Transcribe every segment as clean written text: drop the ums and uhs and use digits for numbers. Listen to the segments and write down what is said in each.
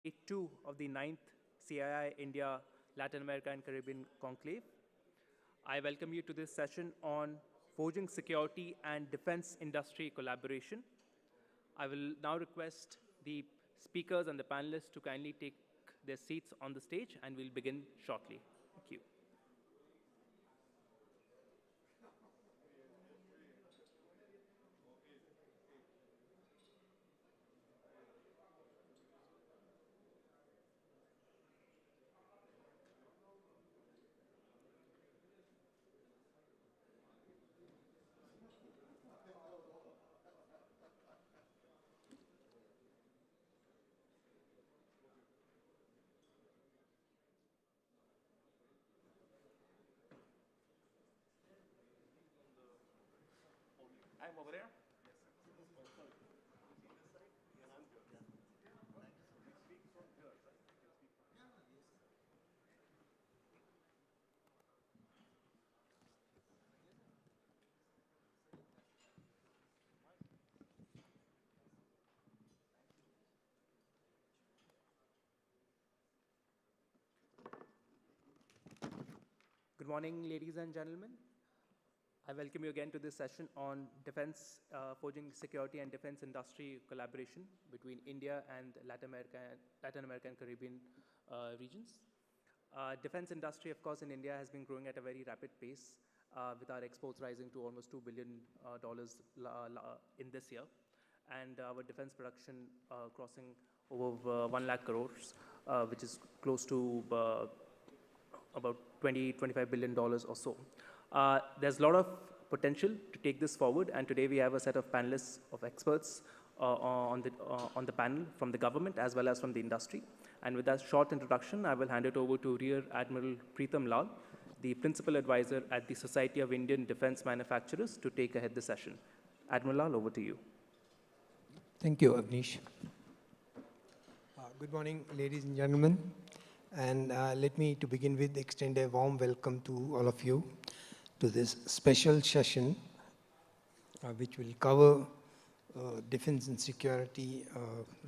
Day 2 of the 9th CII India, Latin America and Caribbean Conclave. I welcome you to this session on forging security and defense industry collaboration. I will now request the speakers and the panelists to kindly take their seats on the stage, and we'll begin shortly. Thank you. I'm over there. Good morning, ladies and gentlemen. I welcome you again to this session on defense, forging security and defense industry collaboration between India and Latin America and Caribbean regions. Defense industry, of course, in India has been growing at a very rapid pace, with our exports rising to almost $2 billion in this year, and our defense production crossing over 1 lakh crores, which is close to about $25 billion or so. There's a lot of potential to take this forward, and today we have a set of panelists of experts on the panel from the government as well as from the industry. And with that short introduction, I will hand it over to Rear Admiral Preetham Lal, the Principal Advisor at the Society of Indian Defense Manufacturers, to take ahead the session. Admiral Lal, over to you. Thank you, Avnish. Good morning, ladies and gentlemen. And let me, to begin with, extend a warm welcome to all of you to this special session, which will cover defense and security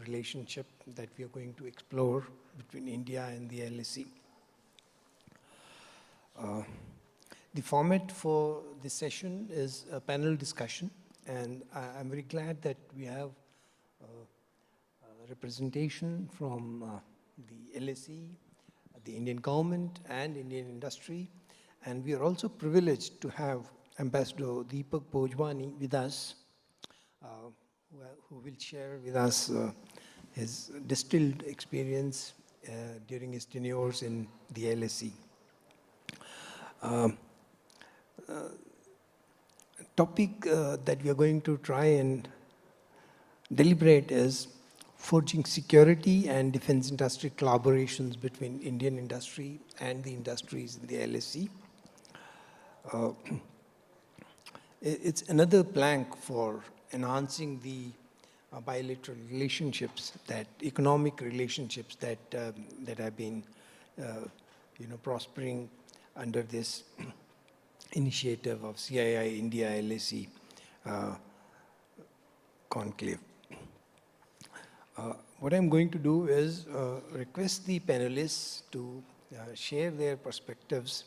relationship that we are going to explore between India and the LAC. The format for this session is a panel discussion, and I'm very glad that we have representation from the LAC, the Indian government and Indian industry. And we are also privileged to have Ambassador Deepak Bhojwani with us, who will share with us his distilled experience during his tenures in the LAC. Topic that we are going to try and deliberate is forging security and defense industry collaborations between Indian industry and the industries in the LAC. It's another plank for enhancing the bilateral relationships, economic relationships that have been, prospering under this initiative of CII India-LAC Conclave. What I'm going to do is request the panelists to share their perspectives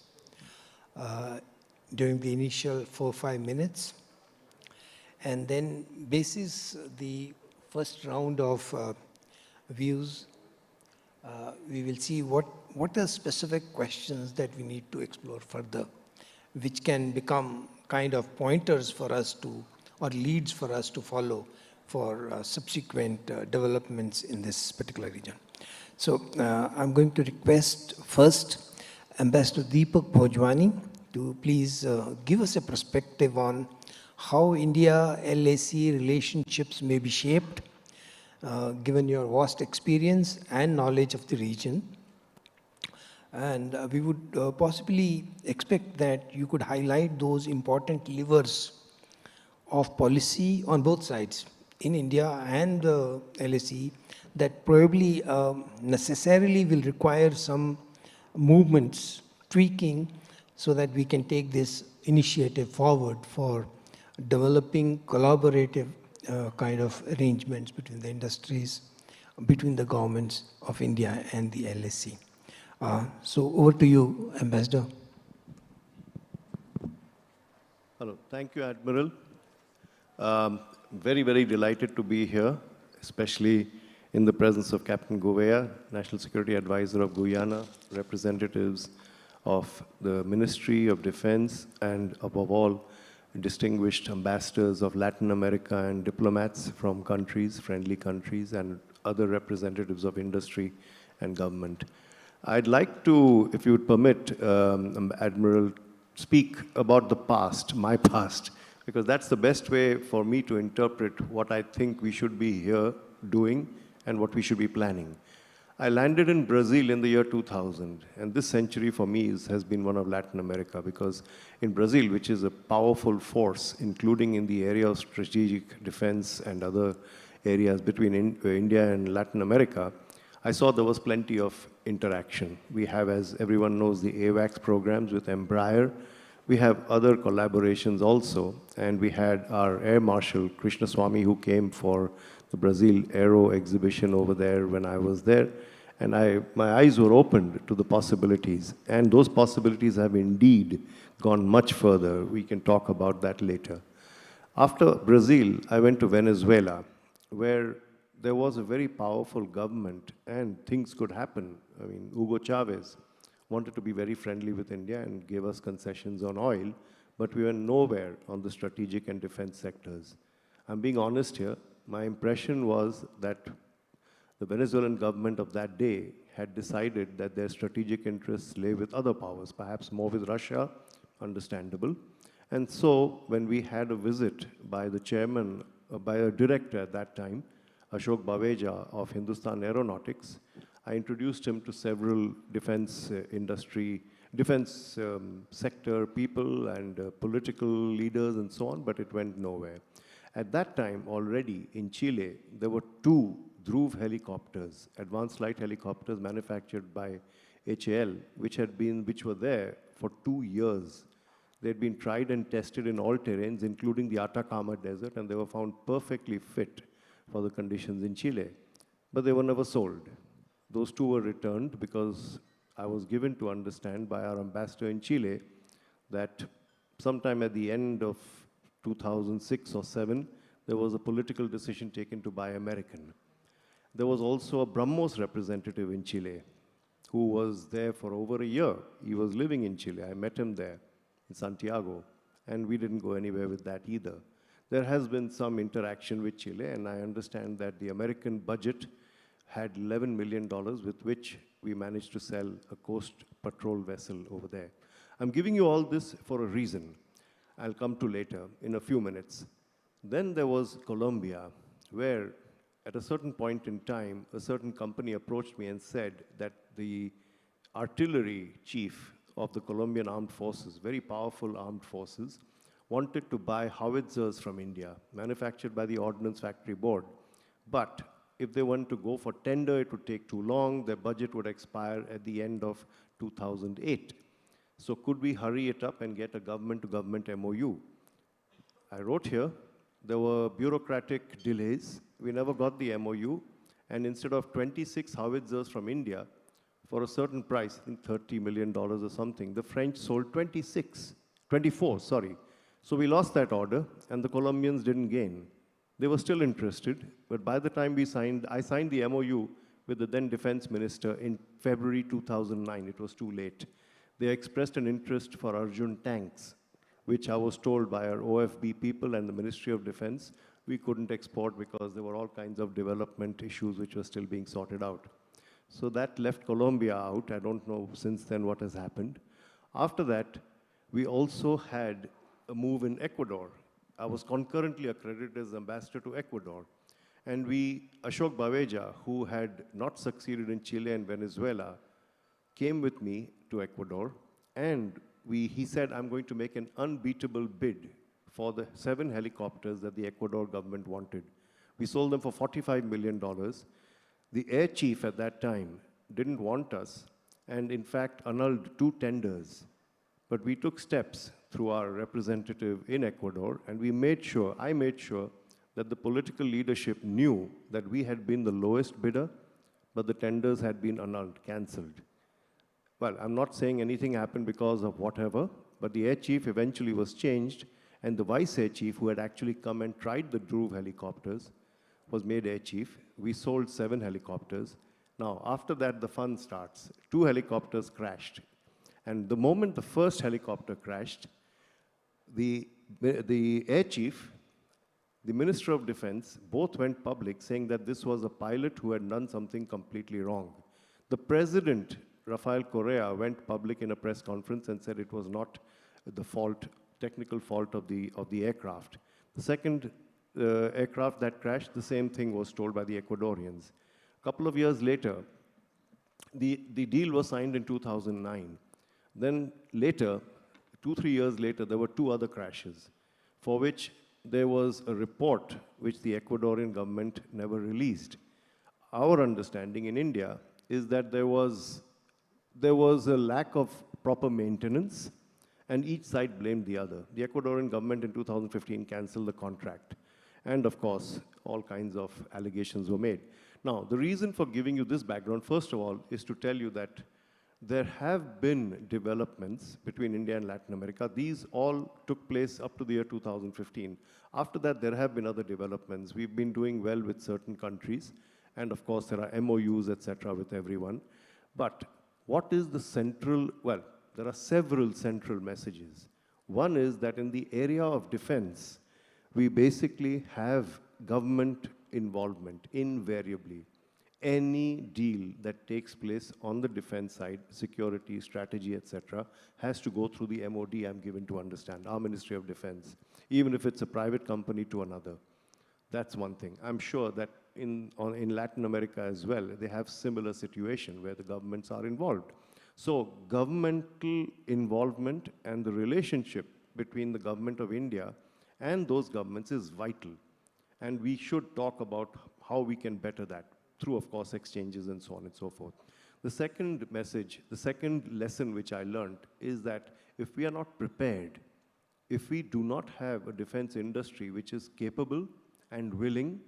during the initial 4 or 5 minutes. And then, basis the first round of views, we will see what are specific questions that we need to explore further, which can become kind of pointers for us to, or leads for us to follow for subsequent developments in this particular region. So I'm going to request first Ambassador Deepak Bhojwani to please give us a perspective on how India-LAC relationships may be shaped, given your vast experience and knowledge of the region. And we would possibly expect that you could highlight those important levers of policy on both sides, in India and LAC, that probably necessarily will require some movements, tweaking, so that we can take this initiative forward for developing collaborative kind of arrangements between the industries, between the governments of India and the LAC. So over to you, Ambassador. Hello, thank you, Admiral. Very, very delighted to be here, especially in the presence of Captain Gouveia, National Security Advisor of Guyana, representatives of the Ministry of Defense, and above all, distinguished ambassadors of Latin America and diplomats from countries, friendly countries, and other representatives of industry and government. I'd like to, if you would permit, Admiral, speak about the past, my past, because that's the best way for me to interpret what I think we should be here doing and what we should be planning. I landed in Brazil in the year 2000, and this century for me has been one of Latin America, because in Brazil, which is a powerful force, including in the area of strategic defense and other areas between India and Latin America, I saw there was plenty of interaction. We have, as everyone knows, the AWACS programs with Embraer. We have other collaborations also, and we had our Air Marshal, Krishnaswamy, who came for the Brazil Aero exhibition over there when I was there. And my eyes were opened to the possibilities. And those possibilities have indeed gone much further. We can talk about that later. After Brazil, I went to Venezuela, where there was a very powerful government and things could happen. I mean, Hugo Chavez wanted to be very friendly with India and gave us concessions on oil, but we were nowhere on the strategic and defense sectors. I'm being honest here. My impression was that the Venezuelan government of that day had decided that their strategic interests lay with other powers, perhaps more with Russia, understandable. And so when we had a visit by the chairman, by a director at that time, Ashok Baweja of Hindustan Aeronautics, I introduced him to several defense sector people and political leaders and so on, but it went nowhere. At that time, already in Chile, there were 2 Dhruv helicopters, advanced light helicopters manufactured by HAL, which were there for 2 years. They'd been tried and tested in all terrains, including the Atacama Desert, and they were found perfectly fit for the conditions in Chile. But they were never sold. Those 2 were returned because I was given to understand by our ambassador in Chile that sometime at the end of 2006 or 7, there was a political decision taken to buy American. There was also a BrahMos representative in Chile who was there for over a year. He was living in Chile. I met him there in Santiago, and we didn't go anywhere with that either. There has been some interaction with Chile, and I understand that the American budget had $11 million with which we managed to sell a coast patrol vessel over there. I'm giving you all this for a reason. I'll come to later in a few minutes. Then there was Colombia, where at a certain point in time, a certain company approached me and said that the artillery chief of the Colombian armed forces, very powerful armed forces, wanted to buy howitzers from India, manufactured by the Ordnance Factory Board. But if they want to go for tender, it would take too long. Their budget would expire at the end of 2008. So could we hurry it up and get a government-to-government MOU? I wrote here, there were bureaucratic delays. We never got the MOU. And instead of 26 howitzers from India, for a certain price, I think $30 million or something, the French sold 24, sorry. So we lost that order, and the Colombians didn't gain. They were still interested, but by the time I signed the MOU with the then defense minister in February 2009. It was too late. They expressed an interest for Arjun tanks, which I was told by our OFB people and the Ministry of Defense, we couldn't export because there were all kinds of development issues which were still being sorted out. So that left Colombia out. I don't know since then what has happened. After that, we also had a move in Ecuador. I was concurrently accredited as ambassador to Ecuador. And Ashok Baweja, who had not succeeded in Chile and Venezuela, came with me to Ecuador, and he said, I'm going to make an unbeatable bid for the 7 helicopters that the Ecuador government wanted. We sold them for $45 million. The air chief at that time didn't want us, and in fact annulled 2 tenders. But we took steps through our representative in Ecuador, and I made sure that the political leadership knew that we had been the lowest bidder, but the tenders had been annulled, cancelled. Well, I'm not saying anything happened because of whatever, but the air chief eventually was changed, and the vice air chief, who had actually come and tried the Dhruv helicopters, was made air chief. We sold 7 helicopters. Now, after that, the fun starts. 2 helicopters crashed. And the moment the first helicopter crashed, the air chief, the Minister of Defense, both went public saying that this was a pilot who had done something completely wrong. The President, Rafael Correa, went public in a press conference and said it was not the fault, technical fault of the aircraft. The second aircraft that crashed, the same thing was told by the Ecuadorians. A couple of years later, the deal was signed in 2009. Then later, 2-3 years later, there were 2 other crashes for which there was a report which the Ecuadorian government never released. Our understanding in India is that there was a lack of proper maintenance, and each side blamed the other. The Ecuadorian government in 2015 canceled the contract. And of course, all kinds of allegations were made. Now, the reason for giving you this background, first of all, is to tell you that there have been developments between India and Latin America. These all took place up to the year 2015. After that, there have been other developments. We've been doing well with certain countries. And of course, there are MOUs, etc., with everyone. But what is the central, well, there are several central messages. One is that in the area of defense, we basically have government involvement invariably. Any deal that takes place on the defense side, security, strategy, etc., has to go through the MOD, I'm given to understand, our Ministry of Defense, even if it's a private company to another. That's one thing. I'm sure that in Latin America as well, they have similar situation where the governments are involved. So governmental involvement and the relationship between the government of India and those governments is vital. And we should talk about how we can better that through, of course, exchanges and so on and so forth. The second message, the second lesson which I learned is that if we are not prepared, if we do not have a defense industry which is capable and willing,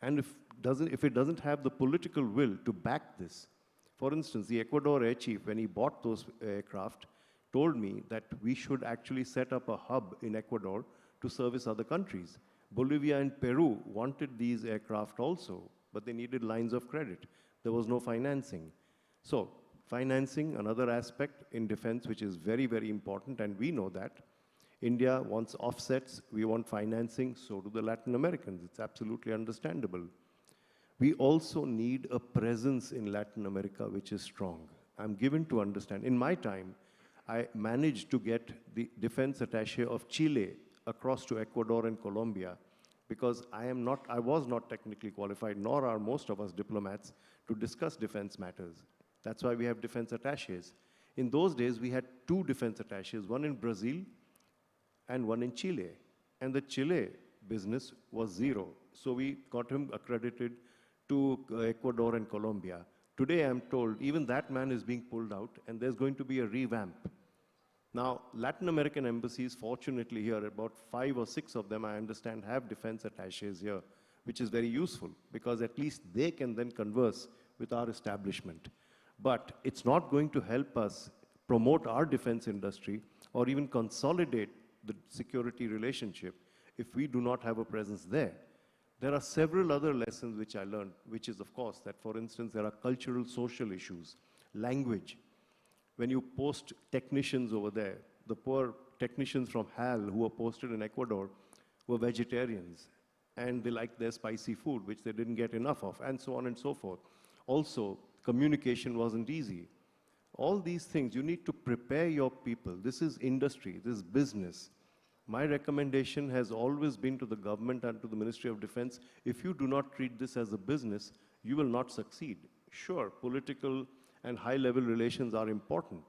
and if it doesn't have the political will to back this. For instance, the Ecuador air chief, when he bought those aircraft, told me that we should actually set up a hub in Ecuador to service other countries. Bolivia and Peru wanted these aircraft also, but they needed lines of credit. There was no financing. So financing, another aspect in defense which is very, very important, and we know that. India wants offsets, we want financing, so do the Latin Americans. It's absolutely understandable. We also need a presence in Latin America which is strong. I'm given to understand. In my time, I managed to get the defense attaché of Chile across to Ecuador and Colombia because I was not technically qualified, nor are most of us diplomats, to discuss defense matters. That's why we have defense attachés. In those days, we had 2 defense attachés, one in Brazil and one in Chile. And the Chile business was 0. So we got him accredited to Ecuador and Colombia. Today, I'm told, even that man is being pulled out, and there's going to be a revamp. Now, Latin American embassies, fortunately here, about 5 or 6 of them, I understand, have defense attachés here, which is very useful, because at least they can then converse with our establishment. But it's not going to help us promote our defense industry or even consolidate the security relationship if we do not have a presence there. There are several other lessons which I learned, which is, of course, that, for instance, there are cultural, social issues, language. When you post technicians over there, the poor technicians from HAL who were posted in Ecuador were vegetarians, and they liked their spicy food, which they didn't get enough of, and so on and so forth. Also, communication wasn't easy. All these things, you need to prepare your people. This is industry, this is business. My recommendation has always been to the government and to the Ministry of Defense, if you do not treat this as a business, you will not succeed. Sure, political and high-level relations are important,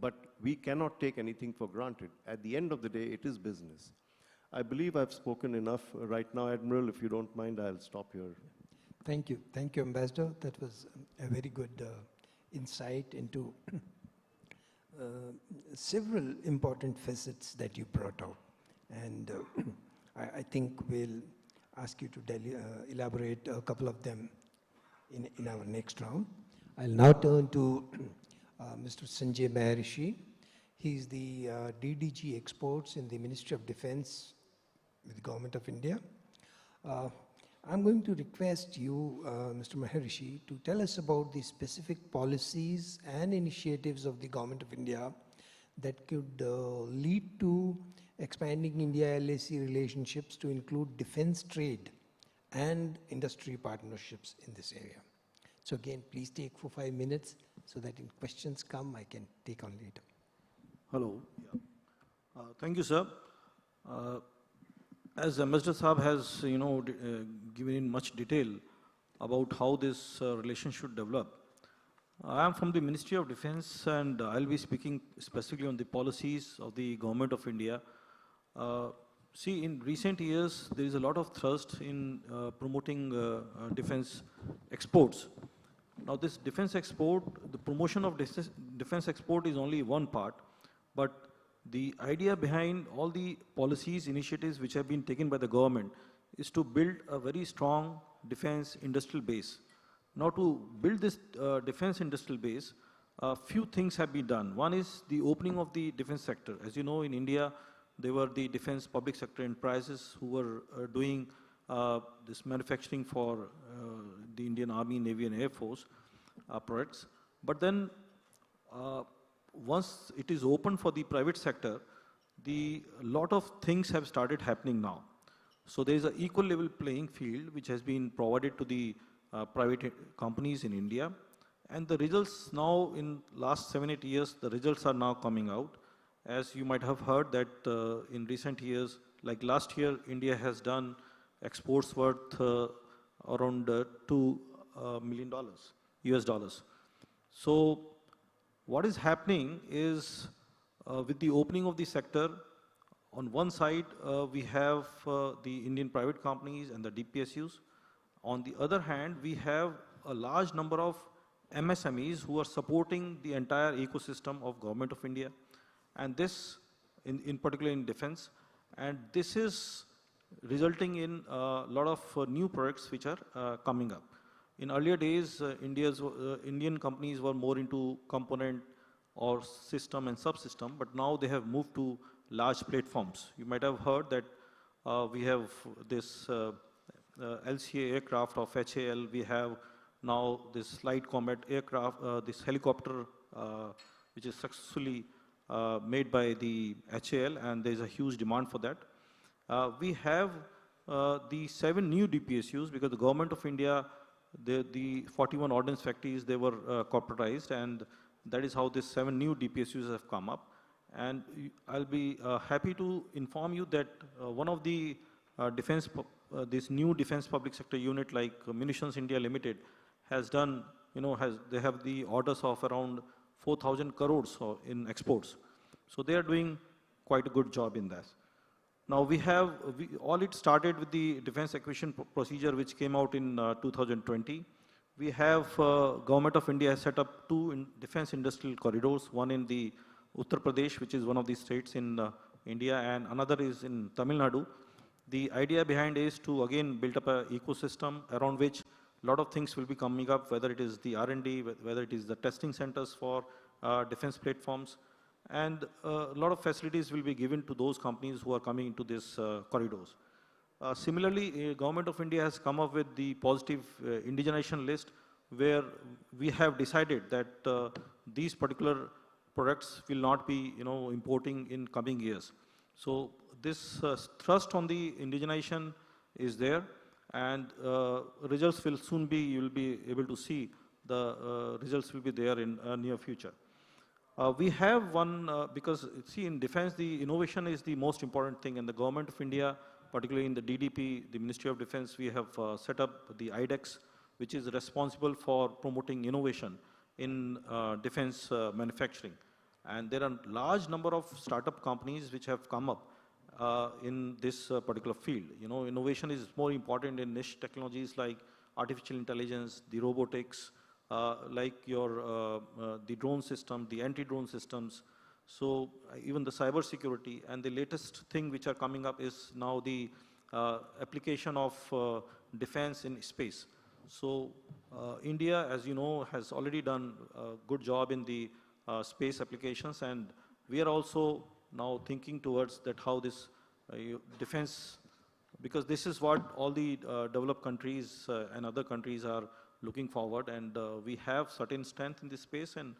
but we cannot take anything for granted. At the end of the day, it is business. I believe I've spoken enough right now, Admiral. If you don't mind, I'll stop here. Thank you. Thank you, Ambassador. That was a very good insight into several important facets that you brought out. And I think ask you to elaborate a couple of them in our next round. I'll now turn to Mr. Sanjay Maharishi. He's the DDG Exports in the Ministry of Defense with the Government of India. I'm going to request you, Mr. Maharishi, to tell us about the specific policies and initiatives of the Government of India that could lead to expanding India-LAC relationships to include defense trade and industry partnerships in this area. So again, please take for 5 minutes so that in questions come, I can take on later. Hello. Thank you, sir. As Ambassador Saab has, given in much detail about how this relation should develop, I am from the Ministry of Defense, and I'll be speaking specifically on the policies of the Government of India. See, in recent years, there is a lot of thrust in promoting defense exports. Now, this defense export, the promotion of defense export is only one part, but the idea behind all the policies, initiatives which have been taken by the government is to build a very strong defense industrial base. Now, to build this defense industrial base, a few things have been done. One is the opening of the defense sector. As you know, in India, there were the defense public sector enterprises who were doing this manufacturing for the Indian Army, Navy and Air Force products. But then once it is open for the private sector, a lot of things have started happening now. So there is an equal level playing field which has been provided to the private companies in India. And the results now, in last 7-8 years, the results are now coming out. As you might have heard that in recent years, like last year, India has done exports worth around $2 million, US dollars. So what is happening is with the opening of the sector, on one side, we have the Indian private companies and the DPSUs. On the other hand, we have a large number of MSMEs who are supporting the entire ecosystem of Government of India. And this, in particular in defense, and this is resulting in a lot of new products which are coming up. In earlier days, Indian companies were more into component or system and subsystem, but now they have moved to large platforms. You might have heard that we have this LCA aircraft of HAL, we have now this light combat aircraft, this helicopter which is successfully made by the HAL, and there is a huge demand for that. We have the 7 new DPSUs because the Government of India, the 41 ordnance factories, they were corporatized, and that is how these 7 new DPSUs have come up. And I'll be happy to inform you that one of the this new defense public sector unit like Munitions India Limited has done, they have the orders of around 4,000 crores in exports. So they are doing quite a good job in that. Now all it started with the defense acquisition procedure which came out in 2020. We have Government of India has set up 2 defense industrial corridors, one in the Uttar Pradesh, which is one of the states in India, and another is in Tamil Nadu. The idea behind is to again build up an ecosystem around which a lot of things will be coming up, whether it is the R&D, whether it is the testing centers for defense platforms, and a lot of facilities will be given to those companies who are coming into these corridors. Similarly, Government of India has come up with the positive indigenization list, where we have decided that these particular products will not be importing in coming years. So this thrust on the indigenization is there, and results will soon be, you will be able to see the results will be there in near future. We have one, because see, in defense, the innovation is the most important thing, and the Government of India, particularly in the DDP, the Ministry of Defense, we have set up the IDEX, which is responsible for promoting innovation in defense manufacturing. And there are large number of startup companies which have come up in this particular field. Innovation is more important in niche technologies like artificial intelligence, the robotics, like the drone system, the anti-drone systems. So even the cyber security, and the latest thing which are coming up is now the application of defense in space. So India, as you know, has already done a good job in the space applications, and we are also now thinking towards that how this defense, because this is what all the developed countries and other countries are looking forward, and we have certain strength in this space, and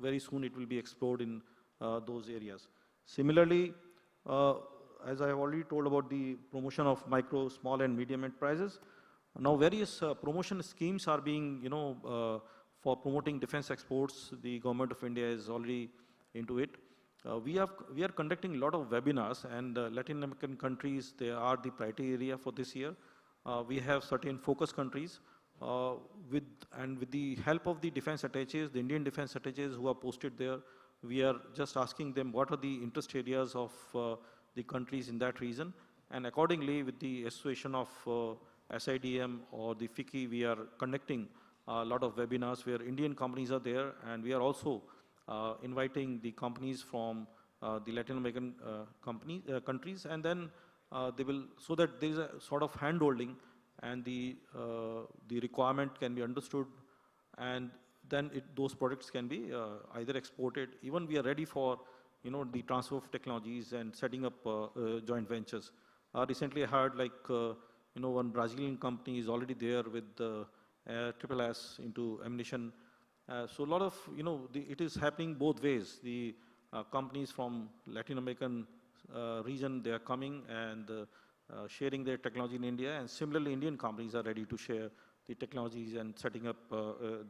very soon it will be explored in those areas. Similarly, as I have already told about the promotion of micro, small and medium enterprises, now various promotion schemes are being, for promoting defense exports. The government of India is already into it. We are conducting a lot of webinars, and Latin American countries, they are the priority area for this year. We have certain focus countries with the help of the defense attaches, the Indian defense attaches who are posted there. We are just asking them what are the interest areas of the countries in that region, and accordingly with the association of SIDM or the FICCI, we are conducting a lot of webinars where Indian companies are there, and we are also inviting the companies from the Latin American countries, and then they will, so that there is a sort of hand-holding, and the requirement can be understood, and then those products can be either exported. Even we are ready for, the transfer of technologies and setting up joint ventures. Recently I heard one Brazilian company is already there with triple S into ammunition. So a lot of, it is happening both ways. The companies from Latin American region, they are coming and sharing their technology in India, and similarly Indian companies are ready to share the technologies and setting up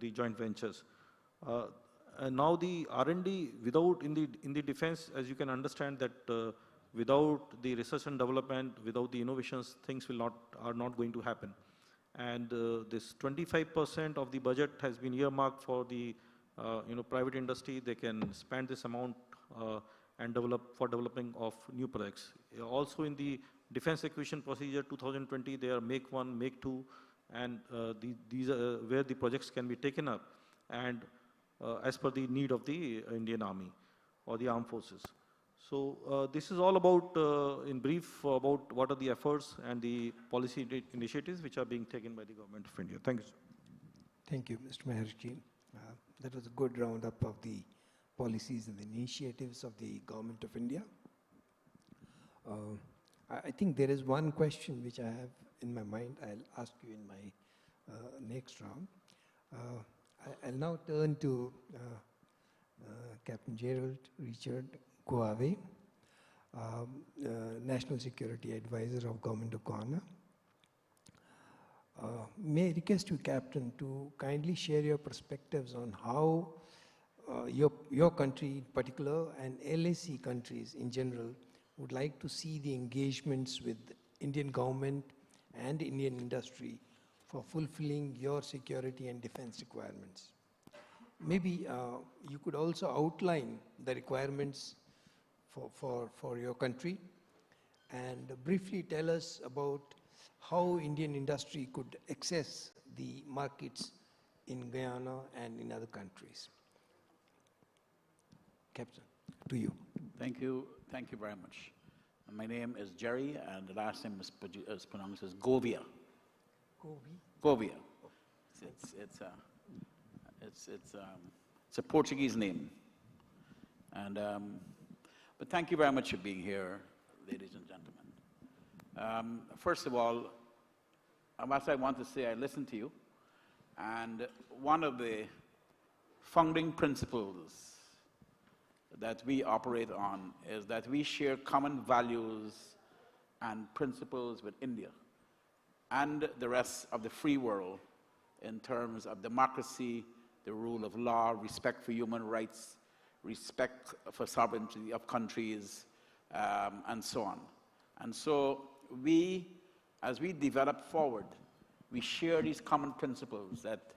the joint ventures. And now the R&D in the defense, as you can understand that without the research and development, without the innovations, things are not going to happen. And this 25% of the budget has been earmarked for the private industry. They can spend this amount and developing of new products. Also in the defense acquisition procedure 2020, there are Make 1, Make 2, and these are where the projects can be taken up, and as per the need of the Indian Army or the armed forces. So this is all about, in brief, about what are the efforts and the policy initiatives which are being taken by the government of India. Thank you, sir. Thank you, Mr. Maharshi. That was a good roundup of the policies and the initiatives of the government of India. I think there is one question which I have in my mind. I'll ask you in my next round. I'll now turn to Captain Gerald Richard Guave, National Security Advisor of Government of Ghana. May I request you, Captain, to kindly share your perspectives on how your country in particular and LAC countries in general would like to see the engagements with Indian government and Indian industry for fulfilling your security and defense requirements. Maybe you could also outline the requirements for your country and briefly tell us about how Indian industry could access the markets in Guyana and in other countries. Captain, to you. Thank you very much. My name is Jerry, and the last name is pronounced as Govia. Govia. It's a Portuguese name, and but thank you very much for being here, ladies and gentlemen. First of all, what I want to say, I listened to you, and one of the founding principles that we operate on is that we share common values and principles with India and the rest of the free world in terms of democracy, the rule of law, respect for human rights, respect for sovereignty of countries, and so on. And so we, as we develop forward, we share these common principles that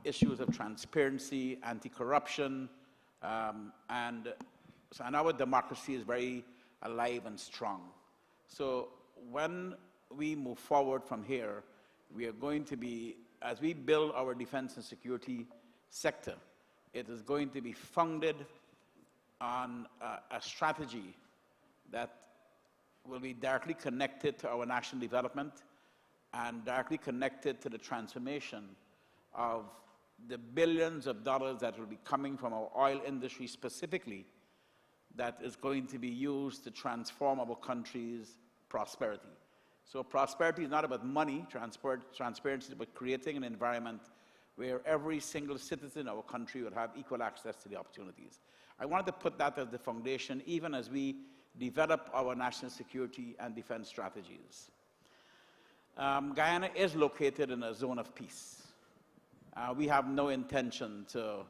issues of transparency, anti-corruption, and our democracy is very alive and strong. So when we move forward from here, we are going to be, as we build our defense and security sector, it is going to be founded on a strategy that will be directly connected to our national development and directly connected to the transformation of the billions of dollars that will be coming from our oil industry specifically, that is going to be used to transform our country's prosperity. So prosperity is not about money. Transparency is about creating an environment where every single citizen in our country will have equal access to the opportunities. I wanted to put that as the foundation, even as we develop our national security and defense strategies. Guyana is located in a zone of peace. We have no intention to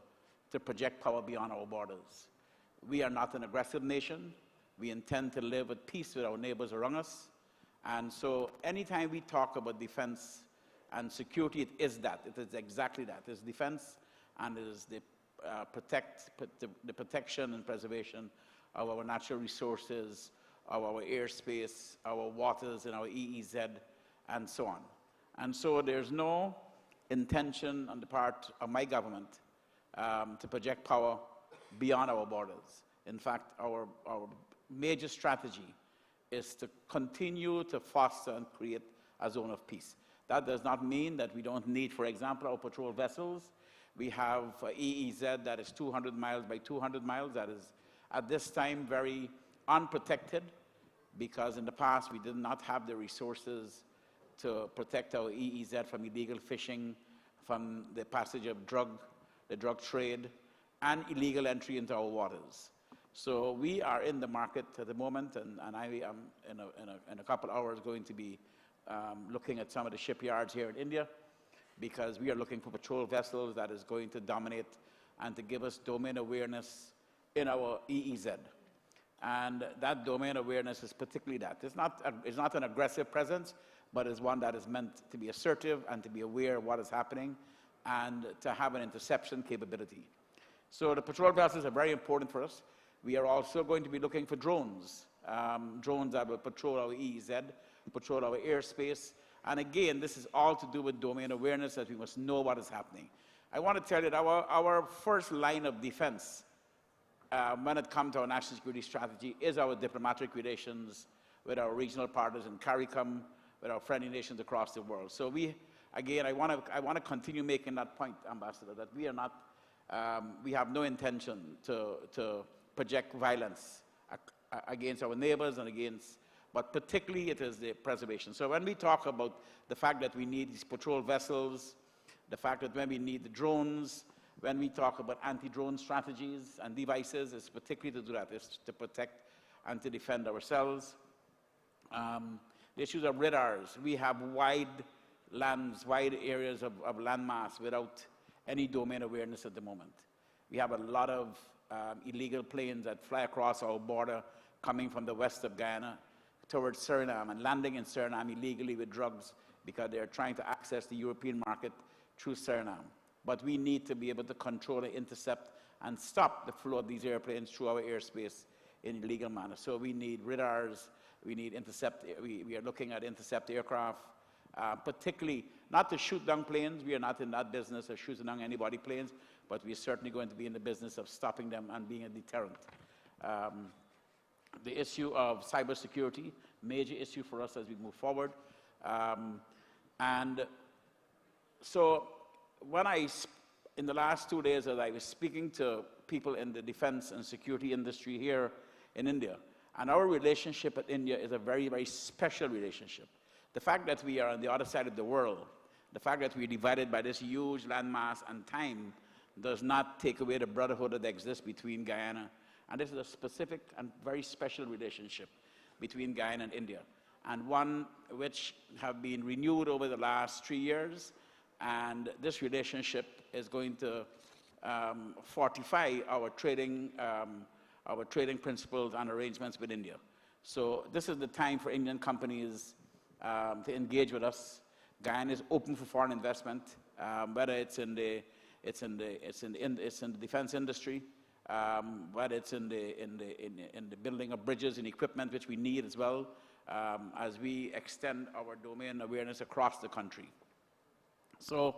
project power beyond our borders. We are not an aggressive nation. We intend to live at peace with our neighbors around us. And so anytime we talk about defense and security, it is that. It is exactly that. It's defense, and it is the protection and preservation of our natural resources, of our airspace, our waters, and our EEZ, and so on. And so there's no intention on the part of my government to project power beyond our borders. In fact, our major strategy is to continue to foster and create a zone of peace. That does not mean that we don't need, for example, our patrol vessels. We have EEZ that is 200 miles by 200 miles. That is, at this time, very unprotected, because in the past we did not have the resources to protect our EEZ from illegal fishing, from the passage of the drug trade, and illegal entry into our waters. So we are in the market at the moment, and I am in a couple of hours going to be looking at some of the shipyards here in India, because we are looking for patrol vessels that is going to dominate and to give us domain awareness in our EEZ. And that domain awareness is particularly that. It's not an aggressive presence, but is one that is meant to be assertive and to be aware of what is happening and to have an interception capability. So the patrol vessels are very important for us. We are also going to be looking for drones, drones that will patrol our EEZ, patrol our airspace. And again, this is all to do with domain awareness, that we must know what is happening. I want to tell you that our first line of defense when it comes to our national security strategy is our diplomatic relations with our regional partners in CARICOM, with our friendly nations across the world. So again, I want to continue making that point, Ambassador, that we are not, we have no intention to project violence against our neighbors and against, but particularly it is the preservation. So when we talk about the fact that we need these patrol vessels, the fact that when we need the drones, when we talk about anti-drone strategies and devices, it's particularly to do that, it's to protect and to defend ourselves. The issues of radars. We have wide lands, wide areas of landmass without any domain awareness at the moment. We have a lot of illegal planes that fly across our border coming from the west of Guyana towards Suriname and landing in Suriname illegally with drugs because they're trying to access the European market through Suriname. But we need to be able to control and intercept and stop the flow of these airplanes through our airspace in a legal manner. So we need radars, we need intercept, we are looking at intercept aircraft, particularly not to shoot down planes. We are not in that business of shooting down anybody planes, but we are certainly going to be in the business of stopping them and being a deterrent. The issue of cybersecurity, major issue for us as we move forward. And so when in the last 2 days, as I was speaking to people in the defense and security industry here in India, and our relationship with India is a very, very special relationship. The fact that we are on the other side of the world, the fact that we're divided by this huge landmass and time does not take away the brotherhood that exists between Guyana. And this is a specific and very special relationship between Guyana and India, and one which have been renewed over the last 3 years. And this relationship is going to fortify our trading principles and arrangements with India. So this is the time for Indian companies to engage with us. Guyana is open for foreign investment, whether it's in the defense industry, whether it's in the building of bridges and equipment, which we need as well, as we extend our domain awareness across the country. So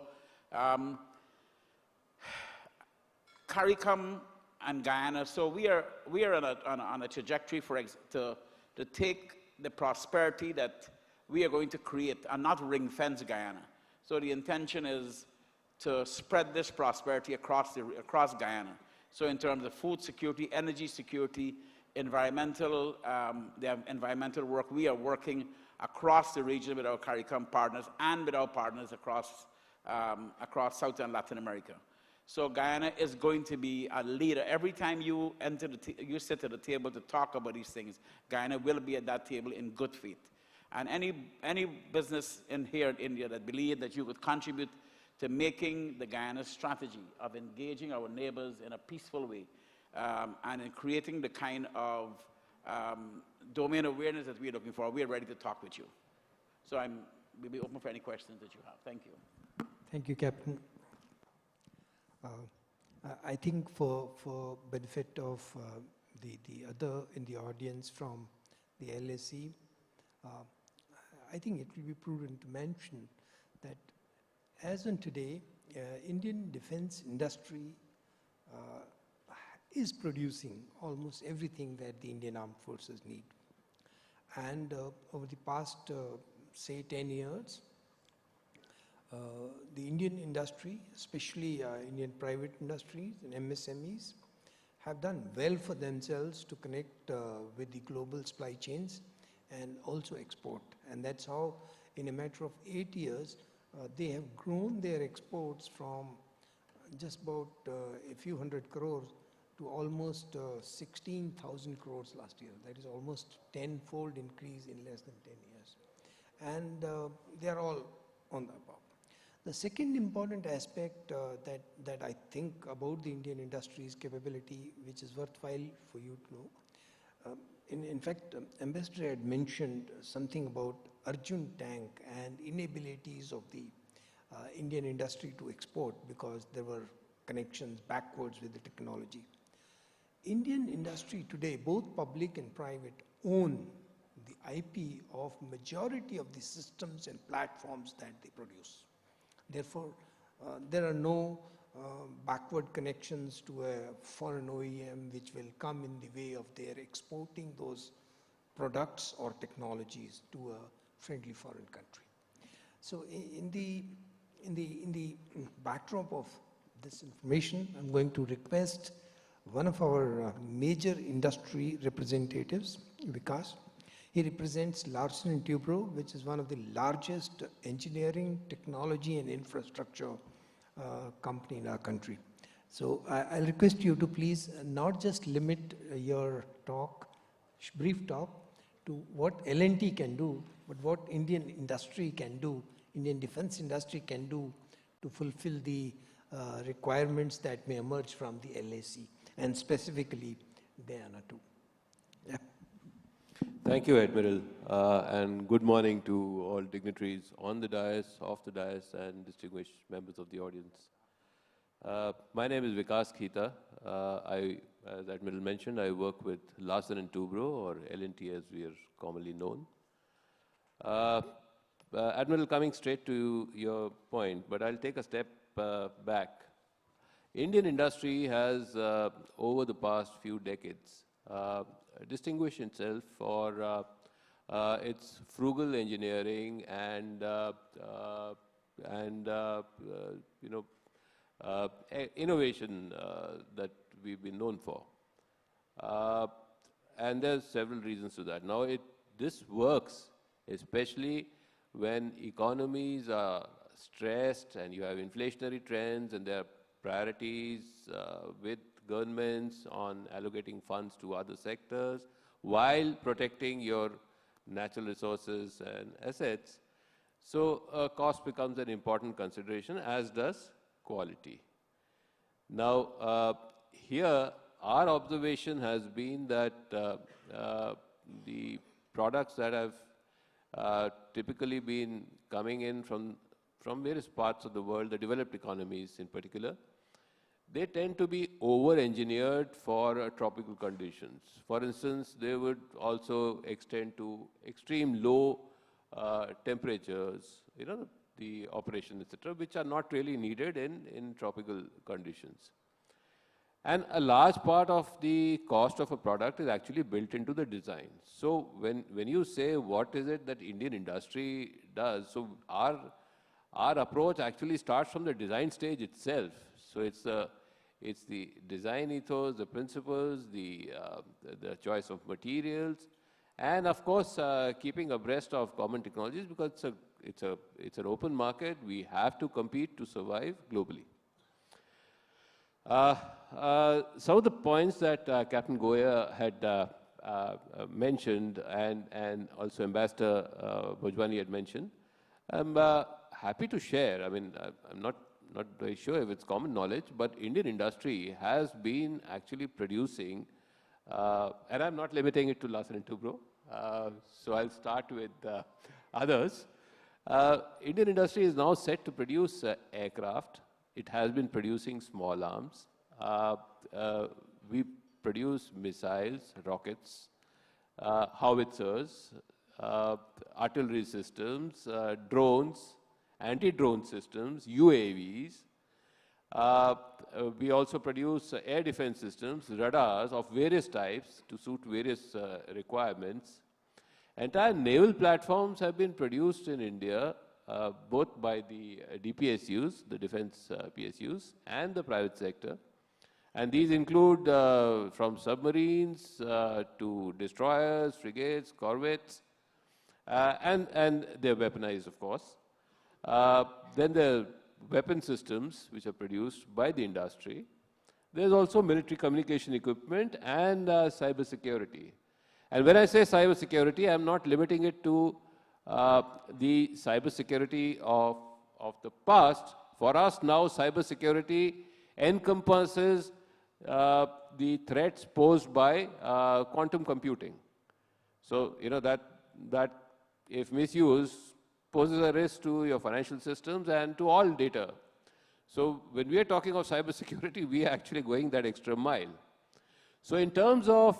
CARICOM and Guyana, so we are on a trajectory to take the prosperity that we are going to create and not ring fence Guyana. So the intention is to spread this prosperity across Guyana. So in terms of food security, energy security, environmental work, we are working across the region with our CARICOM partners and with our partners across South and Latin America. So Guyana is going to be a leader. Every time you you sit at the table to talk about these things, Guyana will be at that table in good faith. And any business here in India that believe that you could contribute to making the Guyana strategy of engaging our neighbors in a peaceful way and in creating the kind of domain awareness that we're looking for, we're ready to talk with you. So we'll be open for any questions that you have. Thank you. Thank you, Captain. I think for benefit of the other in the audience from the LAC, I think it will be prudent to mention that as on today, Indian defense industry is producing almost everything that the Indian Armed Forces need. And over the past, say, 10 years, the Indian industry, especially Indian private industries and MSMEs, have done well for themselves to connect with the global supply chains and also export. And that's how, in a matter of 8 years, they have grown their exports from just about a few hundred crores to almost 16,000 crores last year. That is almost 10-fold increase in less than 10 years. And they are all on the above. The second important aspect that I think about the Indian industry's capability, which is worthwhile for you to know, in fact, Ambassador had mentioned something about Arjun tank and inabilities of the Indian industry to export because there were connections backwards with the technology. Indian industry today, both public and private, own the IP of majority of the systems and platforms that they produce. Therefore, there are no backward connections to a foreign OEM which will come in the way of their exporting those products or technologies to a friendly foreign country. So in the backdrop of this information, I'm going to request one of our major industry representatives, Vikas. He represents Larsen & Toubro, which is one of the largest engineering, technology and infrastructure company in our country. So I'll request you to please not just limit your talk, brief talk, to what L&T can do, but what Indian industry can do, Indian defense industry can do to fulfill the requirements that may emerge from the LAC, and specifically Guyana too. Yeah. Thank you, Admiral, and good morning to all dignitaries on the dais, off the dais, and distinguished members of the audience. My name is Vikas Khita. As Admiral mentioned, I work with Larsen & Toubro, or L&T as we are commonly known. Admiral, coming straight to your point, but I'll take a step back. Indian industry has, over the past few decades, distinguished itself for its frugal engineering and innovation that we've been known for. And there's several reasons to that. Now, this works, especially when economies are stressed and you have inflationary trends and there are priorities with governments on allocating funds to other sectors while protecting your natural resources and assets. So cost becomes an important consideration, as does quality. Now, here our observation has been that the products that have typically been coming in from various parts of the world, the developed economies in particular, they tend to be over-engineered for tropical conditions. For instance, they would also extend to extreme low temperatures, the operation, etc., which are not really needed in tropical conditions. And a large part of the cost of a product is actually built into the design. So when you say what is it that Indian industry does, so our approach actually starts from the design stage itself. So it's the design ethos, the principles, the choice of materials, and of course keeping abreast of common technologies, because it's an open market. We have to compete to survive globally. Some of the points that Captain Goya had mentioned, and also Ambassador Bhojwani had mentioned, I'm happy to share. I mean, I'm not very sure if it's common knowledge, but Indian industry has been actually producing, and I'm not limiting it to Larsen & Toubro, so I'll start with others. Indian industry is now set to produce aircraft. It has been producing small arms. We produce missiles, rockets, howitzers, artillery systems, drones, anti-drone systems, UAVs. We also produce air defense systems, radars of various types to suit various requirements. Entire naval platforms have been produced in India, both by the DPSUs, the defense PSUs, and the private sector. And these include from submarines to destroyers, frigates, corvettes, and they're weaponized, of course. Then there are weapon systems which are produced by the industry. There's also military communication equipment and cyber security. And when I say cyber security, I'm not limiting it to the cyber security of the past. For us now, cyber security encompasses the threats posed by quantum computing. So, you know, that if misused, poses a risk to your financial systems and to all data. So when we are talking of cybersecurity, we are actually going that extra mile. So in terms of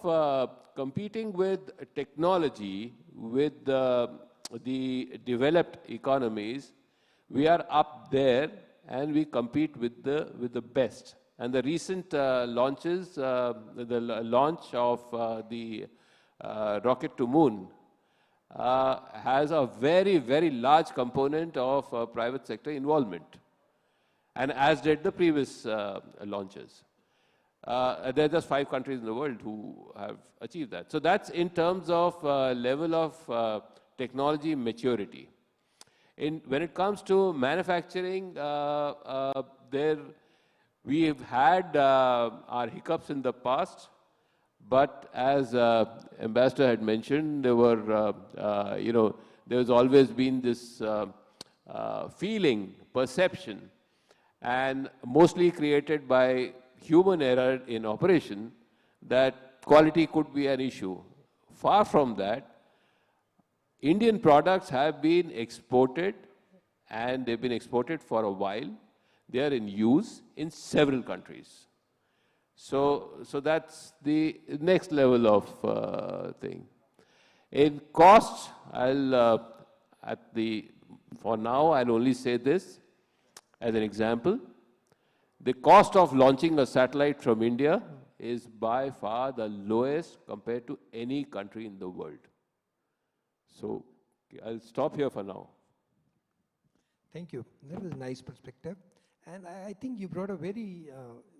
competing with technology, with the developed economies, we are up there and we compete with the best. And the recent launches, the launch of the rocket to moon, has a very, very large component of private sector involvement, and as did the previous launches. There are just 5 countries in the world who have achieved that. So that's in terms of level of technology maturity. When it comes to manufacturing, we have had our hiccups in the past. But as Ambassador had mentioned, there were, there's always been this feeling, perception, and mostly created by human error in operation, that quality could be an issue. Far from that, Indian products have been exported, and they've been exported for a while. They are in use in several countries. So that's the next level of thing. In cost, for now, I'll only say this as an example. The cost of launching a satellite from India is by far the lowest compared to any country in the world. So I'll stop here for now. Thank you. That was a nice perspective. And I think you brought a very,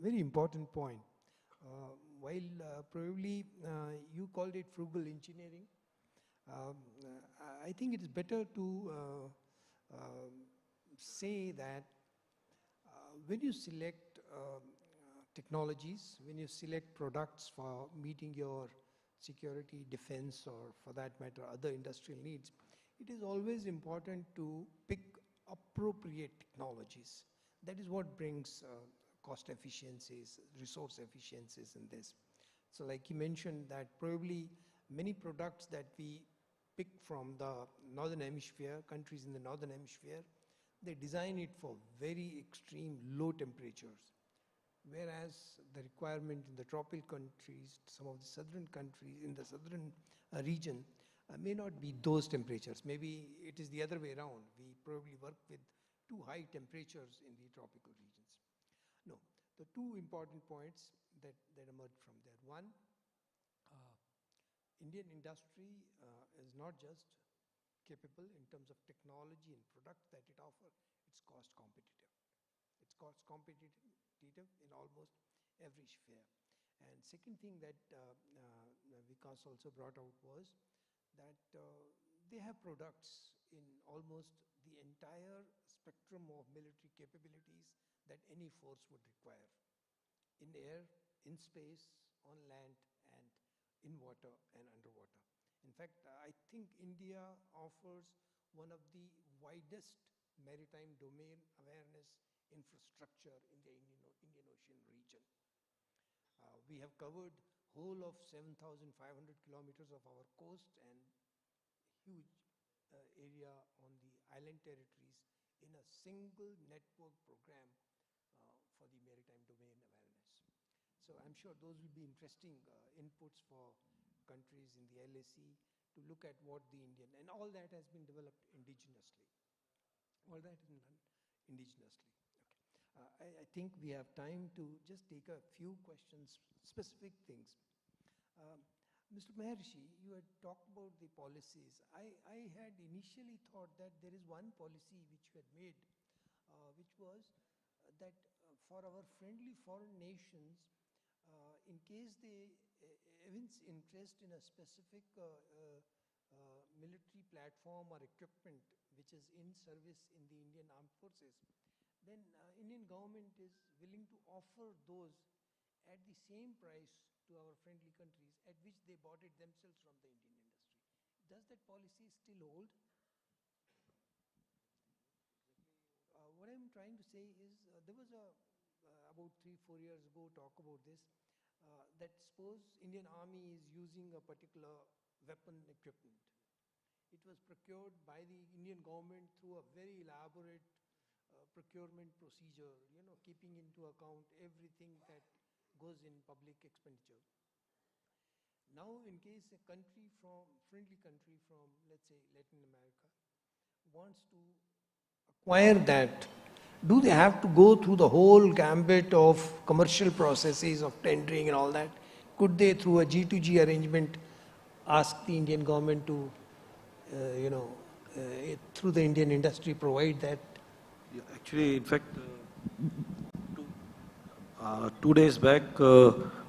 very important point. While probably you called it frugal engineering, I think it is better to say that when you select technologies, when you select products for meeting your security, defense, or for that matter, other industrial needs, it is always important to pick appropriate technologies. That is what brings cost efficiencies, resource efficiencies in this. So like you mentioned, that probably many products that we pick from the northern hemisphere, countries in the northern hemisphere, they design it for very extreme low temperatures. Whereas the requirement in the tropical countries, some of the southern countries, in the southern region, may not be those temperatures. Maybe it is the other way around. We probably work with too high temperatures in the tropical regions. No, the 2 important points, that emerged from there. One, Indian industry is not just capable in terms of technology and product that it offers, it's cost competitive. It's cost competitive in almost every sphere. And second thing that Vikas also brought out was that they have products in almost the entire spectrum of military capabilities that any force would require, in air, in space, on land, and in water and underwater. In fact, I think India offers one of the widest maritime domain awareness infrastructure in the Indian Ocean region. We have covered whole of 7,500 kilometers of our coast and huge area on the island territories in a single network program for the maritime domain awareness. So I'm sure those will be interesting inputs for countries in the LAC to look at what the Indian, and all that has been developed indigenously. All that has been done indigenously. Okay. I think we have time to just take a few questions, specific things. Mr. Maharshi, you had talked about the policies. I had initially thought that there is one policy which you had made, which was that for our friendly foreign nations, in case they evince interest in a specific military platform or equipment which is in service in the Indian Armed Forces, then Indian government is willing to offer those at the same price to our friendly countries at which they bought it themselves from the Indian industry. Does that policy still hold? What I'm trying to say is there was about 3-4 years ago talk about this, that suppose Indian Army is using a particular weapon equipment. It was procured by the Indian government through a very elaborate procurement procedure, keeping into account everything that goes in public expenditure. Now, in case a friendly country from, let's say, Latin America, wants to acquire that, do they have to go through the whole gambit of commercial processes of tendering and all that? Could they, through a G2G arrangement, ask the Indian government to, through the Indian industry, provide that? Yeah, actually, in fact, 2 days back,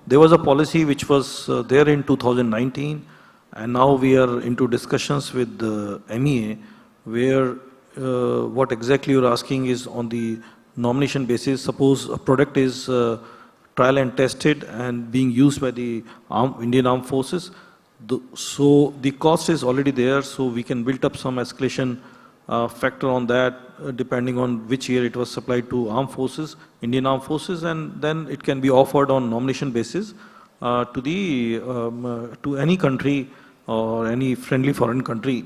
there was a policy which was there in 2019, and now we are into discussions with the MEA, where what exactly you're asking is on the nomination basis. Suppose a product is trial and tested and being used by the Indian Armed Forces, so the cost is already there, so we can build up some escalation factor on that, depending on which year it was supplied to Armed Forces, Indian Armed Forces, and then it can be offered on nomination basis to any country or any friendly foreign country.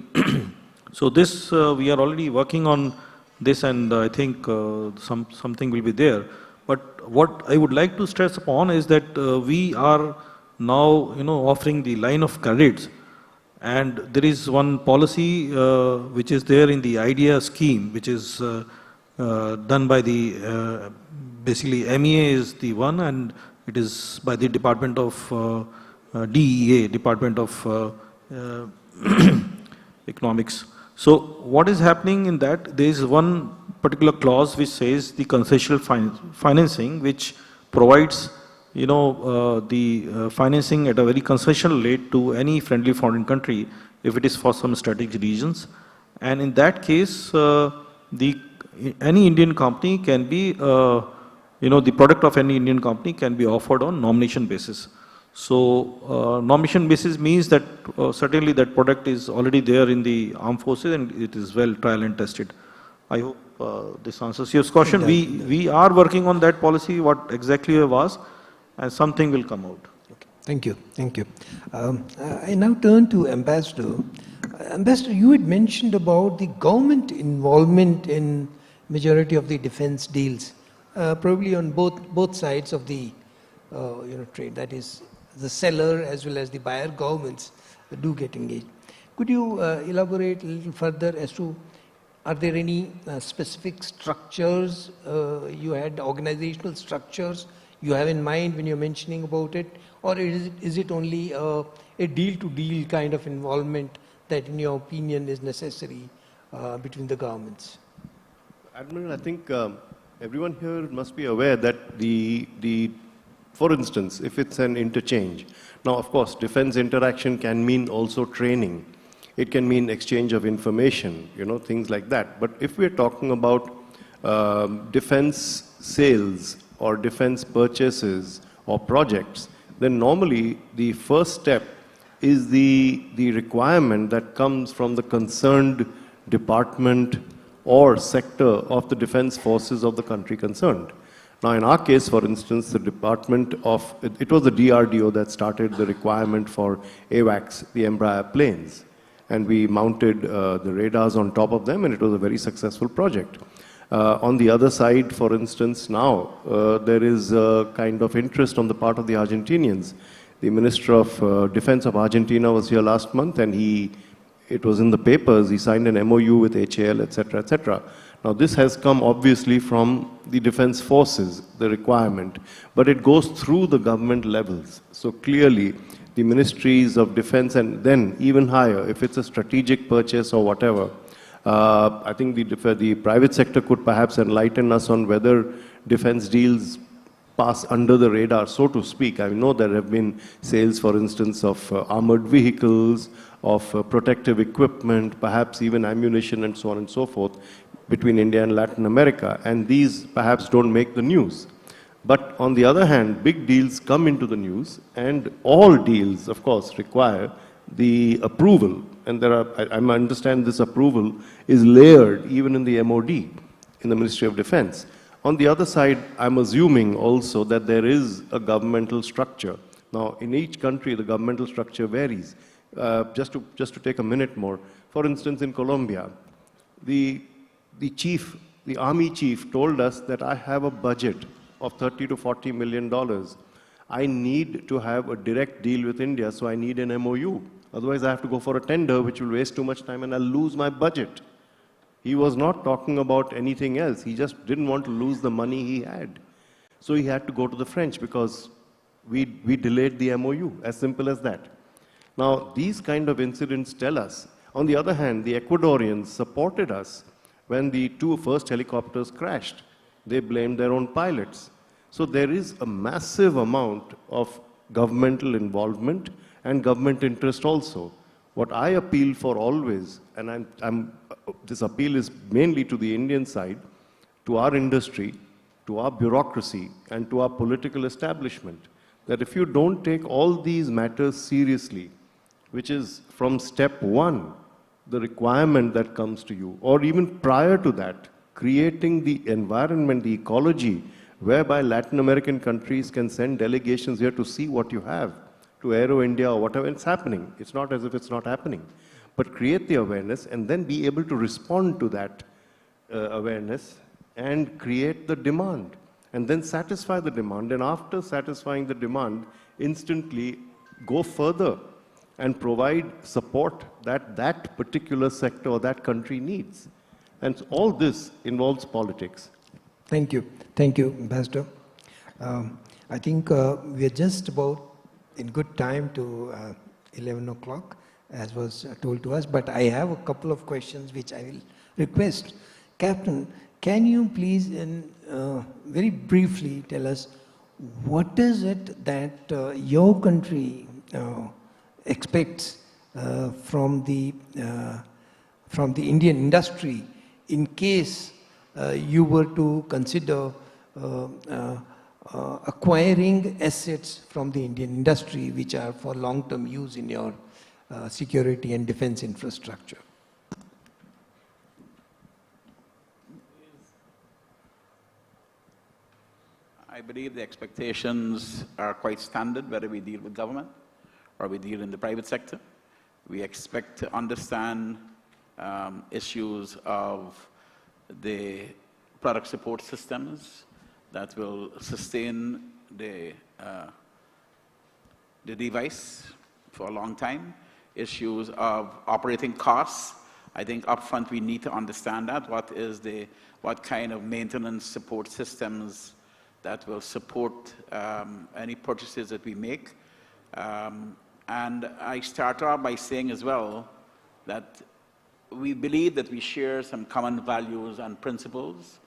So this, we are already working on this, and I think something will be there. But what I would like to stress upon is that we are now, offering the line of credits, and there is one policy which is there in the IDEA scheme, which is done by the basically MEA is the one, and it is by the Department of DEA, Department of Economics. So what is happening in that? There is one particular clause which says the concessional financing, which provides the financing at a very concessional rate to any friendly foreign country if it is for some strategic reasons. And in that case, any Indian company can be, the product of any Indian company can be offered on nomination basis. So nomination basis means that certainly that product is already there in the armed forces and it is well trial and tested. I hope this answers your question. We are working on that policy, what exactly you have asked, and something will come out. Okay. Thank you. Thank you. I now turn to Ambassador. Ambassador, you had mentioned about the government involvement in majority of the defense deals, probably on both sides of the trade. That is, the seller as well as the buyer governments do get engaged. Could you elaborate a little further as to, are there any specific structures you had, organizational structures you have in mind when you're mentioning about it? Or is it only a deal-to-deal kind of involvement that, in your opinion, is necessary between the governments? Admiral, I think everyone here must be aware that for instance, if it's an interchange, now of course defense interaction can mean also training. It can mean exchange of information, things like that. But if we're talking about defense sales or defense purchases or projects, then normally the first step is the requirement that comes from the concerned department or sector of the defense forces of the country concerned. Now, in our case, for instance, the Department of, it was the DRDO that started the requirement for AWACS, the Embraer planes. And we mounted the radars on top of them, and it was a very successful project. On the other side, for instance, now there is a kind of interest on the part of the Argentinians. The Minister of Defense of Argentina was here last month, and it was in the papers, he signed an MOU with HAL, etc., etc. Now, this has come obviously from the defense forces, the requirement, but it goes through the government levels. So clearly, the ministries of defense, and then even higher, if it's a strategic purchase or whatever, I think the private sector could perhaps enlighten us on whether defense deals pass under the radar, so to speak. I know there have been sales, for instance, of armored vehicles, of protective equipment, perhaps even ammunition and so on and so forth between India and Latin America, and these perhaps don't make the news. But on the other hand, big deals come into the news, and all deals, of course, require the approval. And I understand this approval is layered even in the MOD, in the Ministry of Defense. On the other side, I'm assuming also that there is a governmental structure. Now, in each country, the governmental structure varies. Just to take a minute more, for instance, in Colombia, the army chief told us that I have a budget of $30 to $40 million. I need to have a direct deal with India, so I need an MOU. Otherwise, I have to go for a tender, which will waste too much time, and I'll lose my budget. He was not talking about anything else. He just didn't want to lose the money he had. So he had to go to the French because we delayed the MOU, as simple as that. Now, these kind of incidents tell us. On the other hand, the Ecuadorians supported us when the two first helicopters crashed. They blamed their own pilots. So there is a massive amount of governmental involvement and government interest also. What I appeal for always, and this appeal is mainly to the Indian side, to our industry, to our bureaucracy, and to our political establishment, that if you don't take all these matters seriously, which is from step one, the requirement that comes to you, or even prior to that, creating the environment, the ecology, whereby Latin American countries can send delegations here to see what you have, to Aero India or whatever, it's happening. It's not as if it's not happening. But create the awareness and then be able to respond to that awareness and create the demand. And then satisfy the demand. And after satisfying the demand, instantly go further and provide support that that particular sector or that country needs. And all this involves politics. Thank you. Thank you, Ambassador. I think we are just about in good time to 11 o'clock, as was told to us, but I have a couple of questions which I will request. Captain, can you please very briefly tell us what is it that your country expects from the Indian industry in case you were to consider acquiring assets from the Indian industry which are for long-term use in your security and defense infrastructure? I believe the expectations are quite standard, whether we deal with government or we deal in the private sector. We expect to understand issues of the product support systems that will sustain the device for a long time, issues of operating costs. I think upfront we need to understand that. What kind of maintenance support systems that will support any purchases that we make. And I start off by saying as well that we believe that we share some common values and principles,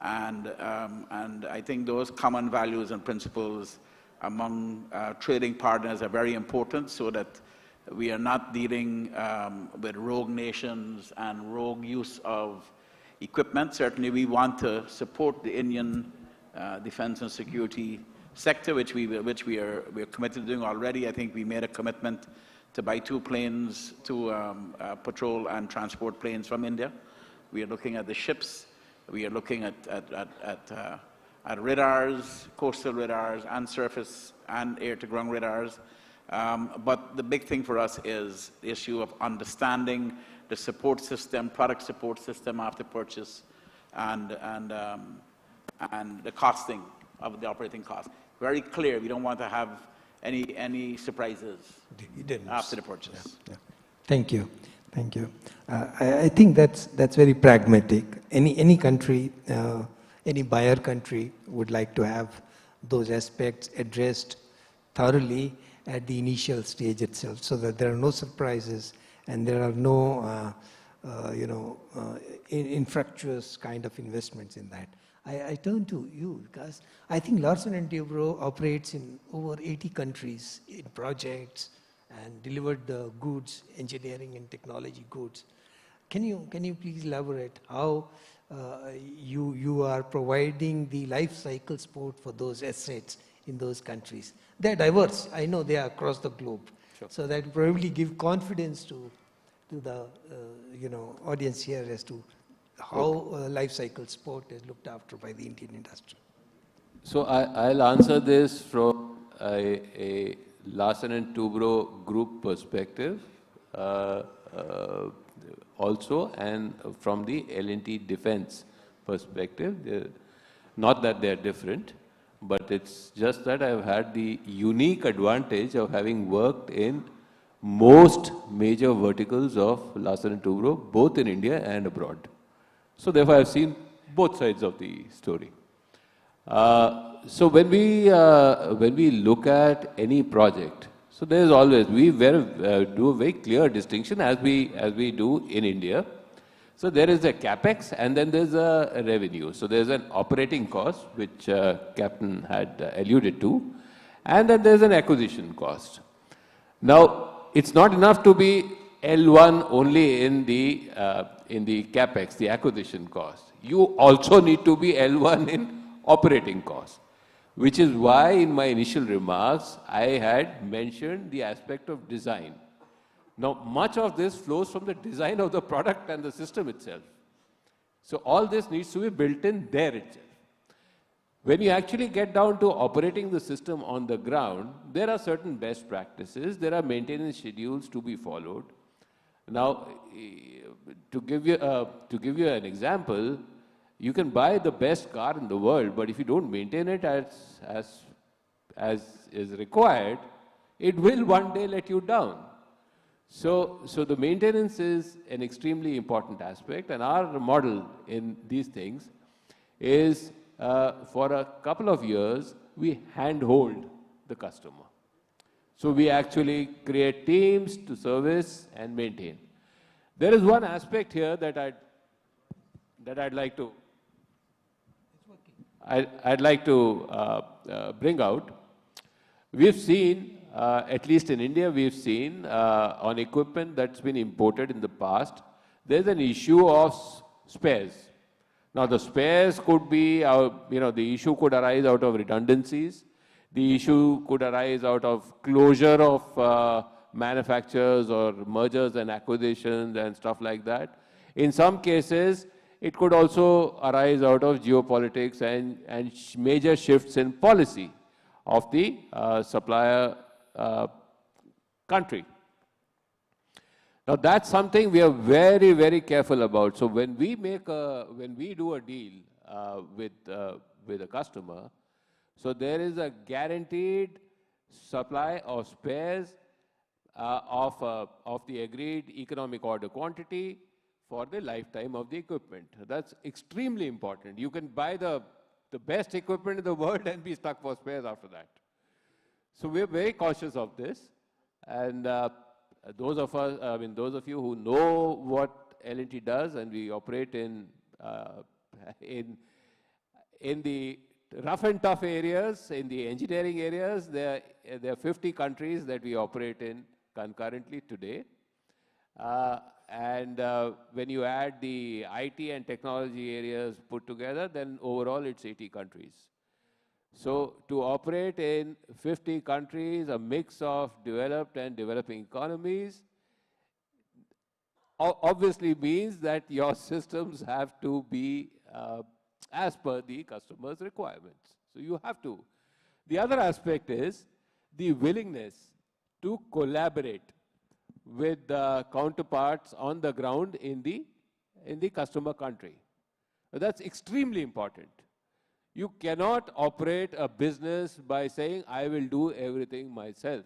and I think those common values and principles among trading partners are very important, so that we are not dealing with rogue nations and rogue use of equipment. Certainly we want to support the Indian defense and security sector, which we are committed to doing already. I think we made a commitment to buy 2 planes, 2 patrol and transport planes from India. We are looking at the ships. We are looking at radars, coastal radars, and surface and air-to-ground radars. But the big thing for us is the issue of understanding the support system, product support system after purchase, and the costing of the operating cost. Very clear. We don't want to have any surprises after the purchase. Yeah. Thank you. Thank you. I think that's very pragmatic. Any country, any buyer country would like to have those aspects addressed thoroughly at the initial stage itself, so that there are no surprises and there are no, infructuous kind of investments in that. I turn to you because I think Larsen & Toubro operates in over 80 countries in projects and delivered the goods, engineering and technology goods. Can you please elaborate how you are providing the life cycle support for those assets in those countries? They're diverse. I know they are across the globe. Sure. So that will probably give confidence to the audience here as to how life cycle support is looked after by the Indian industry. So I'll answer this from a Larsen & Toubro group perspective also, and from the L&T defense perspective. Not that they're different, but it's just that I've had the unique advantage of having worked in most major verticals of Larsen & Toubro, both in India and abroad. So therefore, I've seen both sides of the story. So when we look at any project, so there's always, we do a very clear distinction as we do in India. So there is a capex and then there's a revenue. So there's an operating cost, which Captain had alluded to, and then there's an acquisition cost. Now, it's not enough to be L1 only in the capex, the acquisition cost. You also need to be L1 in operating cost, which is why in my initial remarks I had mentioned the aspect of design. Now, much of this flows from the design of the product and the system itself. So all this needs to be built in there itself. When you actually get down to operating the system on the ground, there are certain best practices, there are maintenance schedules to be followed. Now, to give you an example, you can buy the best car in the world, but if you don't maintain it as is required, it will one day let you down. So the maintenance is an extremely important aspect, and our model in these things is for a couple of years, we handhold the customer. So we actually create teams to service and maintain. There is one aspect here that I'd like to bring out. We've seen, at least in India, we've seen on equipment that's been imported in the past, there's an issue of spares. Now, the spares could be, the issue could arise out of redundancies. The issue could arise out of closure of manufacturers or mergers and acquisitions and stuff like that. In some cases, it could also arise out of geopolitics and major shifts in policy of the supplier country. Now, that's something we are very, very careful about. So when we do a deal with a customer, so there is a guaranteed supply of spares of the agreed economic order quantity for the lifetime of the equipment. That's extremely important. You can buy the the best equipment in the world and be stuck for spares after that. So we're very cautious of this. And those of you who know what L&T does, and we operate in the rough and tough areas, in the engineering areas, there are 50 countries that we operate in concurrently today. When you add the IT and technology areas put together, then overall it's 80 countries. So to operate in 50 countries, a mix of developed and developing economies, obviously means that your systems have to be as per the customer's requirements. So you have to. The other aspect is the willingness to collaborate with the counterparts on the ground in the customer country. That's extremely important. You cannot operate a business by saying, I will do everything myself.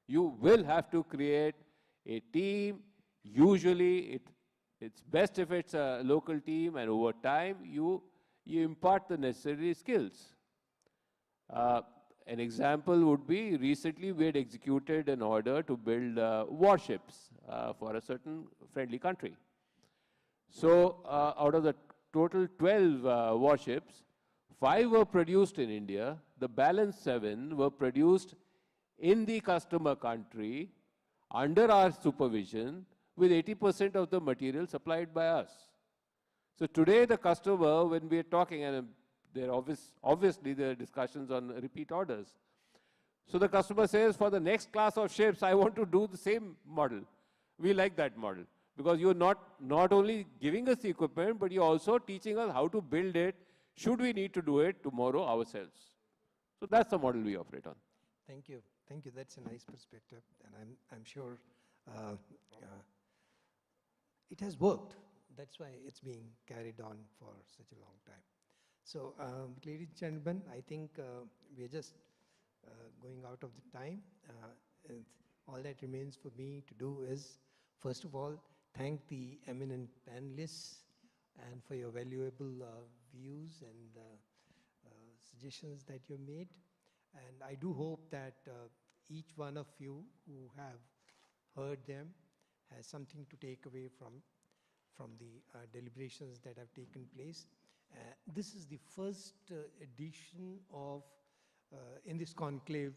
You will have to create a team. Usually, it's best if it's a local team, and over time, you impart the necessary skills. An example would be, recently we had executed an order to build warships for a certain friendly country. So out of the total 12 warships, 5 were produced in India, the balance 7 were produced in the customer country under our supervision with 80% of the material supplied by us. So today the customer, when we are talking, and there are obviously there are discussions on repeat orders. So the customer says, for the next class of ships, I want to do the same model. We like that model because you're not only giving us the equipment, but you're also teaching us how to build it, should we need to do it tomorrow ourselves. So that's the model we operate on. Thank you. Thank you. That's a nice perspective, and I'm sure it has worked. That's why it's being carried on for such a long time. So, ladies and gentlemen, I think we're just going out of the time. And all that remains for me to do is, first of all, thank the eminent panelists and for your valuable views and suggestions that you made. And I do hope that each one of you who have heard them has something to take away from the deliberations that have taken place. This is the first edition of, in this conclave,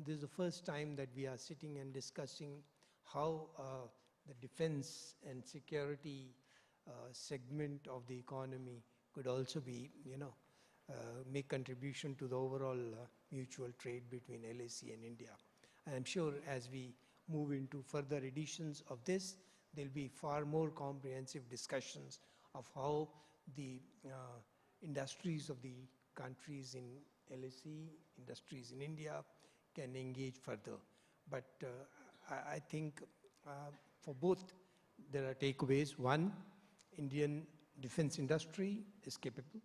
this is the first time that we are sitting and discussing how the defense and security segment of the economy could also be, make contribution to the overall mutual trade between LAC and India. I'm sure as we move into further editions of this, there'll be far more comprehensive discussions of how the industries of the countries in LAC, industries in India, can engage further. But I think for both, there are takeaways. One, Indian defense industry is capable.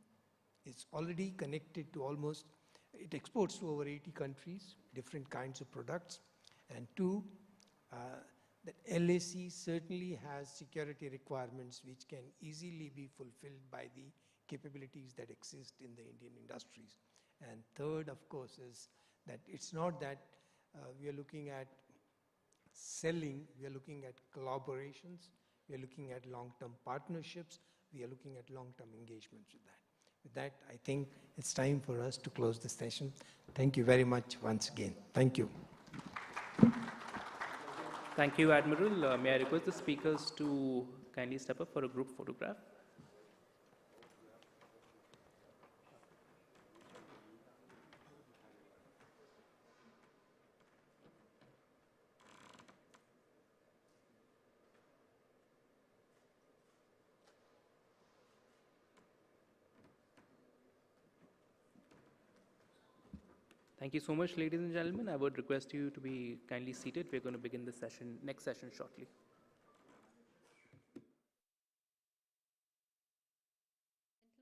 It's already connected to almost, it exports to over 80 countries, different kinds of products. And two, that LAC certainly has security requirements which can easily be fulfilled by the capabilities that exist in the Indian industries. And third, of course, is that it's not that we are looking at selling, we are looking at collaborations, we are looking at long-term partnerships, we are looking at long-term engagements with that. With that, I think it's time for us to close this session. Thank you very much once again. Thank you. Thank you, Admiral. May I request the speakers to kindly step up for a group photograph? Thank you so much, ladies and gentlemen. I would request you to be kindly seated. We're going to begin the session, next session shortly.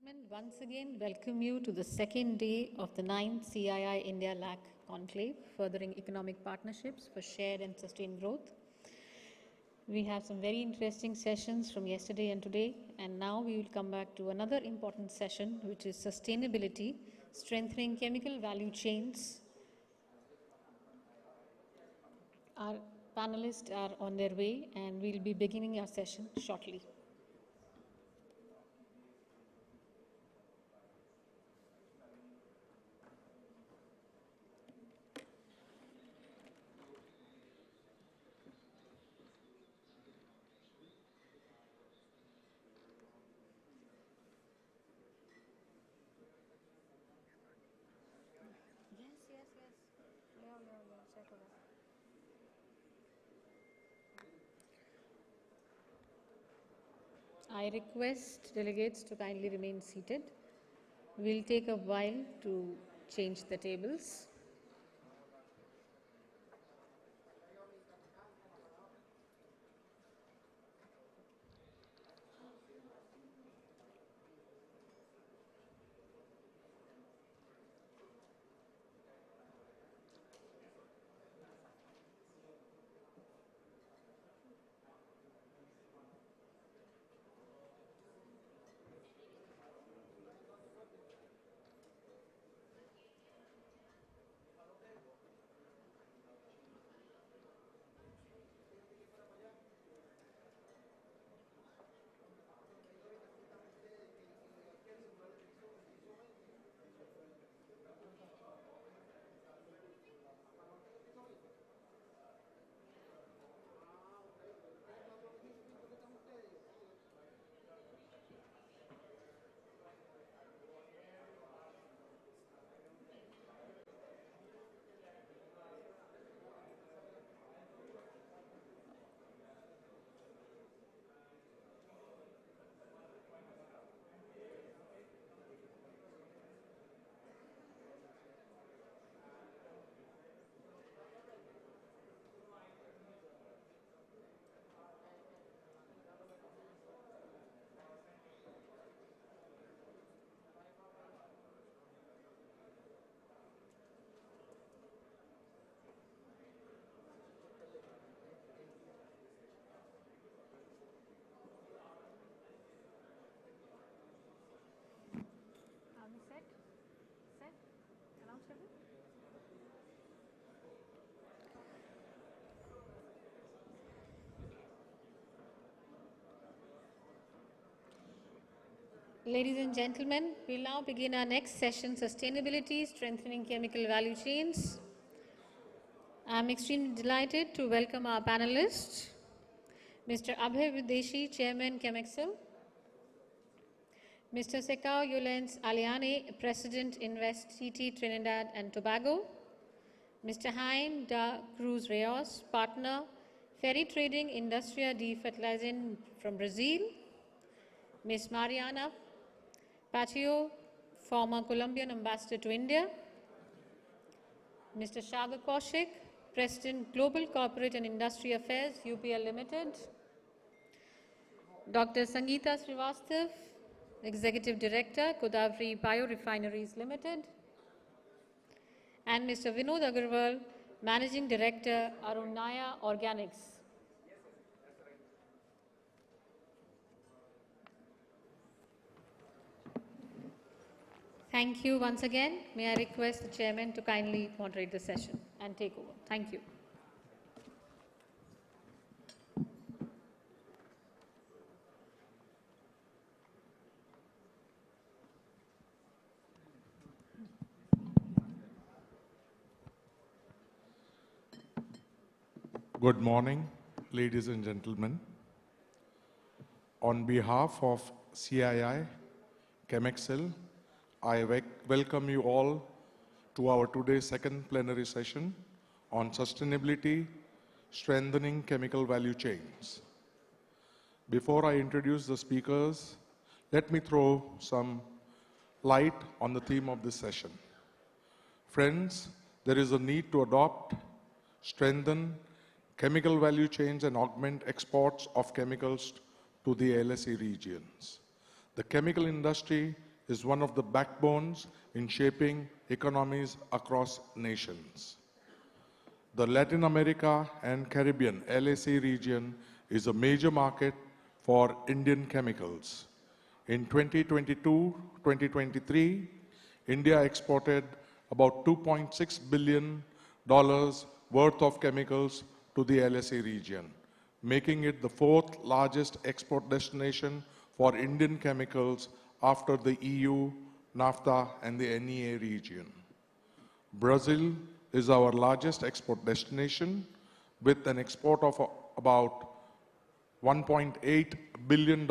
Gentlemen, once again, welcome you to the second day of the 9th CII India-LAC Conclave, Furthering Economic Partnerships for Shared and Sustained Growth. We have some very interesting sessions from yesterday and today, and now we will come back to another important session, which is sustainability, strengthening chemical value chains. Our panelists are on their way, and we'll be beginning our session shortly. I request delegates to kindly remain seated. We'll take a while to change the tables. Ladies and gentlemen, we'll now begin our next session, Sustainability, Strengthening Chemical Value Chains. I'm extremely delighted to welcome our panelists, Mr. Abhay Videshi, Chairman, Chemexcel, Mr. Sekao Yulens Aliane, President, Invest TT Trinidad and Tobago, Mr. Jaime da Cruz Reos, Partner, Ferry Trading Industria de Fertilizing from Brazil, Ms. Mariana Patio, former Colombian Ambassador to India, Mr. Shagar Kaushik, President, Global Corporate and Industry Affairs, UPL Limited, Dr. Sangeeta Srivastav, Executive Director, Godavari Biorefineries Limited, and Mr. Vinod Agarwal, Managing Director, Arunaya Organics. Thank you once again. May I request the Chairman to kindly moderate the session and take over. Thank you. Good morning, ladies and gentlemen. On behalf of CII, Chemexcel, I welcome you all to our today's second plenary session on sustainability, strengthening chemical value chains. Before I introduce the speakers, let me throw some light on the theme of this session. Friends, there is a need to adopt, strengthen chemical value chains and augment exports of chemicals to the LAC regions. The chemical industry is one of the backbones in shaping economies across nations. The Latin America and Caribbean LAC region is a major market for Indian chemicals. In 2022-2023, India exported about $2.6 billion worth of chemicals to the LAC region, making it the fourth largest export destination for Indian chemicals after the EU, NAFTA, and the NEA region. Brazil is our largest export destination with an export of about $1.8 billion,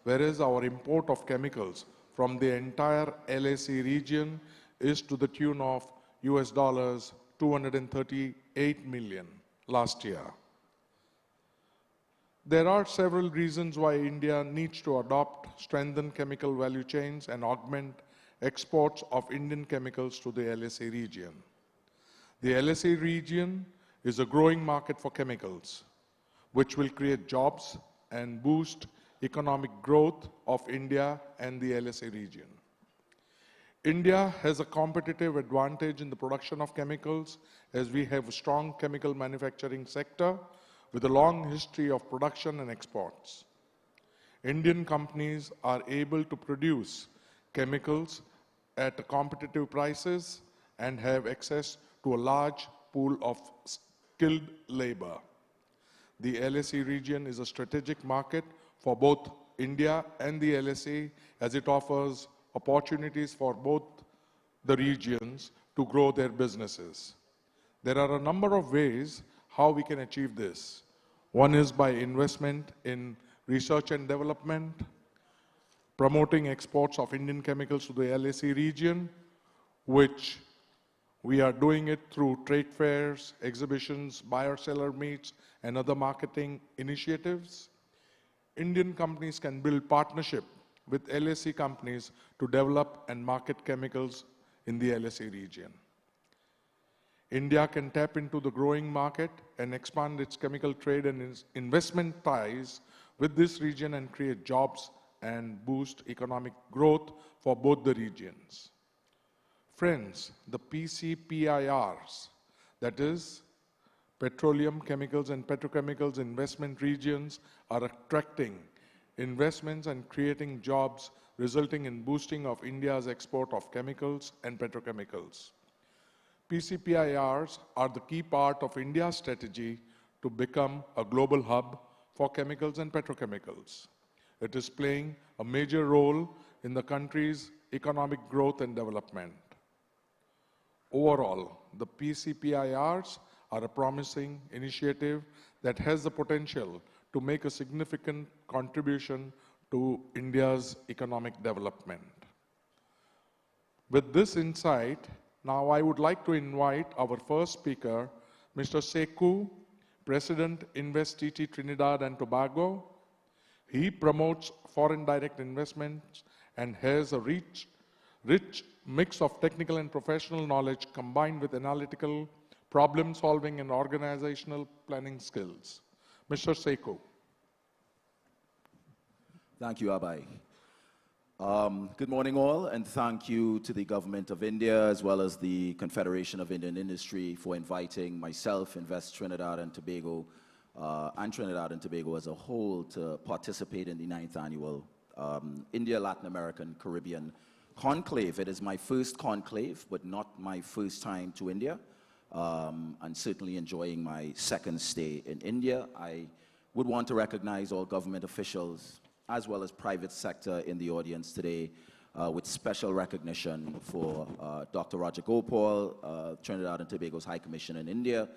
whereas our import of chemicals from the entire LAC region is to the tune of US dollars 238 million last year. There are several reasons why India needs to adopt, strengthen chemical value chains and augment exports of Indian chemicals to the LAC region. The LAC region is a growing market for chemicals, which will create jobs and boost economic growth of India and the LAC region. India has a competitive advantage in the production of chemicals as we have a strong chemical manufacturing sector with a long history of production and exports. Indian companies are able to produce chemicals at competitive prices and have access to a large pool of skilled labor. The LAC region is a strategic market for both India and the LAC as it offers opportunities for both the regions to grow their businesses. There are a number of ways how we can achieve this. One is by investment in research and development, promoting exports of Indian chemicals to the LAC region, which we are doing it through trade fairs, exhibitions, buyer-seller meets, and other marketing initiatives. Indian companies can build partnership with LAC companies to develop and market chemicals in the LAC region. India can tap into the growing market and expand its chemical trade and its investment ties with this region and create jobs and boost economic growth for both the regions. Friends, the PCPIRs, that is, petroleum, chemicals, and petrochemicals investment regions, are attracting investments and creating jobs, resulting in boosting of India's export of chemicals and petrochemicals. PCPIRs are the key part of India's strategy to become a global hub for chemicals and petrochemicals. It is playing a major role in the country's economic growth and development. Overall, the PCPIRs are a promising initiative that has the potential to make a significant contribution to India's economic development. With this insight, now I would like to invite our first speaker, Mr. Sekou, President, Invest TT Trinidad and Tobago. He promotes foreign direct investments and has a rich mix of technical and professional knowledge combined with analytical, problem solving and organizational planning skills. Mr. Sekou. Thank you, Abai. Good morning all, and thank you to the Government of India as well as the Confederation of Indian Industry for inviting myself, Invest Trinidad and Tobago, and Trinidad and Tobago as a whole to participate in the 9th annual India, Latin American, Caribbean Conclave. It is my first conclave, but not my first time to India, and certainly enjoying my second stay in India. I would want to recognize all government officials as well as private sector in the audience today, with special recognition for Dr. Roger Gopal, Trinidad and Tobago's High Commissioner in India,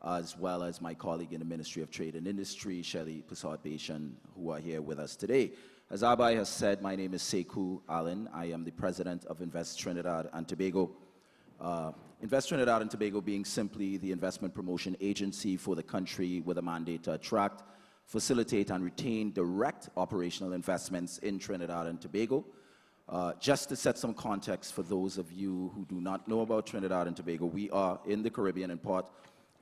as well as my colleague in the Ministry of Trade and Industry, Shelley Prasad-Bashan, who are here with us today. As Abai has said, my name is Sekou Allen. I am the president of Invest Trinidad and Tobago. Invest Trinidad and Tobago being simply the investment promotion agency for the country with a mandate to attract, facilitate and retain direct operational investments in Trinidad and Tobago. Just to set some context for those of you who do not know about Trinidad and Tobago, we are in the Caribbean and part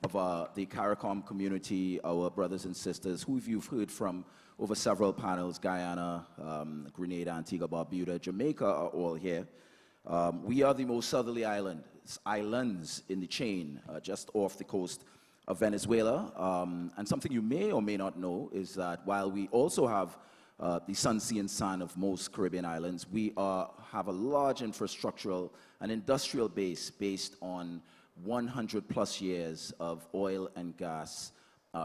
of the CARICOM community, our brothers and sisters who you've heard from over several panels, Guyana, Grenada, Antigua, Barbuda, Jamaica are all here. We are the most southerly islands in the chain, just off the coast Venezuela. And something you may or may not know is that while we also have the sun, sea, and sand of most Caribbean islands, we have a large infrastructural and industrial base based on 100 plus years of oil and gas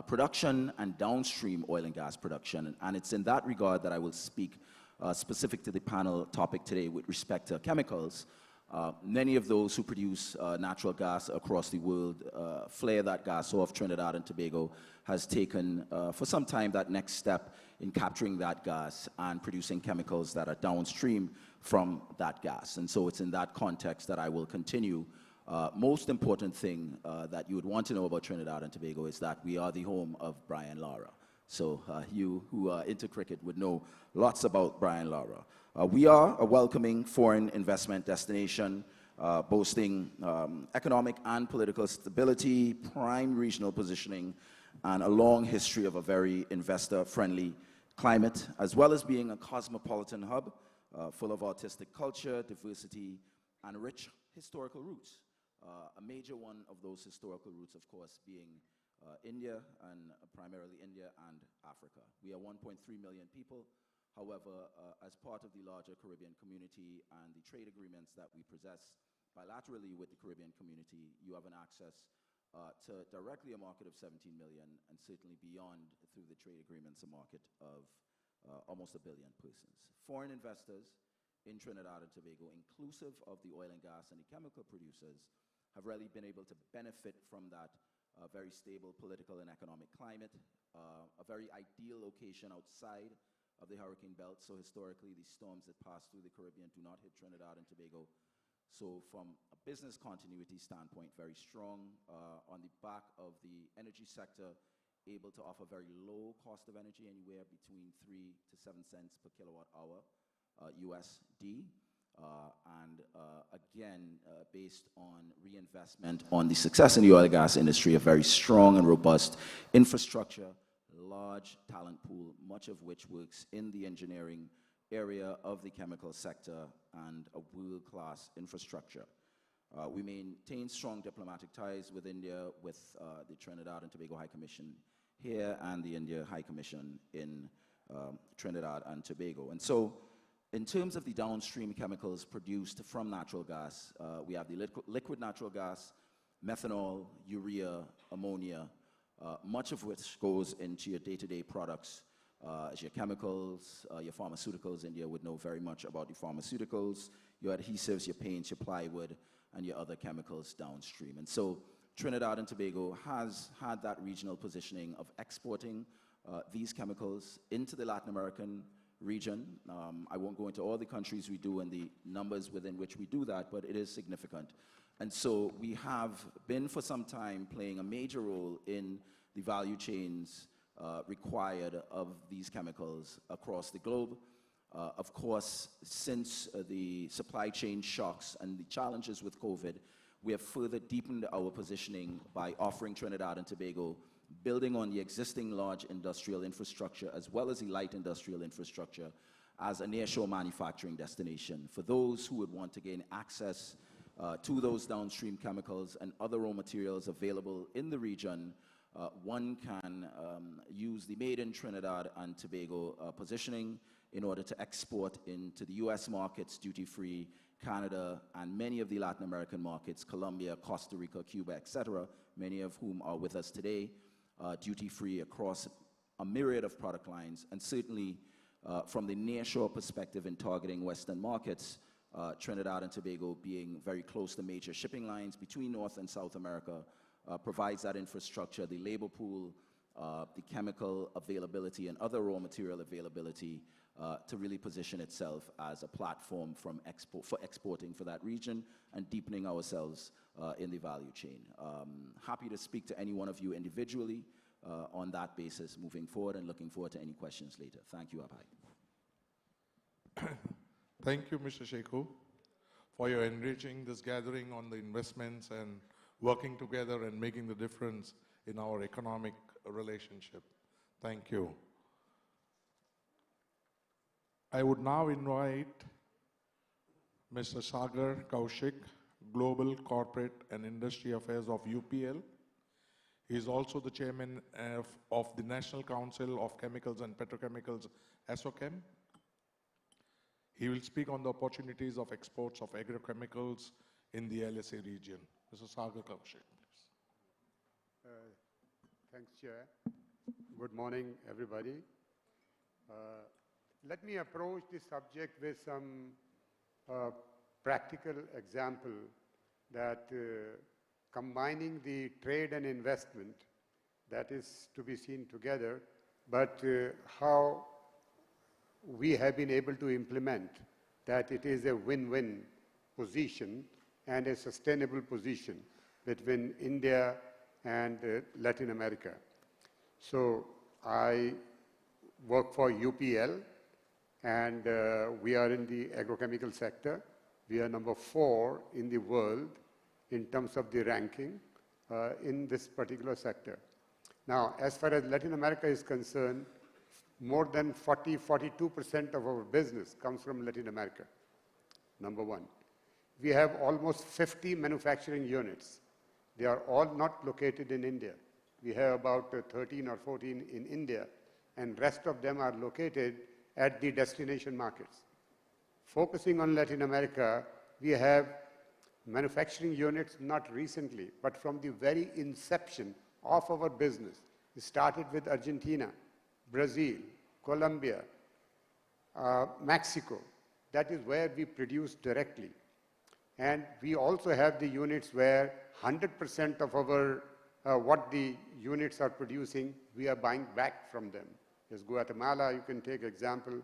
production and downstream oil and gas production. And it's in that regard that I will speak specific to the panel topic today with respect to chemicals. Many of those who produce natural gas across the world flare that gas off. Trinidad and Tobago has taken for some time that next step in capturing that gas and producing chemicals that are downstream from that gas. And so it's in that context that I will continue. Most important thing that you would want to know about Trinidad and Tobago is that we are the home of Brian Lara. So you who are into cricket would know lots about Brian Lara. We are a welcoming foreign investment destination, boasting economic and political stability, prime regional positioning, and a long history of a very investor-friendly climate, as well as being a cosmopolitan hub full of artistic culture, diversity, and rich historical roots. A major one of those historical roots, of course, being India, and primarily India and Africa. We are 1.3 million people. However, as part of the larger Caribbean community and the trade agreements that we possess bilaterally with the Caribbean community, you have an access to directly a market of 17 million, and certainly beyond through the trade agreements, a market of almost 1 billion persons. Foreign investors in Trinidad and Tobago, inclusive of the oil and gas and the chemical producers, have really been able to benefit from that very stable political and economic climate, a very ideal location outside of the hurricane belt. So historically, the storms that pass through the Caribbean do not hit Trinidad and Tobago. So from a business continuity standpoint, very strong on the back of the energy sector, able to offer very low cost of energy, anywhere between 3 to 7 cents per kilowatt hour USD. Again, based on reinvestment on the success in the oil and gas industry, a very strong and robust infrastructure, large talent pool, much of which works in the engineering area of the chemical sector, and a world-class infrastructure. We maintain strong diplomatic ties with India, with the Trinidad and Tobago High Commission here and the India High Commission in Trinidad and Tobago. And so, in terms of the downstream chemicals produced from natural gas, we have the liquid natural gas, methanol, urea, ammonia, much of which goes into your day-to-day products, as your chemicals, your pharmaceuticals. India would know very much about the pharmaceuticals, your adhesives, your paints, your plywood, and your other chemicals downstream. And so Trinidad and Tobago has had that regional positioning of exporting these chemicals into the Latin American region. I won't go into all the countries we do and the numbers within which we do that, but it is significant. And so we have been for some time playing a major role in the value chains required of these chemicals across the globe. Of course, since the supply chain shocks and the challenges with COVID, we have further deepened our positioning by offering Trinidad and Tobago, building on the existing large industrial infrastructure as well as the light industrial infrastructure, as a nearshore manufacturing destination. For those who would want to gain access to those downstream chemicals and other raw materials available in the region, one can use the Made in Trinidad and Tobago positioning in order to export into the US markets, duty-free, Canada, and many of the Latin American markets, Colombia, Costa Rica, Cuba, etc., many of whom are with us today, duty-free across a myriad of product lines. And certainly from the nearshore perspective in targeting Western markets, Trinidad and Tobago, being very close to major shipping lines between North and South America, provides that infrastructure, the labor pool, the chemical availability, and other raw material availability to really position itself as a platform for exporting for that region and deepening ourselves in the value chain. Happy to speak to any one of you individually on that basis moving forward, and looking forward to any questions later. Thank you, Abhay. Thank you, Mr. Sheku, for your enriching this gathering on the investments and working together and making the difference in our economic relationship. Thank you. I would now invite Mr. Sagar Kaushik, Global Corporate and Industry Affairs of UPL. He is also the chairman of the National Council of Chemicals and Petrochemicals, ASSOCHEM. He will speak on the opportunities of exports of agrochemicals in the LSA region. Mr. Sagar Kaushik, please. Thanks, Chair. Good morning, everybody. Let me approach this subject with some practical example that combining the trade and investment, that is to be seen together, but how we have been able to implement that it is a win-win position and a sustainable position between India and Latin America. So I work for UPL, and we are in the agrochemical sector. We are number 4 in the world in terms of the ranking in this particular sector. Now, as far as Latin America is concerned, more than 42% of our business comes from Latin America, number 1. We have almost 50 manufacturing units. They are all not located in India. We have about 13 or 14 in India, and rest of them are located at the destination markets. Focusing on Latin America, we have manufacturing units not recently, but from the very inception of our business. We started with Argentina, Brazil, Colombia, Mexico. That is where we produce directly. And we also have the units where 100% of our, what the units are producing, we are buying back from them. There's Guatemala, you can take example.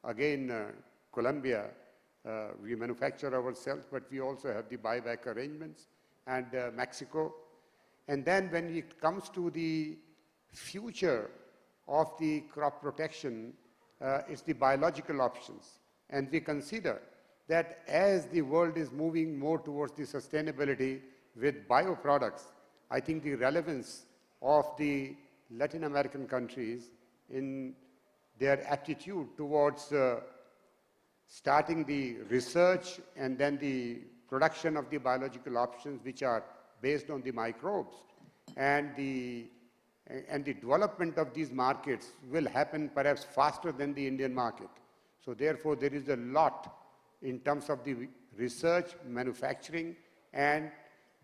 Again, Colombia, we manufacture ourselves, but we also have the buyback arrangements. And Mexico. And then when it comes to the future of the crop protection, it's the biological options. And we consider that as the world is moving more towards the sustainability with bioproducts, I think the relevance of the Latin American countries in their attitude towards starting the research and then the production of the biological options which are based on the microbes, and the development of these markets will happen perhaps faster than the Indian market. So therefore, there is a lot in terms of the research, manufacturing, and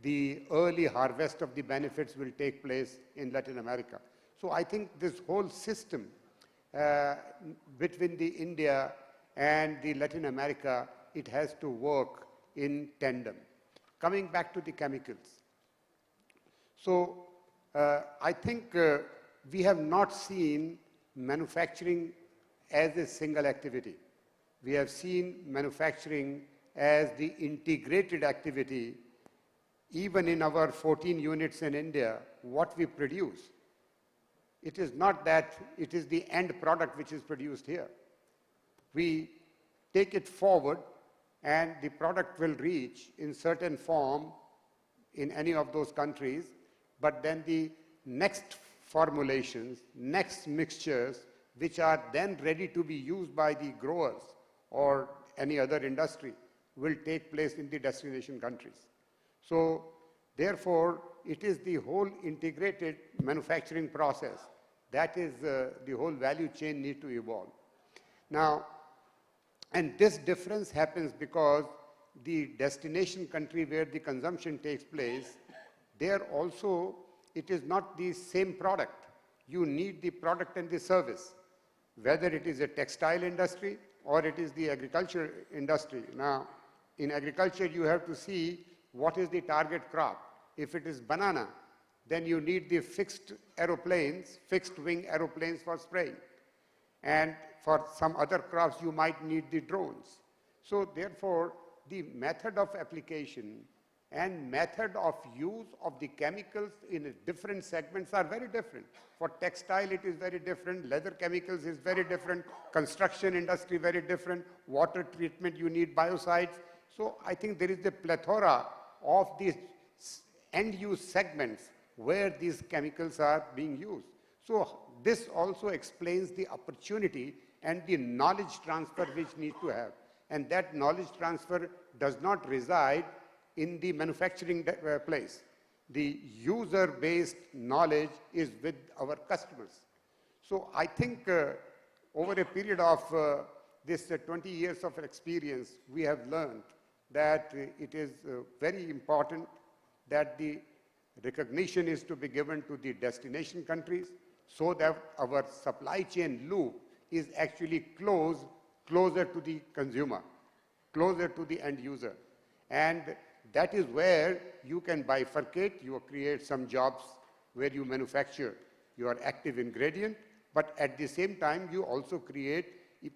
the early harvest of the benefits will take place in Latin America. So I think this whole system between the India and the Latin America, it has to work in tandem. Coming back to the chemicals. So I think we have not seen manufacturing as a single activity. We have seen manufacturing as the integrated activity. Even in our 14 units in India, what we produce, it is not that it is the end product which is produced here. We take it forward and the product will reach in certain form in any of those countries, but then the next formulations, next mixtures, which are then ready to be used by the growers or any other industry, will take place in the destination countries. So therefore, it is the whole integrated manufacturing process. That is the whole value chain need to evolve. Now, and this difference happens because the destination country where the consumption takes place, there also it is not the same product. You need the product and the service, whether it is a textile industry or it is the agriculture industry. Now, in agriculture, you have to see what is the target crop. If it is banana, then you need the fixed aeroplanes, fixed wing aeroplanes for spraying. And for some other crops, you might need the drones. So therefore, the method of application and method of use of the chemicals in different segments are very different. For textile, it is very different. Leather chemicals is very different. Construction industry, very different. Water treatment, you need biocides. So I think there is a plethora of these end-use segments where these chemicals are being used. So this also explains the opportunity and the knowledge transfer which need to have. And that knowledge transfer does not reside in the manufacturing place. the user-based knowledge is with our customers. So I think over a period of this 20 years of experience, we have learned that it is very important that the recognition is to be given to the destination countries so that our supply chain loop is actually closer to the consumer, closer to the end user. And that is where you can bifurcate, you create some jobs where you manufacture your active ingredient, but at the same time you also create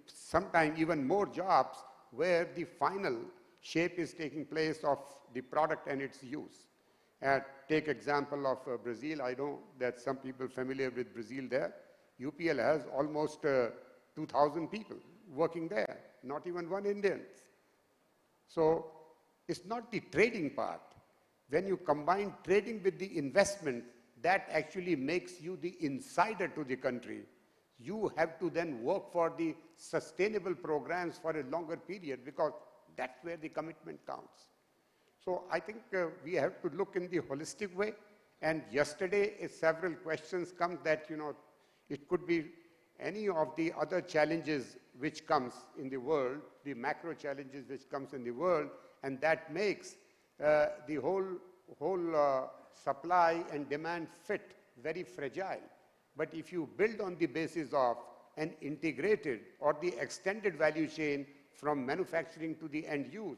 sometimes even more jobs where the final shape is taking place of the product and its use. Take example of Brazil. I know that some people familiar with Brazil there. UPL has almost 2,000 people working there, not even one Indian. So it's not the trading part. When you combine trading with the investment, that actually makes you the insider to the country. You have to then work for the sustainable programs for a longer period because that's where the commitment counts. So I think we have to look in the holistic way. And yesterday, several questions come that, it could be any of the other challenges which comes in the world, the macro challenges which comes in the world, and that makes the whole supply and demand fit very fragile. But if you build on the basis of an integrated or the extended value chain from manufacturing to the end use,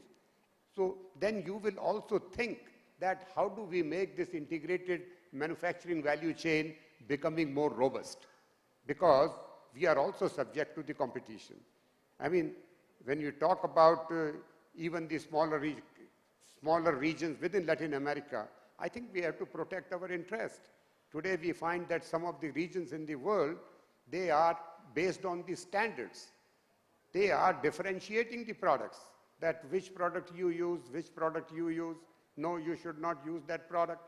so then you will also think that how do we make this integrated manufacturing value chain becoming more robust? Because we are also subject to the competition. I mean, when you talk about even the smaller regions within Latin America, I think we have to protect our interest. Today we find that some of the regions in the world, they are based on the standards. They are differentiating the products, that which product you use, no, you should not use that product.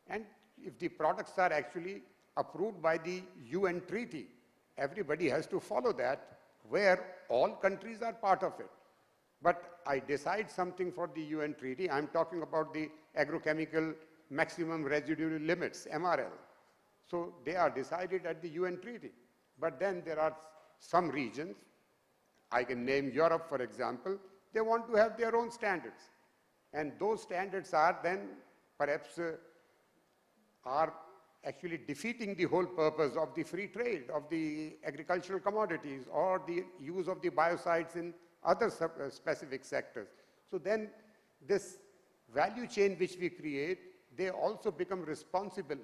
And if the products are actually approved by the UN treaty, everybody has to follow that, where all countries are part of it. But I decide something for the UN treaty. I'm talking about the agrochemical maximum residual limits, MRL. So they are decided at the UN treaty. But then there are some regions, I can name Europe, for example, they want to have their own standards. And those standards are then perhaps are actually defeating the whole purpose of the free trade, of the agricultural commodities, or the use of the biocides in other specific sectors. So then this value chain which we create, they also become responsible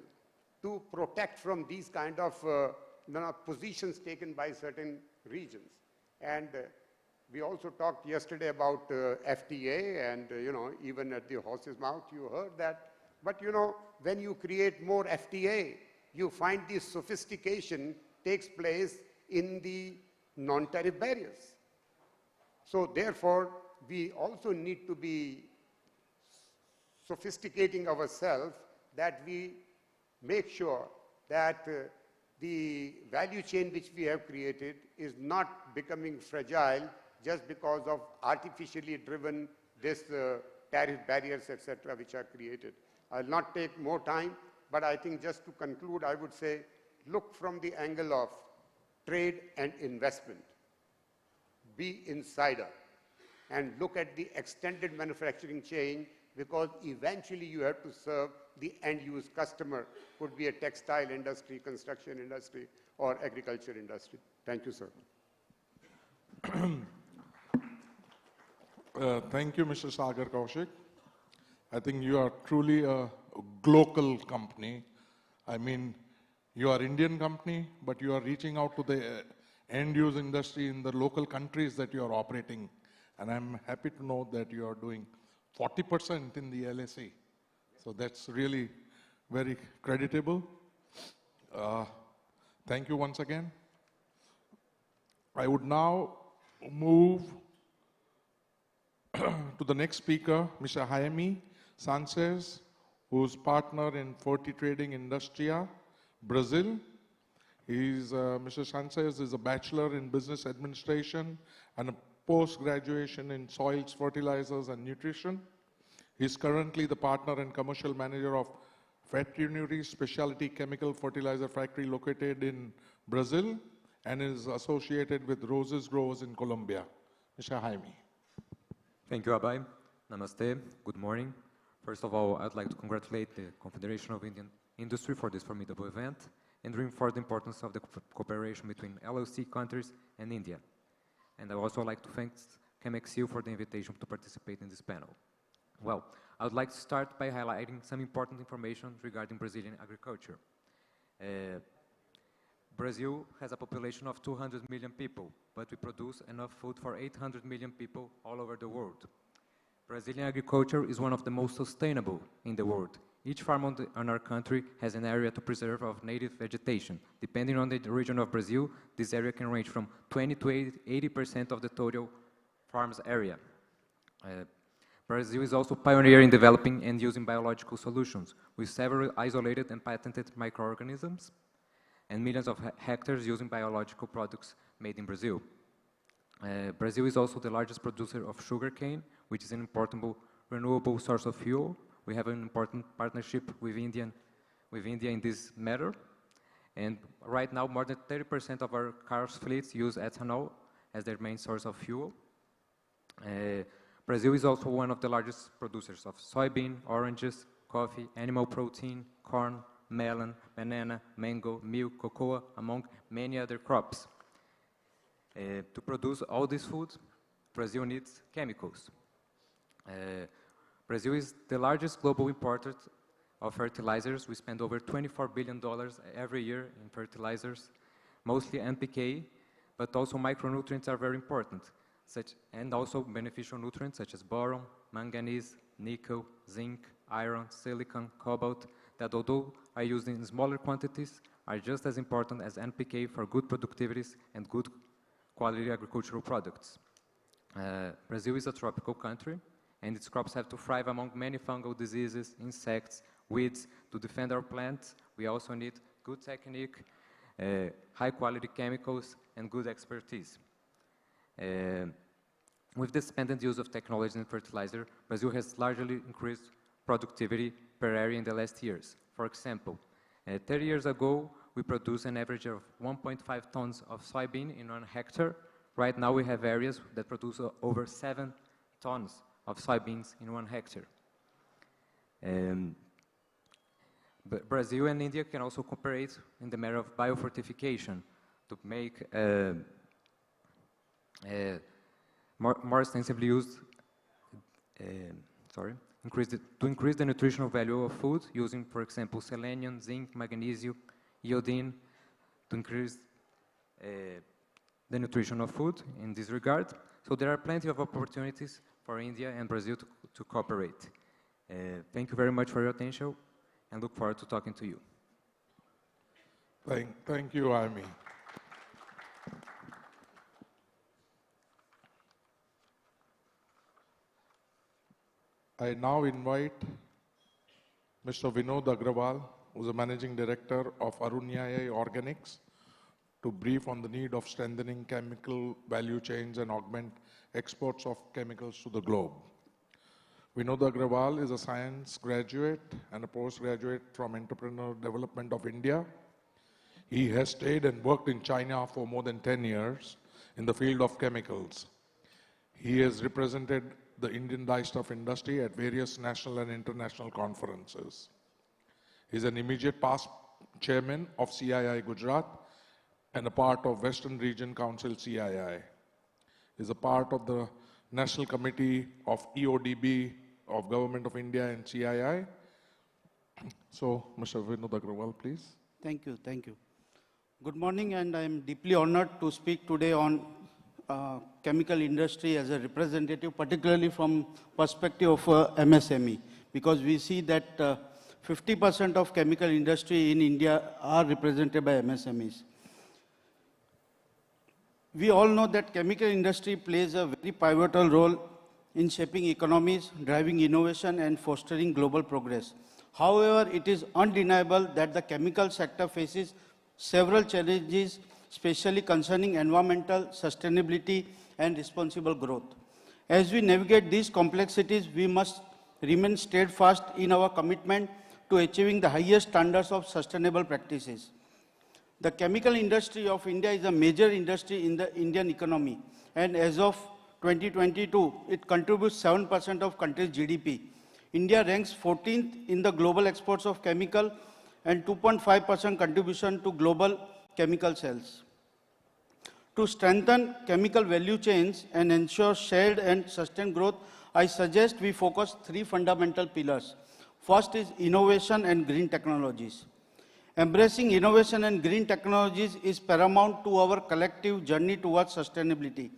to protect from these kind of positions taken by certain regions. And we also talked yesterday about FTA, and even at the horse's mouth you heard that. But when you create more FTA, you find the sophistication takes place in the non-tariff barriers. So therefore, we also need to be sophisticating ourselves, that we make sure that the value chain which we have created is not becoming fragile just because of artificially driven this tariff barriers, etc., which are created. I'll not take more time, but I think just to conclude, I would say, look from the angle of trade and investment. Be insider and look at the extended manufacturing chain, because eventually you have to serve the end-use customer, could be a textile industry, construction industry, or agriculture industry. Thank you, sir. Thank you, Mr. Sagar Kaushik. I think you are truly a global company. I mean, you are Indian company, but you are reaching out to the end-use industry in the local countries that you are operating. And I'm happy to know that you are doing 40% in the LAC. So that's really very creditable. Thank you once again. I would now move to the next speaker, Mr. Jaime Sanchez, who's partner in Forte Trading Industria, Brazil. Mr. Sanchez is a bachelor in business administration and a post-graduation in soils, fertilizers, and nutrition. He's currently the partner and commercial manager of veterinary specialty chemical fertilizer factory located in Brazil and is associated with roses growers in Colombia. Mr. Jaime. Thank you, Abai. Namaste. Good morning. First of all, I'd like to congratulate the Confederation of Indian Industry for this formidable event and reinforce the importance of the cooperation between LOC countries and India. And I would also like to thank ChemXU for the invitation to participate in this panel. Well, I would like to start by highlighting some important information regarding Brazilian agriculture. Brazil has a population of 200 million people, but we produce enough food for 800 million people all over the world. Brazilian agriculture is one of the most sustainable in the world. Each farm on our country has an area to preserve of native vegetation. Depending on the region of Brazil, this area can range from 20 to 80% of the total farm's area. Brazil is also pioneer in developing and using biological solutions, with several isolated and patented microorganisms, and millions of hectares using biological products made in Brazil. Brazil is also the largest producer of sugarcane, which is an important renewable source of fuel. We have an important partnership with India in this matter. And right now, more than 30% of our cars fleets use ethanol as their main source of fuel. Brazil is also one of the largest producers of soybean, oranges, coffee, animal protein, corn, melon, banana, mango, milk, cocoa, among many other crops. To produce all these foods, Brazil needs chemicals. Brazil is the largest global importer of fertilizers. We spend over $24 billion every year in fertilizers, mostly NPK, but also micronutrients are very important, and also beneficial nutrients such as boron, manganese, nickel, zinc, iron, silicon, cobalt, that although are used in smaller quantities, are just as important as NPK for good productivities and good quality agricultural products. Brazil is a tropical country, and its crops have to thrive among many fungal diseases, insects, weeds. To defend our plants, we also need good technique, high-quality chemicals, and good expertise. With the expanded use of technology and fertilizer, Brazil has largely increased productivity per area in the last years. For example, 30 years ago, we produced an average of 1.5 tons of soybean in 1 hectare. Right now, we have areas that produce over 7 tons of soybeans in 1 hectare. But Brazil and India can also cooperate in the matter of biofortification to make more extensively used, to increase the nutritional value of food using, for example, selenium, zinc, magnesium, iodine, to increase the nutrition of food in this regard. So there are plenty of opportunities for India and Brazil to cooperate. Thank you very much for your attention, and look forward to talking to you. Thank you, Jaime. I now invite Mr. Vinod Agrawal, who is the Managing Director of Arunyaya Organics, to brief on the need of strengthening chemical value chains and augment exports of chemicals to the globe. Vinod Agrawal is a science graduate and a postgraduate from Entrepreneurial Development of India. He has stayed and worked in China for more than 10 years in the field of chemicals. He has represented the Indian dyestuff industry at various national and international conferences. He is an immediate past chairman of CII Gujarat and a part of Western Region Council CII. He is a part of the National Committee of EODB of Government of India and CII. So, Mr. Vinod Agrawal, please. Thank you, thank you. Good morning, and I am deeply honored to speak today on chemical industry as a representative, particularly from perspective of MSME, because we see that 50% of chemical industry in India are represented by MSMEs. We all know that chemical industry plays a very pivotal role in shaping economies, driving innovation, and fostering global progress. However, it is undeniable that the chemical sector faces several challenges, especially concerning environmental sustainability and responsible growth. As we navigate these complexities, we must remain steadfast in our commitment to achieving the highest standards of sustainable practices. The chemical industry of India is a major industry in the Indian economy, and as of 2022, it contributes 7% of country's GDP. India ranks 14th in the global exports of chemical and 2.5% contribution to global chemical sales. To strengthen chemical value chains and ensure shared and sustained growth, I suggest we focus 3 fundamental pillars. First is innovation and green technologies. Embracing innovation and green technologies is paramount to our collective journey towards sustainability.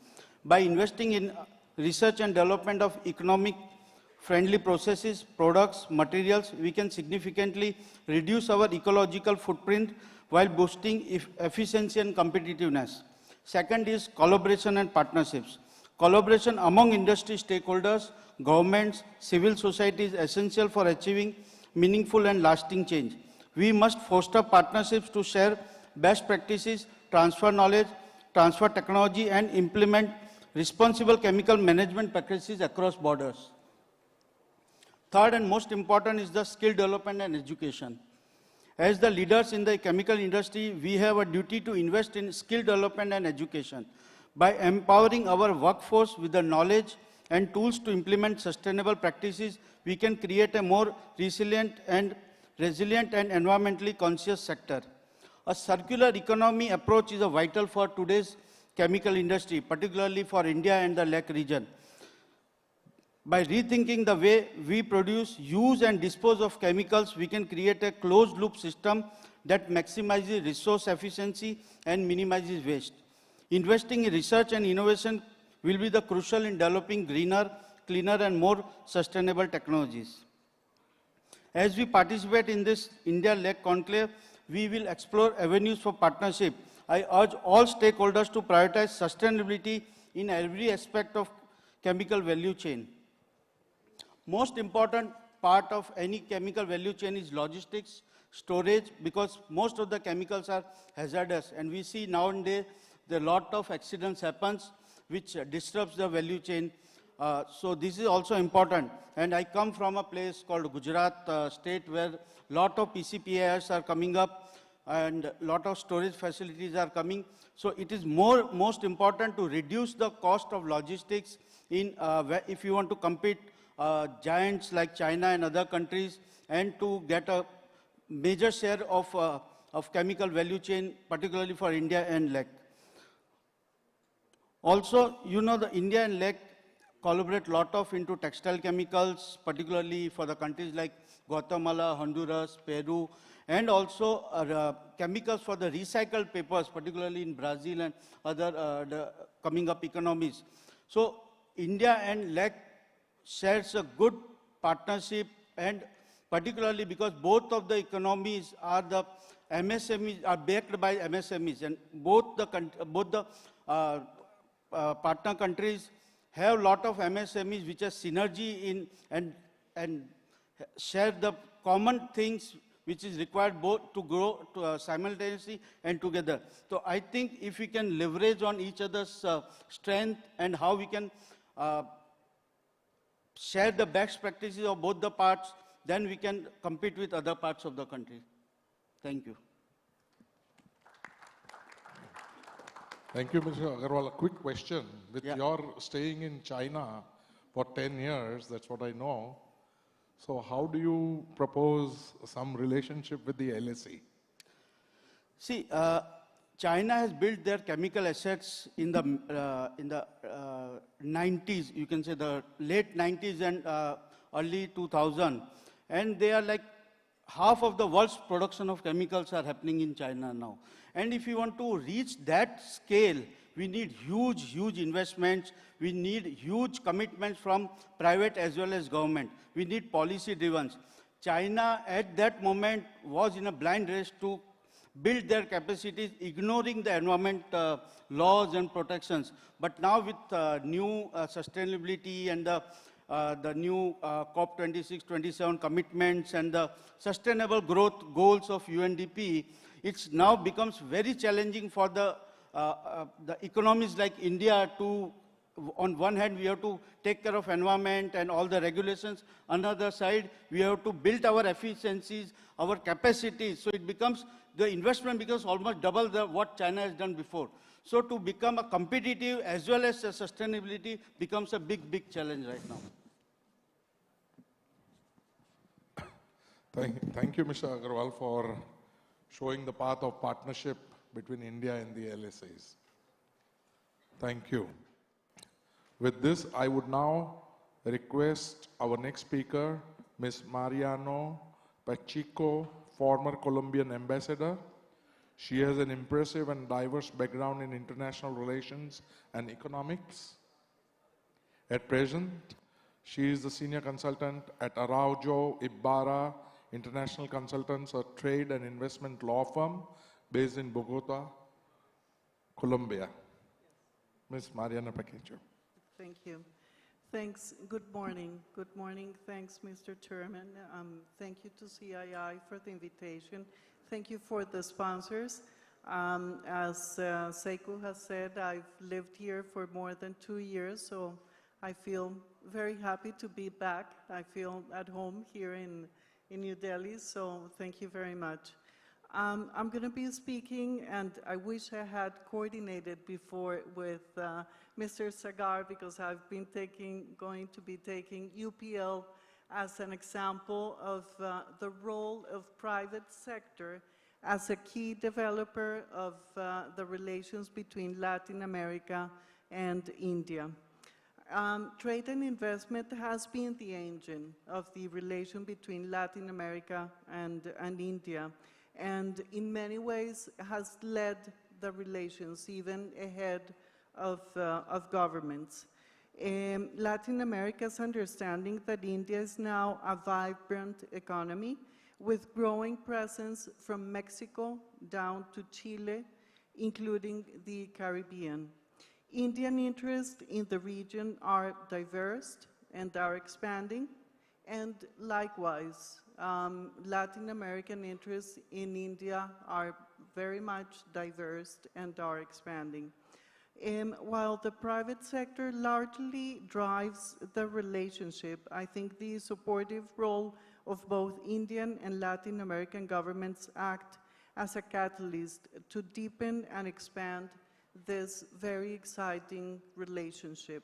By investing in research and development of economic-friendly processes, products, materials, we can significantly reduce our ecological footprint while boosting efficiency and competitiveness. Second is collaboration and partnerships. Collaboration among industry stakeholders, governments, civil society is essential for achieving meaningful and lasting change. We must foster partnerships to share best practices, transfer knowledge, transfer technology, and implement responsible chemical management practices across borders. Third and most important is the skill development and education. As the leaders in the chemical industry, we have a duty to invest in skill development and education. By empowering our workforce with the knowledge and tools to implement sustainable practices, we can create a more resilient and environmentally conscious sector. A circular economy approach is vital for today's chemical industry, particularly for India and the LAC region. By rethinking the way we produce, use and dispose of chemicals, we can create a closed loop system that maximizes resource efficiency and minimizes waste. Investing in research and innovation will be the crucial in developing greener, cleaner and more sustainable technologies. As we participate in this India-LAC conclave, we will explore avenues for partnership. I urge all stakeholders to prioritize sustainability in every aspect of chemical value chain. Most important part of any chemical value chain is logistics, storage, because most of the chemicals are hazardous. And we see nowadays a lot of accidents happens which disrupts the value chain. So this is also important. And I come from a place called Gujarat state where a lot of PCPIs are coming up and a lot of storage facilities are coming. So it is most important to reduce the cost of logistics in if you want to compete giants like China and other countries, and to get a major share of chemical value chain, particularly for India and LAC. Also, you know, the India and LAC collaborate a lot of into textile chemicals, particularly for the countries like Guatemala, Honduras, Peru, and also chemicals for the recycled papers, particularly in Brazil and other the coming up economies. So India and LAC shares a good partnership, and particularly because both of the economies are the MSMEs, are backed by MSMEs, and both the partner countries have a lot of MSMEs which are synergy in and share the common things which is required both to grow simultaneously and together. So I think if we can leverage on each other's strength and how we can share the best practices of both the parts, then we can compete with other parts of the country. Thank you. Thank you, Mr. Agarwal. A quick question. With your staying in China for 10 years, that's what I know. So how do you propose some relationship with the LAC? See, China has built their chemical assets in the 90s, you can say the late 90s and early 2000. And they are like half of the world's production of chemicals are happening in China now. And if you want to reach that scale, we need huge investments. We need huge commitments from private as well as government. We need policy driven. China at that moment was in a blind race to build their capacities, ignoring the environment laws and protections. But now with new sustainability and the new COP26-27 commitments and the sustainable growth goals of UNDP, it's now becomes very challenging for the economies like India to on one hand, we have to take care of environment and all the regulations. Another side, we have to build our efficiencies, our capacities. So it becomes, the investment becomes almost double what China has done before. So to become a competitive as well as a sustainability becomes a big, big challenge right now. Thank you, Mr. Agarwal, for showing the path of partnership between India and the LSAs. Thank you. With this, I would now request our next speaker, Ms. Mariano Pacheco, former Colombian ambassador. She has an impressive and diverse background in international relations and economics. At present, she is the senior consultant at Araujo Ibarra International Consultants, a trade and investment law firm based in Bogota, Colombia. Ms. Mariana Pacheco. Thank you. Thanks. Good morning. Good morning. Thanks, Mr. Chairman. Thank you to CII for the invitation. Thank you for the sponsors. As Sekou has said, I've lived here for more than 2 years, so I feel very happy to be back. I feel at home here in New Delhi, so thank you very much. I'm going to be speaking, and I wish I had coordinated before with Mr. Sagar, because I've been going to be taking UPL as an example of the role of private sector as a key developer of the relations between Latin America and India. Trade and investment has been the engine of the relation between Latin America and India, and in many ways has led the relations even ahead of governments. Latin America's understanding that India is now a vibrant economy with growing presence from Mexico down to Chile, including the Caribbean. Indian interests in the region are diverse and are expanding, and likewise, Latin American interests in India are very much diverse and are expanding. While the private sector largely drives the relationship, I think the supportive role of both Indian and Latin American governments act as a catalyst to deepen and expand this very exciting relationship.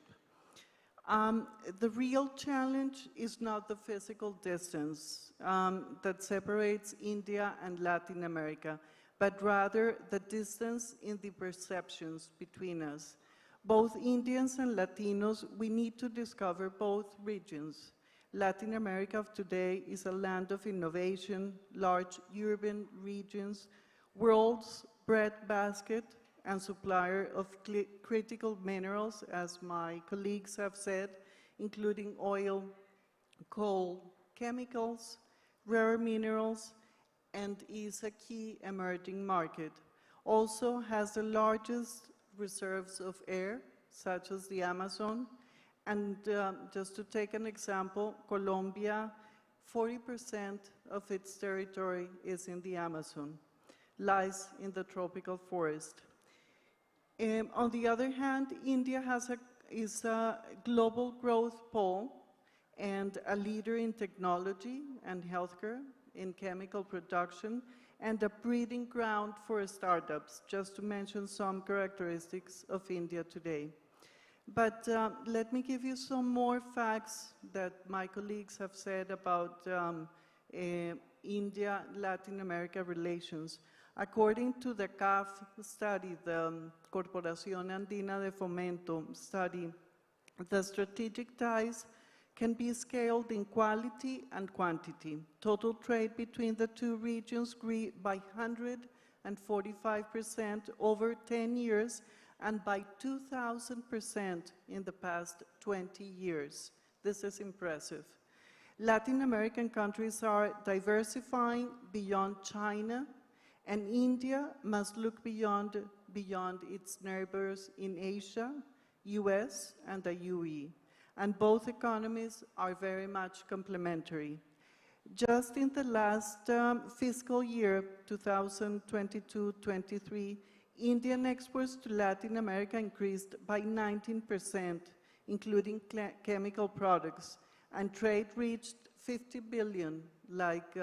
The real challenge is not the physical distance that separates India and Latin America, but rather the distance in the perceptions between us. Both Indians and Latinos, we need to discover both regions. Latin America of today is a land of innovation, large urban regions, world's breadbasket, and supplier of critical minerals, as my colleagues have said, including oil, coal, chemicals, rare minerals, and is a key emerging market. Also has the largest reserves of air, such as the Amazon. And just to take an example, Colombia, 40% of its territory is in the Amazon, lies in the tropical forest. On the other hand, India is a global growth pole and a leader in technology and healthcare, in chemical production, and a breeding ground for startups, just to mention some characteristics of India today. But let me give you some more facts that my colleagues have said about India-Latin America relations. According to the CAF study, the Corporación Andina de Fomento study, the strategic ties can be scaled in quality and quantity. Total trade between the two regions grew by 145% over 10 years and by 2,000% in the past 20 years. This is impressive. Latin American countries are diversifying beyond China, and India must look beyond its neighbors in Asia, US, and the UE. And both economies are very much complementary. Just in the last fiscal year, 2022-23, Indian exports to Latin America increased by 19%, including chemical products, and trade reached 50 billion, like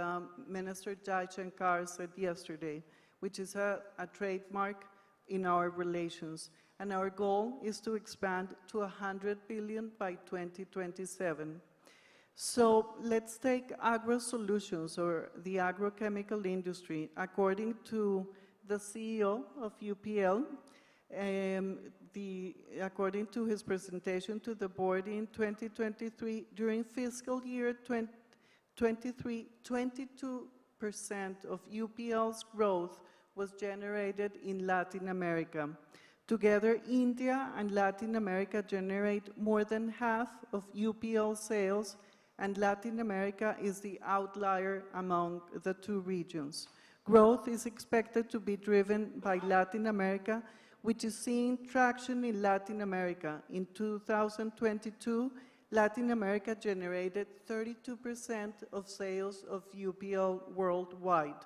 Minister Jai Shankar said yesterday, which is a trademark in our relations. And our goal is to expand to 100 billion by 2027. So let's take agro solutions, or the agrochemical industry. According to the CEO of UPL, according to his presentation to the board in 2023, during fiscal year 2023, 22% of UPL's growth was generated in Latin America. Together, India and Latin America generate more than half of UPL sales, and Latin America is the outlier among the two regions. Growth is expected to be driven by Latin America, which is seeing traction in Latin America. In 2022, Latin America generated 32% of sales of UPL worldwide.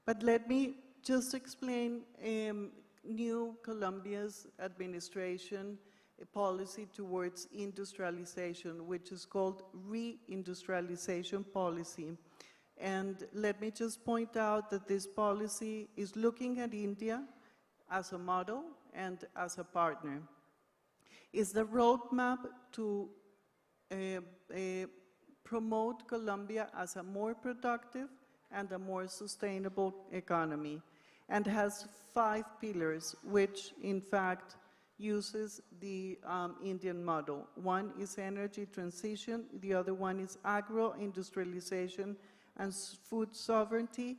But let me just explain New Colombia's administration policy towards industrialization, which is called reindustrialization policy. And let me just point out that this policy is looking at India as a model and as a partner. It's the roadmap to promote Colombia as a more productive and a more sustainable economy, and has 5 pillars, which in fact uses the Indian model. One is energy transition, the other one is agro-industrialization and food sovereignty,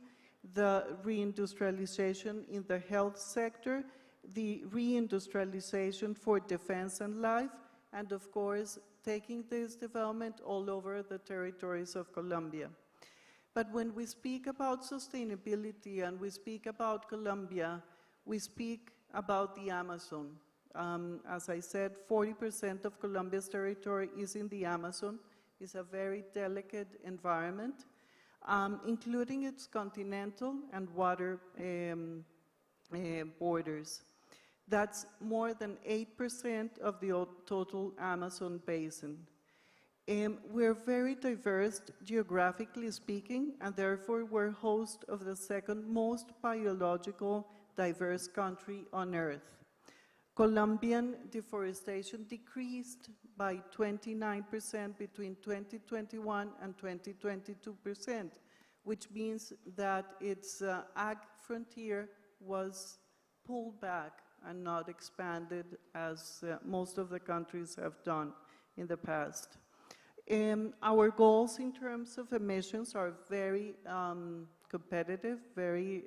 the reindustrialization in the health sector, the reindustrialization for defense and life, and of course, taking this development all over the territories of Colombia. But when we speak about sustainability and we speak about Colombia, we speak about the Amazon. As I said, 40% of Colombia's territory is in the Amazon. It's a very delicate environment, including its continental and water borders. That's more than 8% of the total Amazon basin. We're very diverse geographically speaking, and therefore we're host of the second most biological diverse country on Earth. Colombian deforestation decreased by 29% between 2021 and 2022%, which means that its ag frontier was pulled back and not expanded as most of the countries have done in the past. Our goals in terms of emissions are very competitive, very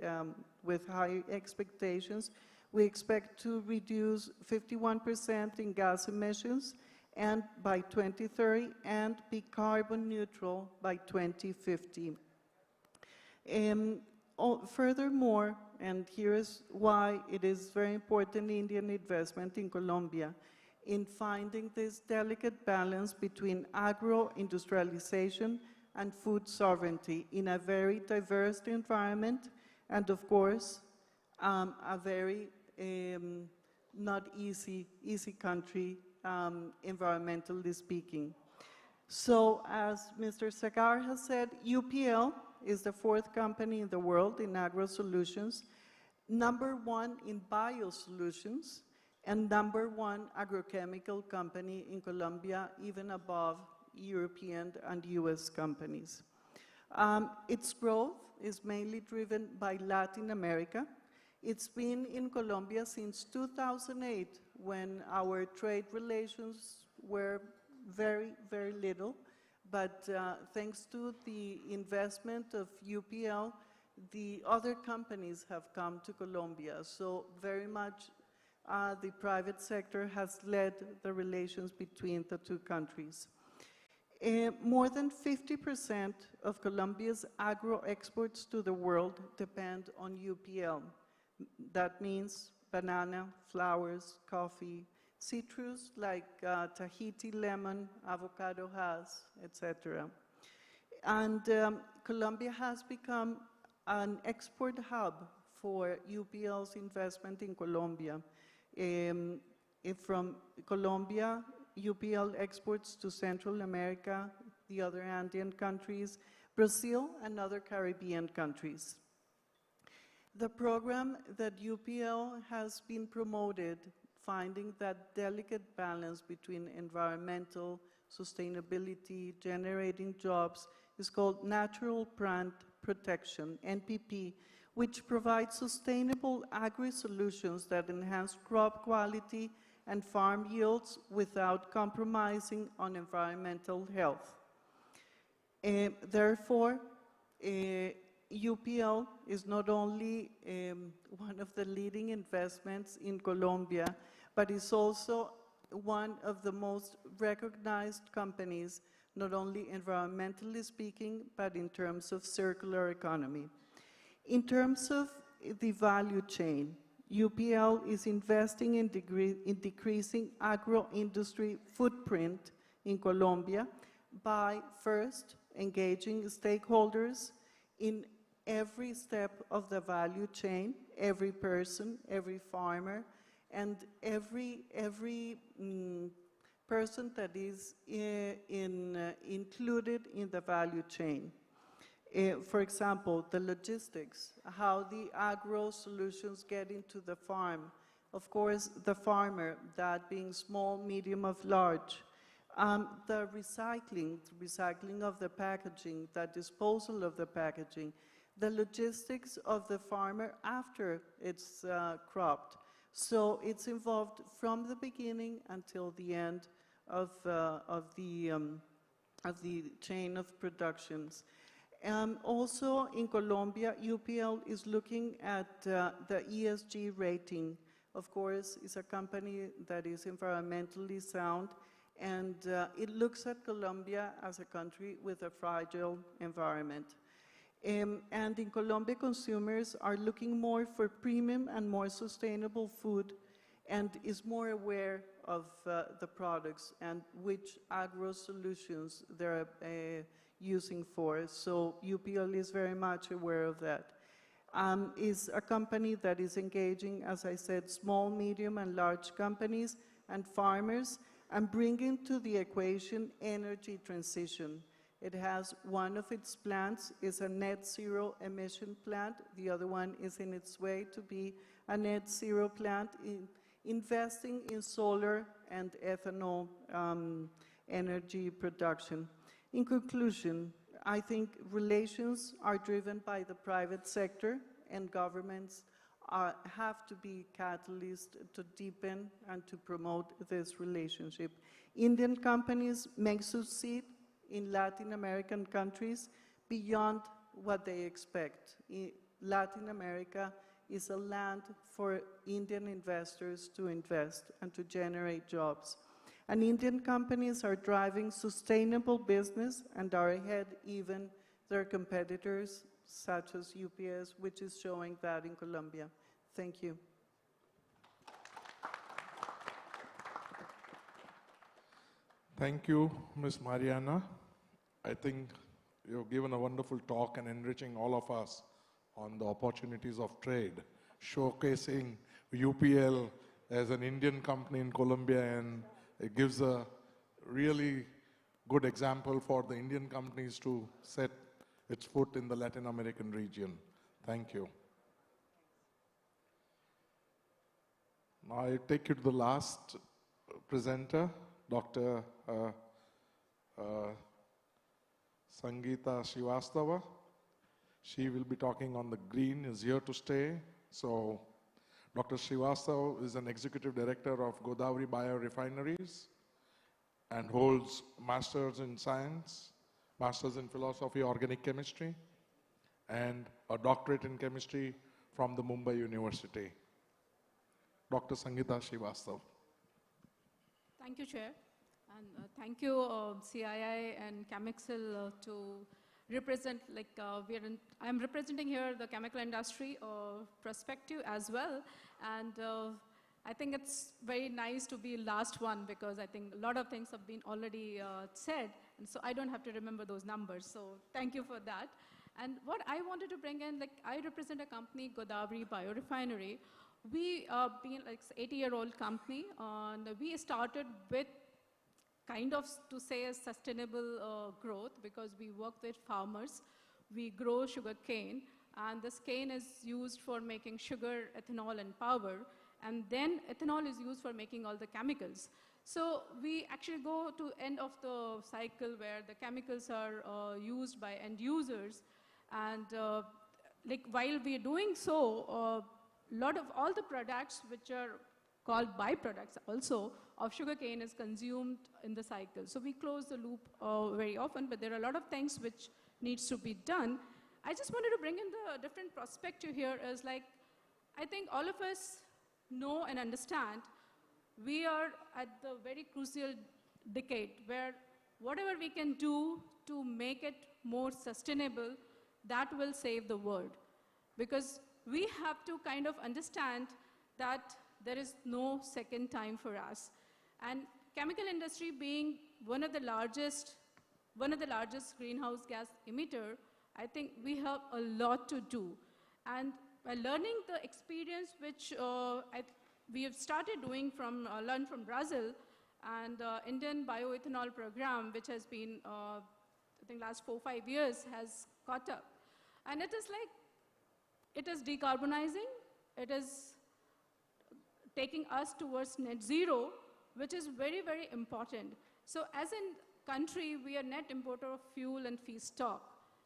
with high expectations. We expect to reduce 51% in gas emissions and by 2030 and be carbon neutral by 2050. Furthermore, and here is why it is very important Indian investment in Colombia, in finding this delicate balance between agro-industrialization and food sovereignty in a very diverse environment, and of course, a very not easy country, environmentally speaking. So as Mr. Sagar has said, UPL is the 4th company in the world in agro solutions, #1 in biosolutions, and #1 agrochemical company in Colombia, even above European and US companies. Its growth is mainly driven by Latin America. It's been in Colombia since 2008, when our trade relations were very, very little. But thanks to the investment of UPL, the other companies have come to Colombia. So very much the private sector has led the relations between the two countries. More than 50% of Colombia's agro exports to the world depend on UPL. That means banana, flowers, coffee, citrus like Tahiti lemon, avocado has, etc. And Colombia has become an export hub for UPL's investment in Colombia. From Colombia, UPL exports to Central America, the other Andean countries, Brazil, and other Caribbean countries. The program that UPL has been promoted, finding that delicate balance between environmental sustainability, generating jobs, is called Natural Plant Protection, NPP, which provides sustainable agri-solutions that enhance crop quality and farm yields without compromising on environmental health. Therefore, UPL is not only one of the leading investments in Colombia, but is also one of the most recognized companies, not only environmentally speaking, but in terms of circular economy. In terms of the value chain, UPL is investing in decreasing agro-industry footprint in Colombia by first engaging stakeholders in every step of the value chain, every person, every farmer, and every person that is included in the value chain. For example, the logistics, how the agro solutions get into the farm. Of course, the farmer, that being small, medium, or large. The recycling of the packaging, the disposal of the packaging, the logistics of the farmer after it's cropped. So it's involved from the beginning until the end of the chain of productions. Also in Colombia, UPL is looking at the ESG rating. Of course, it's a company that is environmentally sound, and it looks at Colombia as a country with a fragile environment. And in Colombia, consumers are looking more for premium and more sustainable food, and is more aware of the products and which agro solutions they're using for. So UPL is very much aware of that. Is a company that is engaging, as I said, small, medium, and large companies and farmers, and bringing to the equation energy transition. It has one of its plants is a net zero emission plant. The other one is in its way to be a net zero plant, investing in solar and ethanol energy production. In conclusion, I think relations are driven by the private sector, and governments have to be catalysts to deepen and to promote this relationship. Indian companies may succeed in Latin American countries beyond what they expect. Latin America is a land for Indian investors to invest and to generate jobs. And Indian companies are driving sustainable business and are ahead even their competitors, such as UPS, which is showing that in Colombia. Thank you. Thank you, Ms. Mariana. I think you've given a wonderful talk and enriching all of us on the opportunities of trade, showcasing UPL as an Indian company in Colombia, and it gives a really good example for the Indian companies to set its foot in the Latin American region. Thank you. Now I take you to the last presenter, Dr. Sangeeta Srivastava. She will be talking on the green is here to stay. So Dr. Srivastava is an executive director of Godavari Biorefineries and holds Masters in Science, Masters in Philosophy, Organic Chemistry, and a doctorate in chemistry from the Mumbai University. Dr. Sangeeta Srivastava. Thank you, Chair. And thank you, CII and Camexil, to represent, I'm representing here the chemical industry perspective as well. And I think it's very nice to be last one, because I think a lot of things have been already said. And so I don't have to remember those numbers. So thank you for that. And what I wanted to bring in, like I represent a company, Godavari Biorefinery. We being like 80-year-old company, and we started with kind of to say a sustainable growth because we work with farmers. We grow sugar cane, and this cane is used for making sugar, ethanol, and power. And then ethanol is used for making all the chemicals. So we actually go to end of the cycle where the chemicals are used by end users. And like while we are doing so, lot of all the products which are called byproducts also of sugarcane is consumed in the cycle. So we close the loop very often, but there are a lot of things which needs to be done. I just wanted to bring in the different perspective here is like, I think all of us know and understand we are at the very crucial decade where whatever we can do to make it more sustainable, that will save the world. Because we have to kind of understand that there is no second time for us. And chemical industry being one of the largest greenhouse gas emitter, I think we have a lot to do. And by learning the experience which we have started doing from, learned from Brazil and Indian bioethanol program, which has been, I think last 4-5 years has caught up. And it is like, it is decarbonizing, it is taking us towards net zero, which is very, very important. So as a country, we are net importer of fuel and feedstock.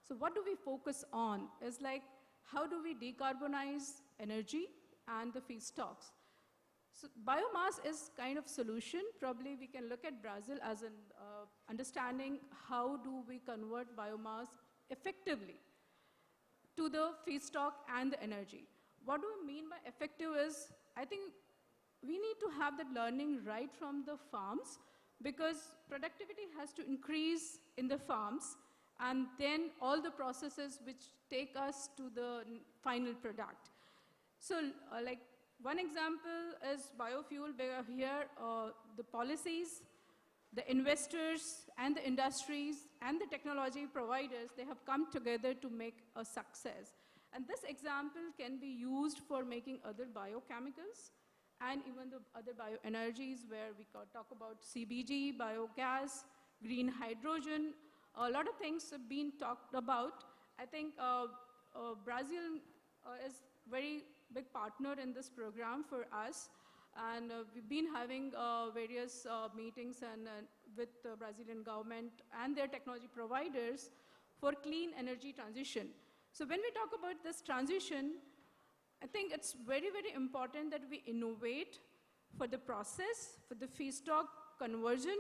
So what do we focus on? Is like, how do we decarbonize energy and the feedstocks? So biomass is kind of solution. Probably we can look at Brazil as an understanding how do we convert biomass effectively to the feedstock and the energy. What do we mean by effective is, I think we need to have that learning right from the farms because productivity has to increase in the farms and then all the processes which take us to the final product. So like one example is biofuel, where here the policies, the investors and the industries and the technology providers, they have come together to make a success. And this example can be used for making other biochemicals and even the other bioenergies where we talk about CBG, biogas, green hydrogen. A lot of things have been talked about. I think Brazil is very big partner in this program for us. And we've been having various meetings and, with the Brazilian government and their technology providers for clean energy transition. So when we talk about this transition, I think it's very, very important that we innovate for the process, for the feedstock conversion,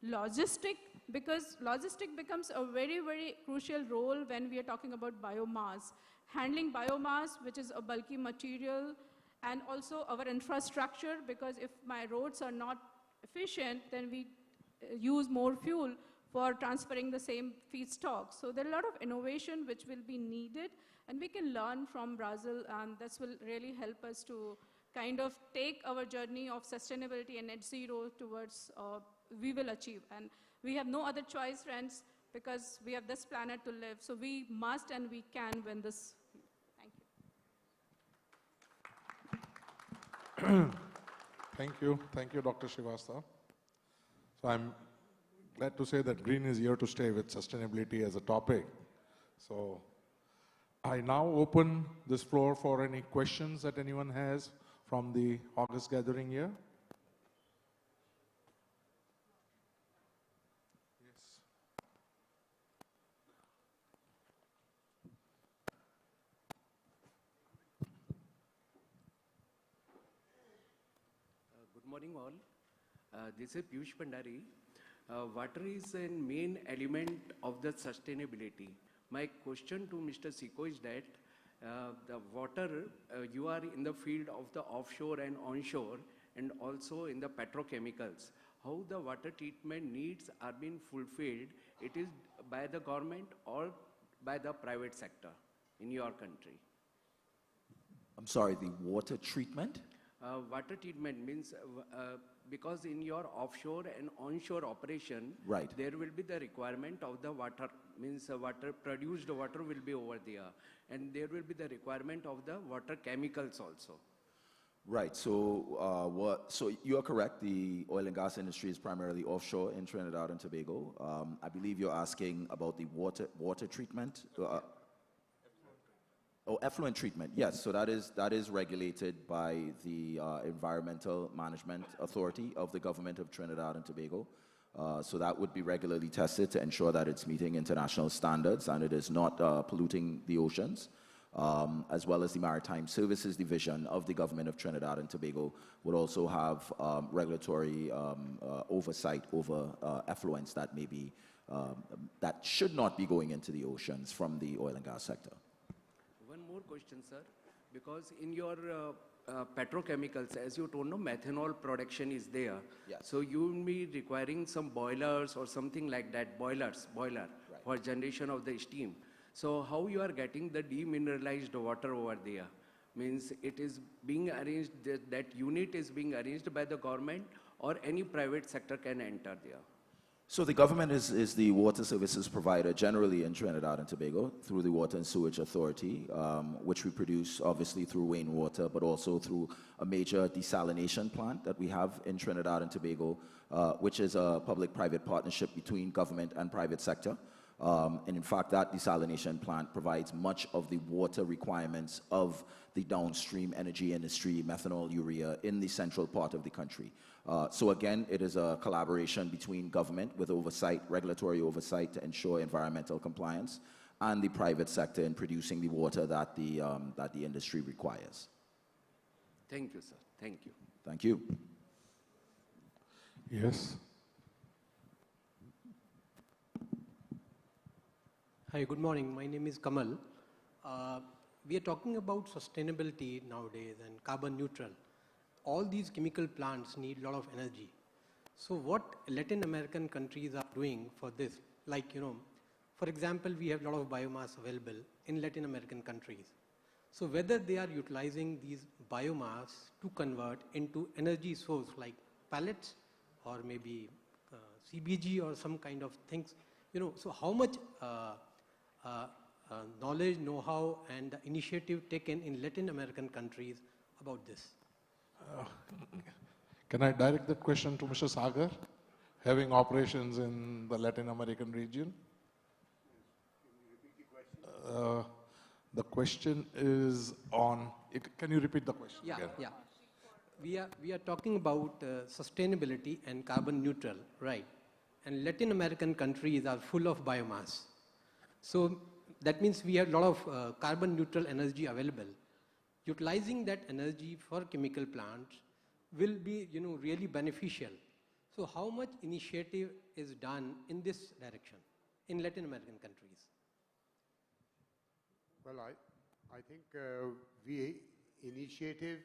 logistic, because logistic becomes a very, very crucial role when we are talking about biomass. Handling biomass, which is a bulky material, and also our infrastructure, because if my roads are not efficient, then we use more fuel for transferring the same feedstock. So there are a lot of innovation which will be needed, and we can learn from Brazil, and this will really help us to kind of take our journey of sustainability and net zero towards we will achieve. And we have no other choice, friends, because we have this planet to live. So we must and we can win this. Thank you. Thank you, Dr. Srivastava. So I'm glad to say that green is here to stay with sustainability as a topic. So I now open this floor for any questions that anyone has from the August gathering here. Yes. Good morning all. This is Piyush Pandari. Water is a main element of the sustainability. My question to Mr. Siko is that the water, you are in the field of the offshore and onshore and also in the petrochemicals. How the water treatment needs are being fulfilled, it is by the government or by the private sector in your country? I'm sorry, the water treatment? Water treatment means because in your offshore and onshore operation, right, there will be the requirement of the water means water, produced water will be over there. And there will be the requirement of the water chemicals also. Right. So you are correct. The oil and gas industry is primarily offshore in Trinidad and Tobago. I believe you're asking about the water treatment. Effluent treatment. Yes. So that is regulated by the Environmental Management Authority of the government of Trinidad and Tobago. So that would be regularly tested to ensure that it's meeting international standards and it is not polluting the oceans. As well as the Maritime Services Division of the government of Trinidad and Tobago would also have regulatory oversight over effluents that may be, that should not be going into the oceans from the oil and gas sector. One more question, sir. Because in your petrochemicals, as you told, no, methanol production is there. Yes. So you will be requiring some boilers or something like that, boiler right, for generation of the steam. So how you are getting the demineralized water over there? Means it is being arranged, that unit is being arranged by the government or any private sector can enter there? So the government is the water services provider generally in Trinidad and Tobago through the Water and Sewage Authority, which we produce obviously through rainwater, but also through a major desalination plant that we have in Trinidad and Tobago, which is a public-private partnership between government and private sector. And in fact, that desalination plant provides much of the water requirements of the downstream energy industry, methanol, urea, in the central part of the country. So again, it is a collaboration between government with oversight, regulatory oversight to ensure environmental compliance, and the private sector in producing the water that the industry requires. Thank you, sir. Thank you. Thank you. Yes. Hi, good morning. My name is Kamal. We are talking about sustainability nowadays and carbon neutral. All these chemical plants need a lot of energy. So what Latin American countries are doing for this, like, for example, we have a lot of biomass available in Latin American countries. So whether they are utilizing these biomass to convert into energy source like pellets or maybe CBG or some kind of things, so how much knowledge, know-how, and initiative taken in Latin American countries about this? Can I direct that question to Mr. Sagar, having operations in the Latin American region? The question is on, can you repeat the question again? Yeah. We are talking about sustainability and carbon neutral, right? And Latin American countries are full of biomass. So that means we have a lot of carbon neutral energy available. Utilizing that energy for chemical plants will be, really beneficial. So how much initiative is done in this direction in Latin American countries? Well, I think initiative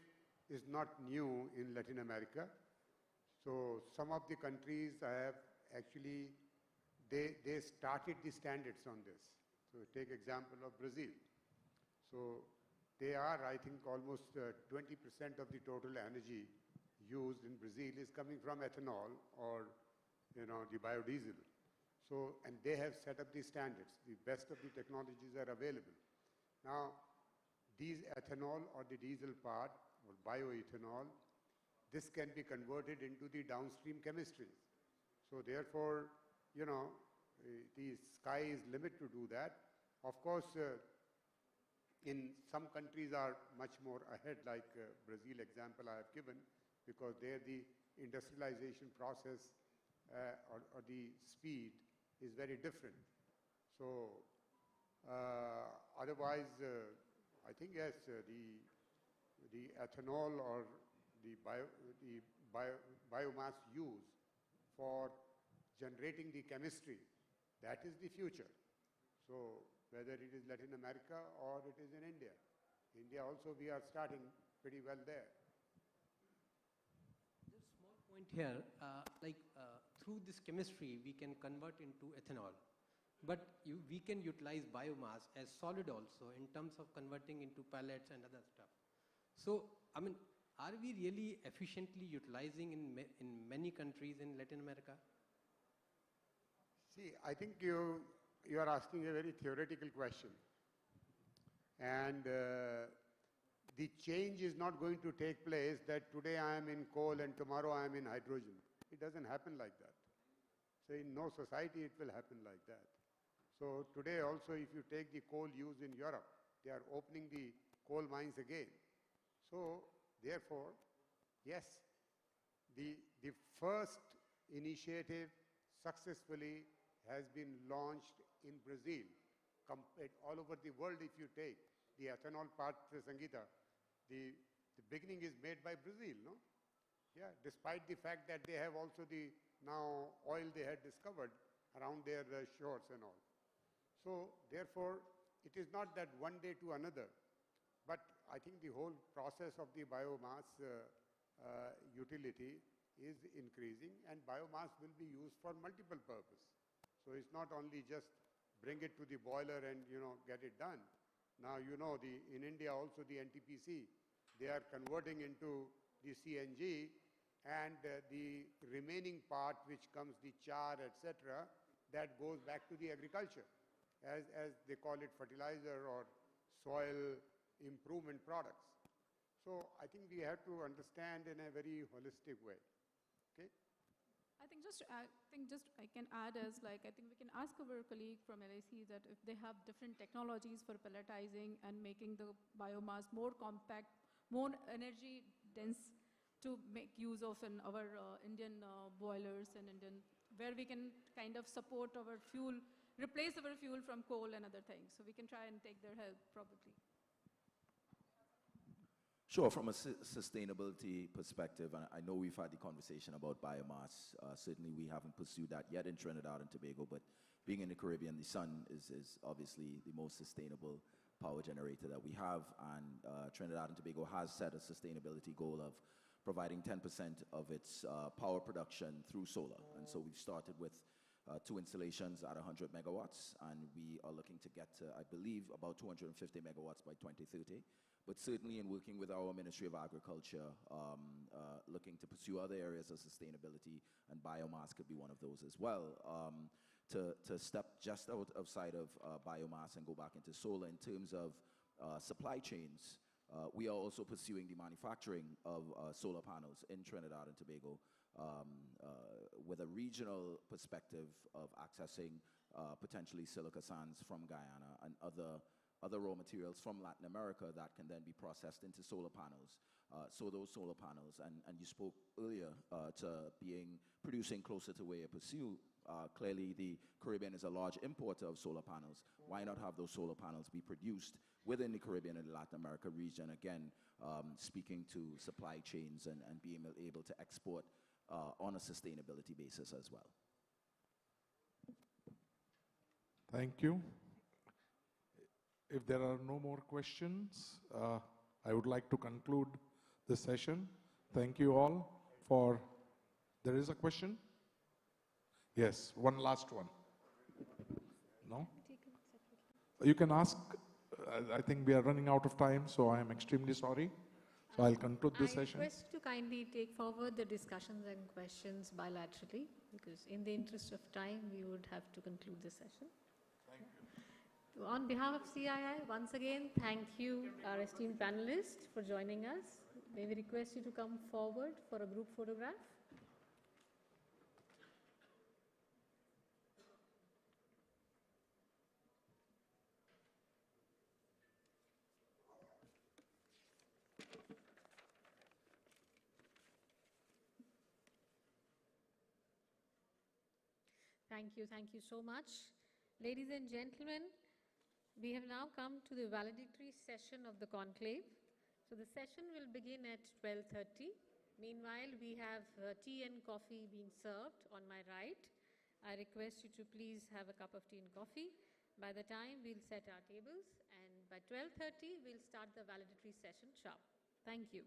is not new in Latin America. So some of the countries have actually, they started the standards on this. So take example of Brazil. So they are, I think, almost 20% of the total energy used in Brazil is coming from ethanol or, the biodiesel. So, and they have set up the standards. The best of the technologies are available. Now, these ethanol or the diesel part or bioethanol, this can be converted into the downstream chemistries. So therefore, the sky is limit to do that. Of course, in some countries are much more ahead, like Brazil example I have given, because there the industrialization process or the speed is very different. So otherwise, I think yes, the ethanol or the biomass used for generating the chemistry, that is the future. So whether it is Latin America or it is in India. India also we are starting pretty well there. Just small point here, through this chemistry we can convert into ethanol, but we can utilize biomass as solid also in terms of converting into pellets and other stuff. So, are we really efficiently utilizing in many countries in Latin America? See, I think you you are asking a very theoretical question. And the change is not going to take place that today I am in coal and tomorrow I am in hydrogen. It doesn't happen like that. So in no society it will happen like that. So today also, if you take the coal use in Europe, they are opening the coal mines again. So therefore, yes, the first initiative successfully has been launched in Brazil. All over the world, if you take the ethanol part, Sangeeta, the beginning is made by Brazil, no? Yeah, despite the fact that they have also the now oil they had discovered around their shores and all. So therefore, it is not that one day to another, but I think the whole process of the biomass utility is increasing, and biomass will be used for multiple purposes. So it's not only just bring it to the boiler and get it done. Now in India also the NTPC, they are converting into the CNG, and the remaining part which comes the char, etc., that goes back to the agriculture, as they call it, fertilizer or soil improvement products. So I think we have to understand in a very holistic way. Okay? I think I can add as I think we can ask our colleague from LAC that if they have different technologies for pelletizing and making the biomass more compact, more energy dense, to make use of in our Indian boilers and where we can kind of support our fuel, replace our fuel from coal and other things. So we can try and take their help probably. Sure, from a sustainability perspective, and I know we've had the conversation about biomass. Certainly we haven't pursued that yet in Trinidad and Tobago, but being in the Caribbean, the sun is obviously the most sustainable power generator that we have, and Trinidad and Tobago has set a sustainability goal of providing 10% of its power production through solar. And so we've started with 2 installations at 100 megawatts, and we are looking to get to, I believe, about 250 megawatts by 2030. But certainly in working with our Ministry of Agriculture, looking to pursue other areas of sustainability, and biomass could be one of those as well, to step just outside of biomass and go back into solar in terms of supply chains. We are also pursuing the manufacturing of solar panels in Trinidad and Tobago with a regional perspective of accessing potentially silica sands from Guyana and other raw materials from Latin America that can then be processed into solar panels. So those solar panels, and you spoke earlier to producing closer to where you pursue. Clearly, the Caribbean is a large importer of solar panels. Why not have those solar panels be produced within the Caribbean and the Latin America region? Again, speaking to supply chains and being able to export on a sustainability basis as well. Thank you. If there are no more questions, I would like to conclude the session. Thank you all for... There is a question? Yes, one last one. No? You can ask. I think we are running out of time, so I am extremely sorry. So I'll conclude this session. I request to kindly take forward the discussions and questions bilaterally, because in the interest of time, we would have to conclude the session. Thank you. On behalf of CII, once again, thank you, our esteemed panelists, for joining us. May we request you to come forward for a group photograph. Thank you so much. Ladies and gentlemen, we have now come to the valedictory session of the conclave. So the session will begin at 12:30. Meanwhile, we have tea and coffee being served on my right. I request you to please have a cup of tea and coffee. By the time we'll set our tables, and by 12:30, we'll start the valedictory session sharp. Thank you.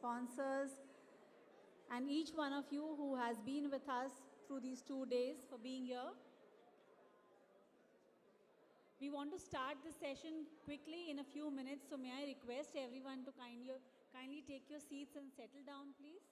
sponsors, and each one of you who has been with us through these 2 days for being here. We want to start the session quickly in a few minutes, so may I request everyone to kindly take your seats and settle down, please.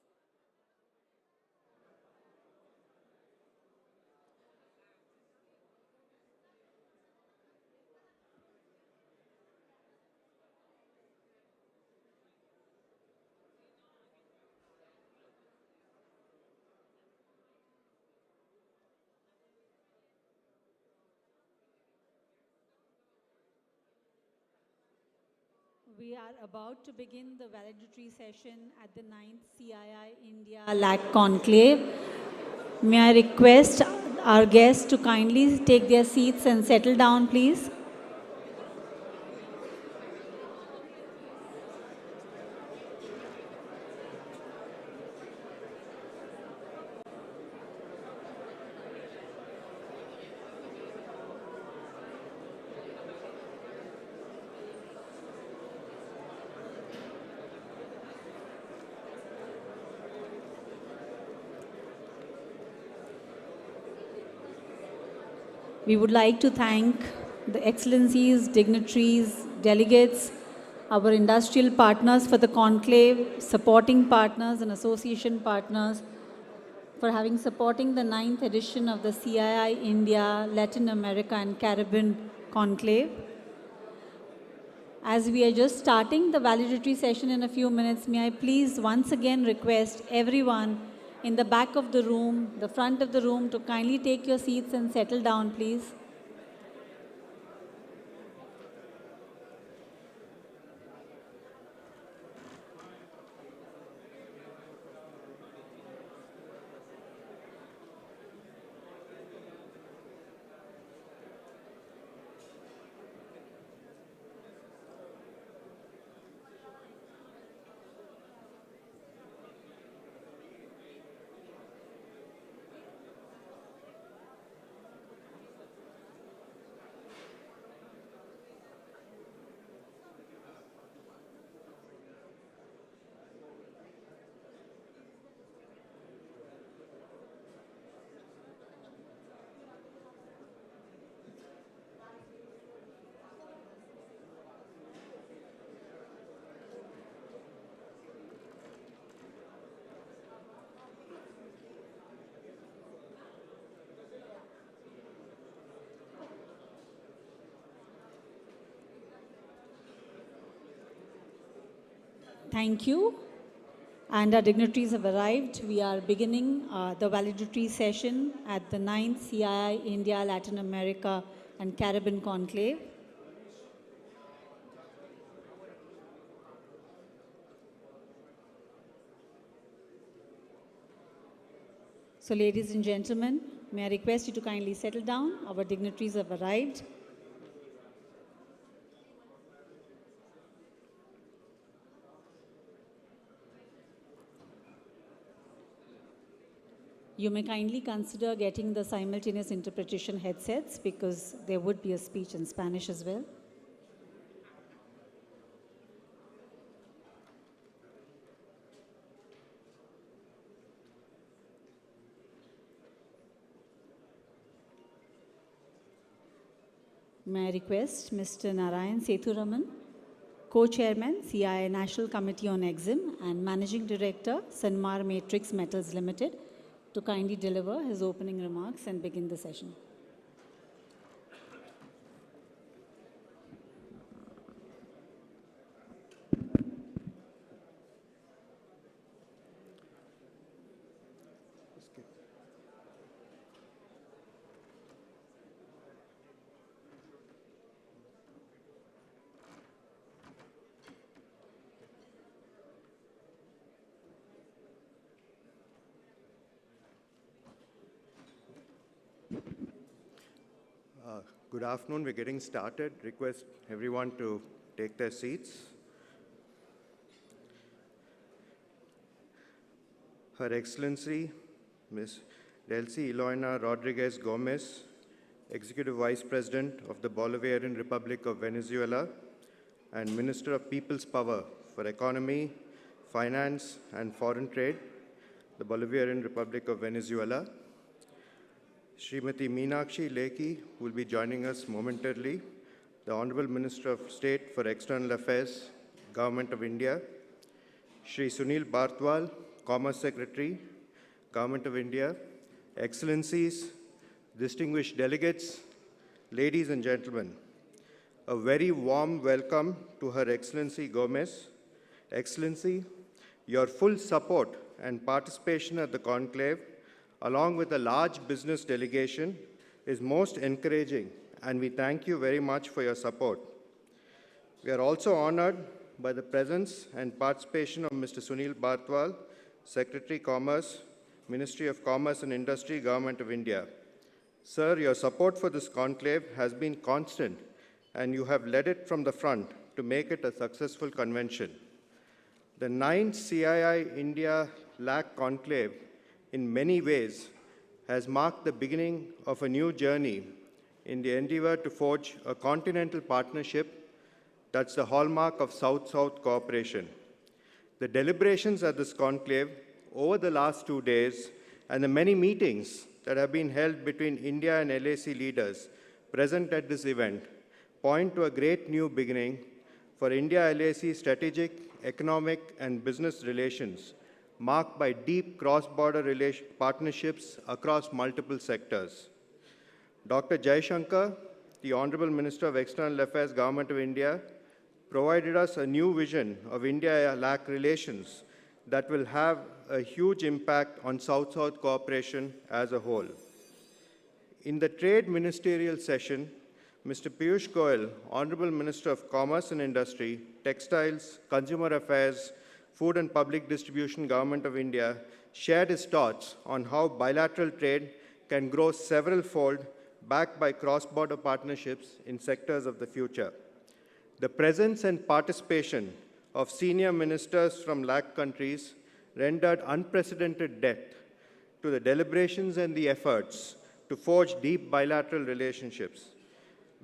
We are about to begin the valedictory session at the 9th CII India-LAC Conclave. May I request our guests to kindly take their seats and settle down, please. We would like to thank the excellencies, dignitaries, delegates, our industrial partners for the conclave, supporting partners and association partners for supporting the 9th edition of the CII India, Latin America and Caribbean Conclave. As we are just starting the valedictory session in a few minutes, may I please once again request everyone in the back of the room, the front of the room, to kindly take your seats and settle down, please. Thank you. And our dignitaries have arrived. We are beginning the valedictory session at the 9th CII India, Latin America and Caribbean Conclave. So ladies and gentlemen, may I request you to kindly settle down. Our dignitaries have arrived. You may kindly consider getting the simultaneous interpretation headsets because there would be a speech in Spanish as well. May I request Mr. Narayan Sethuraman, Co-Chairman, CII National Committee on Exim and Managing Director, Sanmar Matrix Metals Limited, to kindly deliver his opening remarks and begin the session. Good afternoon. We're getting started. Request everyone to take their seats. Her Excellency, Ms. Delcy Eloina Rodriguez Gomez, Executive Vice President of the Bolivarian Republic of Venezuela and Minister of People's Power for Economy, Finance and Foreign Trade, the Bolivarian Republic of Venezuela. Srimati Meenakshi Lekhi will be joining us momentarily, the Honorable Minister of State for External Affairs, Government of India. Shri Sunil Bartwal, Commerce Secretary, Government of India. Excellencies, distinguished delegates, ladies and gentlemen, a very warm welcome to Her Excellency Gomez. Excellency, your full support and participation at the conclave, along with a large business delegation, is most encouraging, and we thank you very much for your support. We are also honored by the presence and participation of Mr. Sunil Bartwal, Secretary Commerce, Ministry of Commerce and Industry, Government of India. Sir, your support for this conclave has been constant, and you have led it from the front to make it a successful convention. The 9th CII India-LAC conclave, in many ways, has marked the beginning of a new journey in the endeavor to forge a continental partnership that's the hallmark of South-South cooperation. The deliberations at this conclave over the last 2 days and the many meetings that have been held between India and LAC leaders present at this event point to a great new beginning for India-LAC strategic, economic, and business relations, marked by deep cross-border partnerships across multiple sectors. Dr. Jaishankar, the Honorable Minister of External Affairs, Government of India, provided us a new vision of India-LAC relations that will have a huge impact on South-South cooperation as a whole. In the Trade Ministerial session, Mr. Piyush Goyal, Honorable Minister of Commerce and Industry, Textiles, Consumer Affairs, Food and Public Distribution, Government of India, shared his thoughts on how bilateral trade can grow several-fold, backed by cross-border partnerships in sectors of the future. The presence and participation of senior ministers from LAC countries rendered unprecedented depth to the deliberations and the efforts to forge deep bilateral relationships.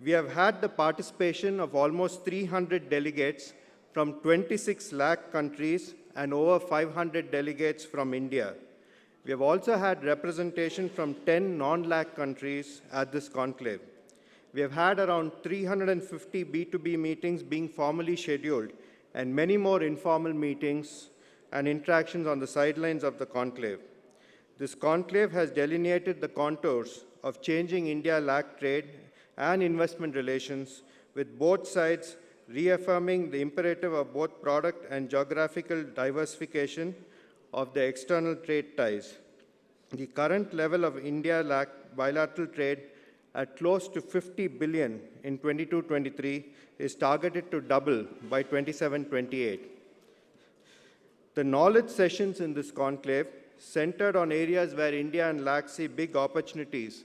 We have had the participation of almost 300 delegates from 26 LAC countries and over 500 delegates from India. We have also had representation from 10 non-LAC countries at this conclave. We have had around 350 B2B meetings being formally scheduled and many more informal meetings and interactions on the sidelines of the conclave. This conclave has delineated the contours of changing India-LAC trade and investment relations, with both sides reaffirming the imperative of both product and geographical diversification of the external trade ties. The current level of India-LAC bilateral trade at close to 50 billion in 22-23 is targeted to double by 27-28. The knowledge sessions in this conclave centered on areas where India and LAC see big opportunities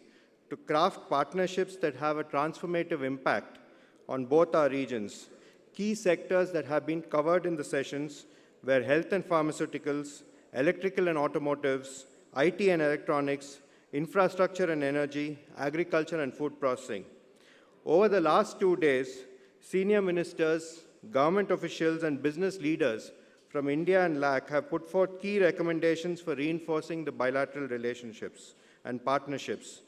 to craft partnerships that have a transformative impact on both our regions. Key sectors that have been covered in the sessions were health and pharmaceuticals, electrical and automotives, IT and electronics, infrastructure and energy, agriculture and food processing. Over the last 2 days, senior ministers, government officials, and business leaders from India and LAC have put forth key recommendations for reinforcing the bilateral relationships and partnerships.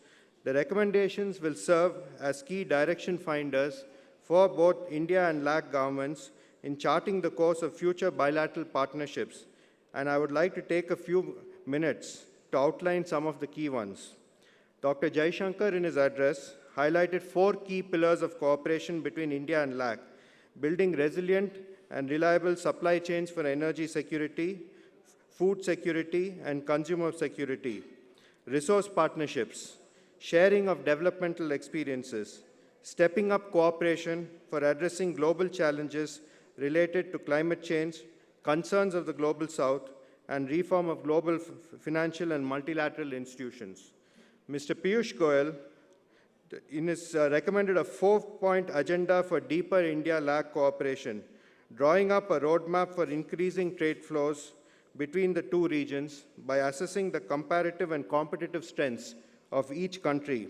The recommendations will serve as key direction finders for both India and LAC governments in charting the course of future bilateral partnerships, and I would like to take a few minutes to outline some of the key ones. Dr. Jaishankar, in his address, highlighted 4 key pillars of cooperation between India and LAC: building resilient and reliable supply chains for energy security, food security, and consumer security; resource partnerships; sharing of developmental experiences; stepping up cooperation for addressing global challenges related to climate change, concerns of the Global South, and reform of global financial and multilateral institutions. Mr. Piyush Goyal recommended a 4-point agenda for deeper India-LAC cooperation, drawing up a roadmap for increasing trade flows between the two regions by assessing the comparative and competitive strengths of each country,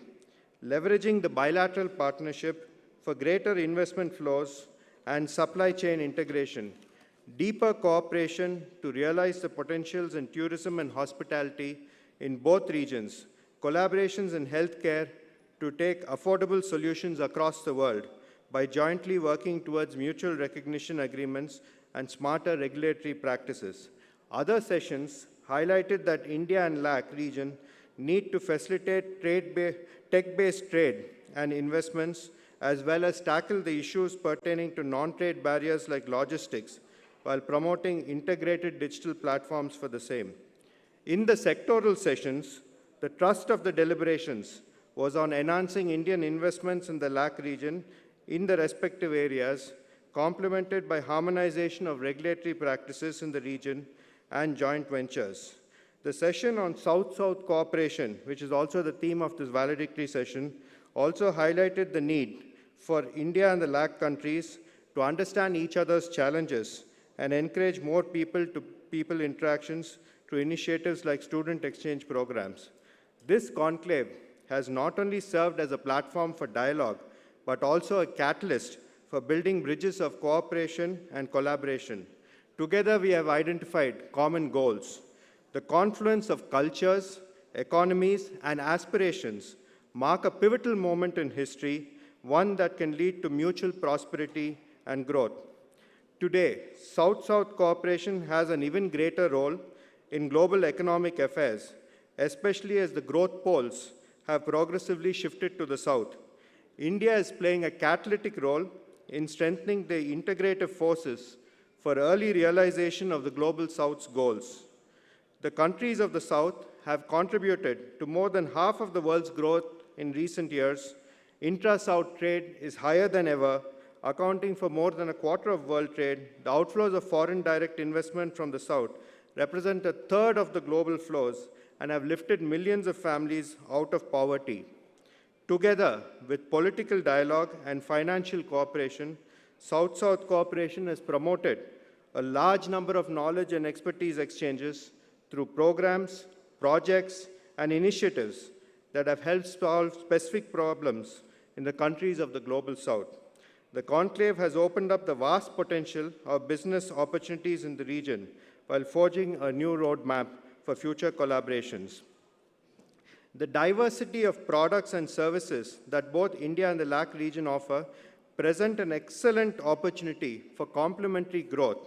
leveraging the bilateral partnership for greater investment flows and supply chain integration, deeper cooperation to realize the potentials in tourism and hospitality in both regions, collaborations in healthcare to take affordable solutions across the world by jointly working towards mutual recognition agreements and smarter regulatory practices. Other sessions highlighted that India and LAC region need to facilitate tech-based trade and investments, as well as tackle the issues pertaining to non-trade barriers like logistics, while promoting integrated digital platforms for the same. In the sectoral sessions, the thrust of the deliberations was on enhancing Indian investments in the LAC region in the respective areas, complemented by harmonization of regulatory practices in the region and joint ventures. The session on South-South cooperation, which is also the theme of this valedictory session, also highlighted the need for India and the LAC countries to understand each other's challenges and encourage more people-to-people interactions through initiatives like student exchange programs. This conclave has not only served as a platform for dialogue, but also a catalyst for building bridges of cooperation and collaboration. Together, we have identified common goals. The confluence of cultures, economies, and aspirations mark a pivotal moment in history, one that can lead to mutual prosperity and growth. Today, South-South cooperation has an even greater role in global economic affairs, especially as the growth poles have progressively shifted to the South. India is playing a catalytic role in strengthening the integrative forces for early realization of the Global South's goals. The countries of the South have contributed to more than half of the world's growth in recent years. Intra-South trade is higher than ever, accounting for more than a quarter of world trade. The outflows of foreign direct investment from the South represent a third of the global flows and have lifted millions of families out of poverty. Together with political dialogue and financial cooperation, South-South cooperation has promoted a large number of knowledge and expertise exchanges through programs, projects, and initiatives that have helped solve specific problems in the countries of the Global South. The conclave has opened up the vast potential of business opportunities in the region while forging a new roadmap for future collaborations. The diversity of products and services that both India and the LAC region offer present an excellent opportunity for complementary growth.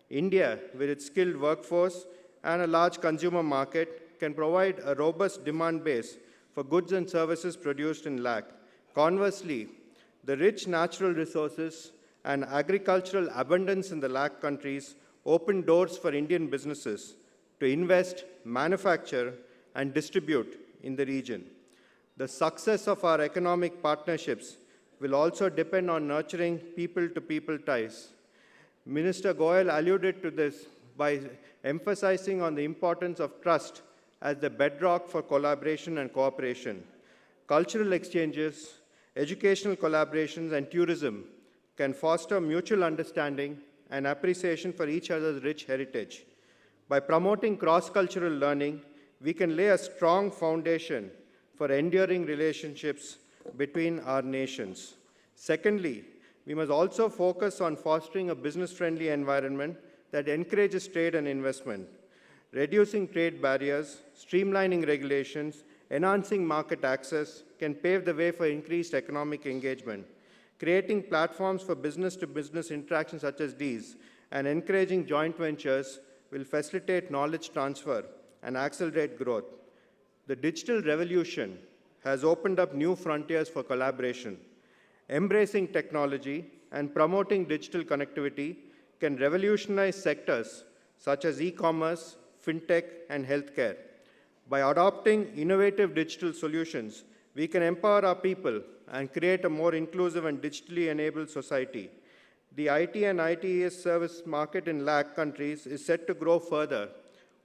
India, with its skilled workforce and a large consumer market, can provide a robust demand base for goods and services produced in LAC. Conversely, the rich natural resources and agricultural abundance in the LAC countries open doors for Indian businesses to invest, manufacture, and distribute in the region. The success of our economic partnerships will also depend on nurturing people-to-people ties. Minister Goyal alluded to this by emphasizing on the importance of trust as the bedrock for collaboration and cooperation. Cultural exchanges, educational collaborations, and tourism can foster mutual understanding and appreciation for each other's rich heritage. By promoting cross-cultural learning, we can lay a strong foundation for enduring relationships between our nations. Secondly, we must also focus on fostering a business-friendly environment that encourages trade and investment. Reducing trade barriers, streamlining regulations, enhancing market access can pave the way for increased economic engagement. Creating platforms for business-to-business interactions such as these and encouraging joint ventures will facilitate knowledge transfer and accelerate growth. The digital revolution has opened up new frontiers for collaboration. Embracing technology and promoting digital connectivity can revolutionize sectors such as e-commerce, fintech, and healthcare. By adopting innovative digital solutions, we can empower our people and create a more inclusive and digitally enabled society. The IT and ITES service market in LAC countries is set to grow further,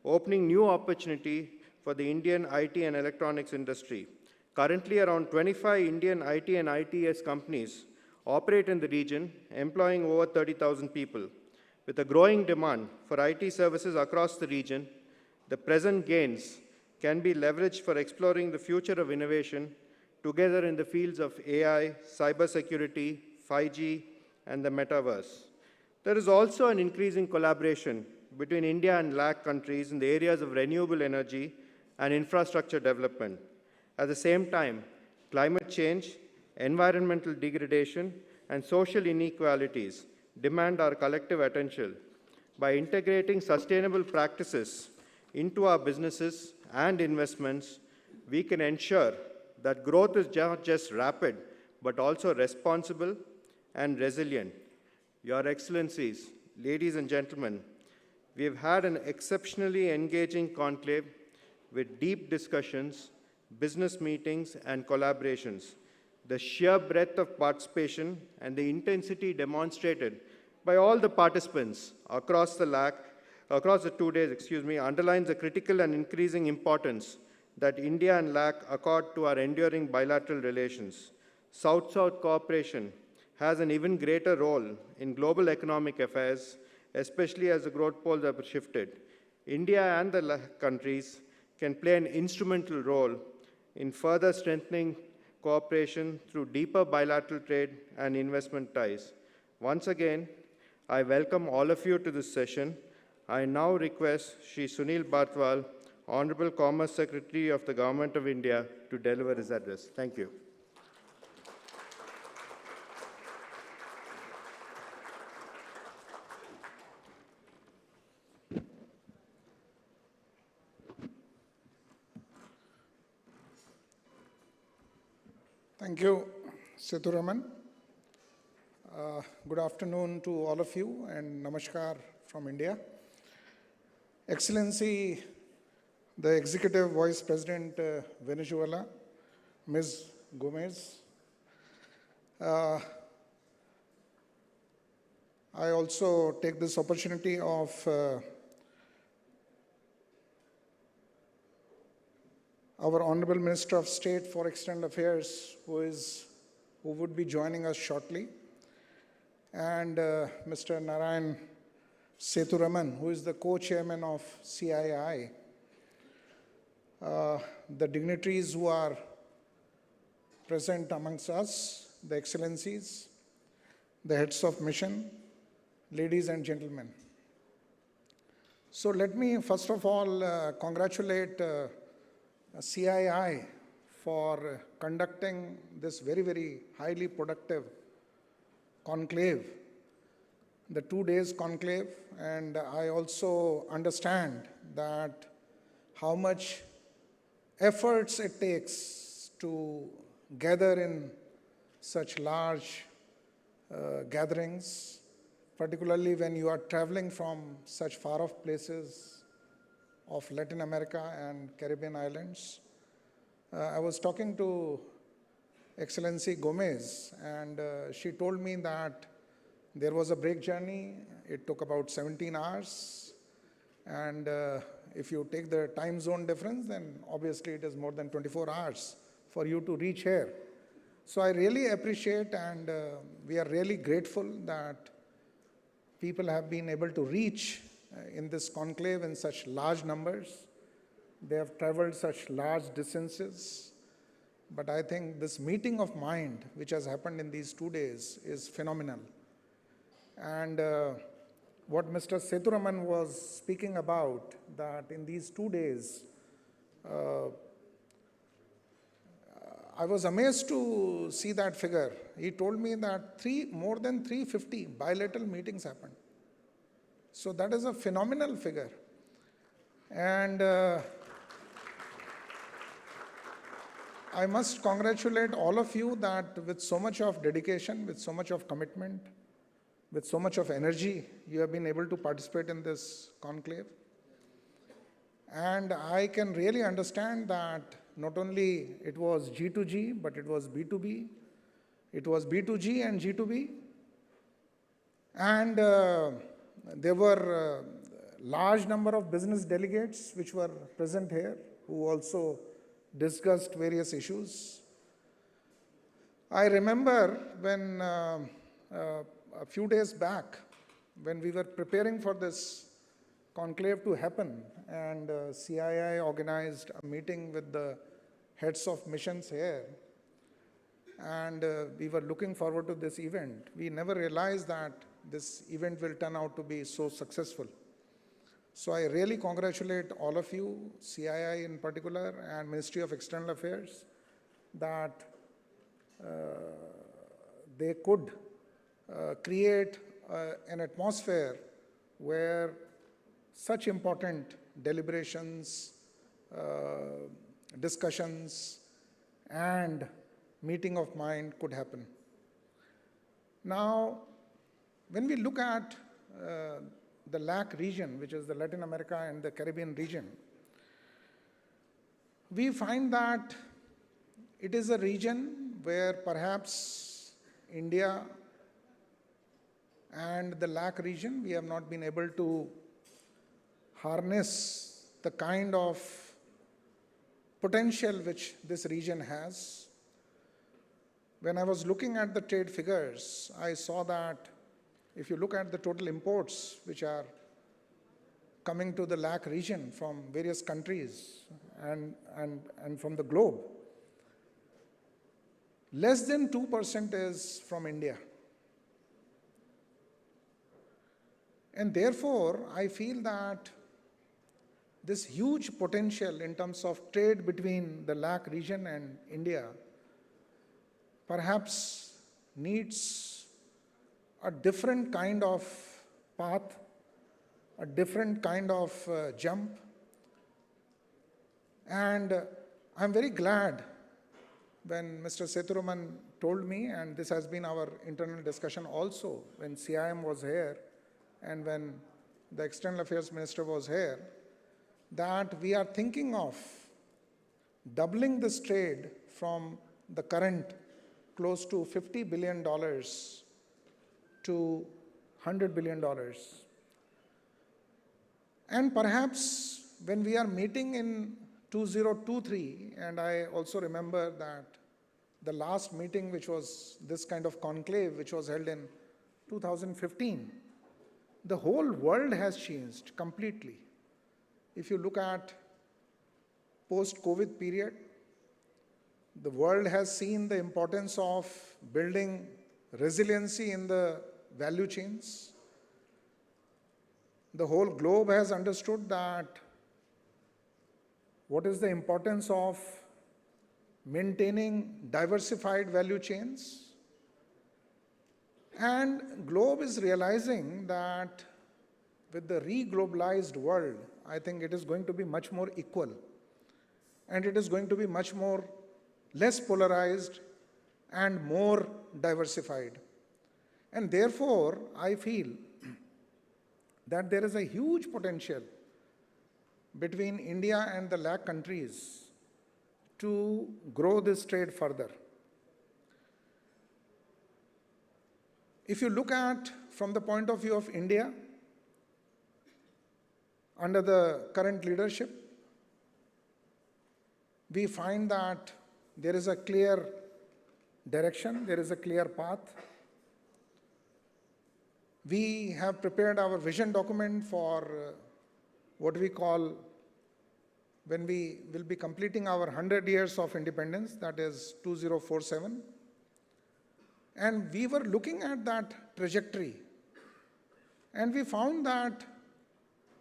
opening new opportunity for the Indian IT and electronics industry. Currently, around 25 Indian IT and ITES companies operate in the region, employing over 30,000 people. With a growing demand for IT services across the region, the present gains can be leveraged for exploring the future of innovation together in the fields of AI, cybersecurity, 5G, and the metaverse. There is also an increasing collaboration between India and LAC countries in the areas of renewable energy and infrastructure development. At the same time, climate change, environmental degradation, and social inequalities demand our collective attention. By integrating sustainable practices into our businesses and investments, we can ensure that growth is not just rapid, but also responsible and resilient. Your Excellencies, ladies and gentlemen, we have had an exceptionally engaging conclave with deep discussions, business meetings, and collaborations. The sheer breadth of participation and the intensity demonstrated by all the participants across the 2 days, underlines the critical and increasing importance that India and LAC accord to our enduring bilateral relations. South-South cooperation has an even greater role in global economic affairs, especially as the growth poles have shifted. India and the LAC countries can play an instrumental role in further strengthening cooperation through deeper bilateral trade and investment ties. Once again, I welcome all of you to this session. I now request Shri Sunil Bartwal, Honorable Commerce Secretary of the Government of India, to deliver his address. Thank you. Thank you, Sethuraman. Good afternoon to all of you, and namaskar from India. Excellency, the Executive Vice President Venezuela, Ms. Gomez. I also take this opportunity of our Honorable Minister of State for External Affairs, who would be joining us shortly, and Mr. Narayan Sethuraman, who is the co-chairman of CII, the dignitaries who are present amongst us, the Excellencies, the heads of mission, ladies and gentlemen. So let me first of all congratulate CII for conducting this very, very highly productive conclave, the 2 days conclave, and I also understand that how much efforts it takes to gather in such large gatherings, particularly when you are traveling from such far-off places of Latin America and Caribbean islands. I was talking to Excellency Gomez, and she told me that there was a break journey. It took about 17 hours. And if you take the time zone difference, then obviously it is more than 24 hours for you to reach here. So I really appreciate, and we are really grateful that people have been able to reach in this conclave in such large numbers. They have traveled such large distances. But I think this meeting of mind, which has happened in these 2 days, is phenomenal. And what Mr. Sethuraman was speaking about, that in these 2 days, I was amazed to see that figure. He told me that more than 350 bilateral meetings happened. So that is a phenomenal figure. And I must congratulate all of you that with so much of dedication, with so much of commitment, with so much of energy, you have been able to participate in this conclave. And I can really understand that not only it was G2G, but it was B2B. It was B2G and G2B. And there were a large number of business delegates which were present here, who also discussed various issues. I remember when a few days back, when we were preparing for this conclave to happen, and CII organized a meeting with the heads of missions here, and we were looking forward to this event. We never realized that this event will turn out to be so successful. So I really congratulate all of you, CII in particular, and Ministry of External Affairs, that they could create an atmosphere where such important deliberations, discussions, and meeting of mind could happen. Now, when we look at the LAC region, which is the Latin America and the Caribbean region, we find that it is a region where perhaps India and the LAC region, we have not been able to harness the kind of potential which this region has. When I was looking at the trade figures, I saw that if you look at the total imports which are coming to the LAC region from various countries and from the globe, less than 2% is from India. And therefore, I feel that this huge potential in terms of trade between the LAC region and India perhaps needs a different kind of path, a different kind of jump. And I'm very glad when Mr. Sethuraman told me, and this has been our internal discussion also when CIM was here and when the External Affairs Minister was here, that we are thinking of doubling this trade from the current close to $50 billion to $100 billion. And perhaps when we are meeting in 2023, and I also remember that the last meeting which was this kind of conclave which was held in 2015, the whole world has changed completely. If you look at post-COVID period, the world has seen the importance of building resiliency in the value chains. The whole globe has understood that what is the importance of maintaining diversified value chains. And globe is realizing that with the re-globalized world, I think it is going to be much more equal. And it is going to be much more less polarized and more diversified. And therefore, I feel that there is a huge potential between India and the LAC countries to grow this trade further. If you look at from the point of view of India, under the current leadership, we find that there is a clear direction, there is a clear path. We have prepared our vision document for what we call, when we will be completing our 100 years of independence, that is 2047. And we were looking at that trajectory, and we found that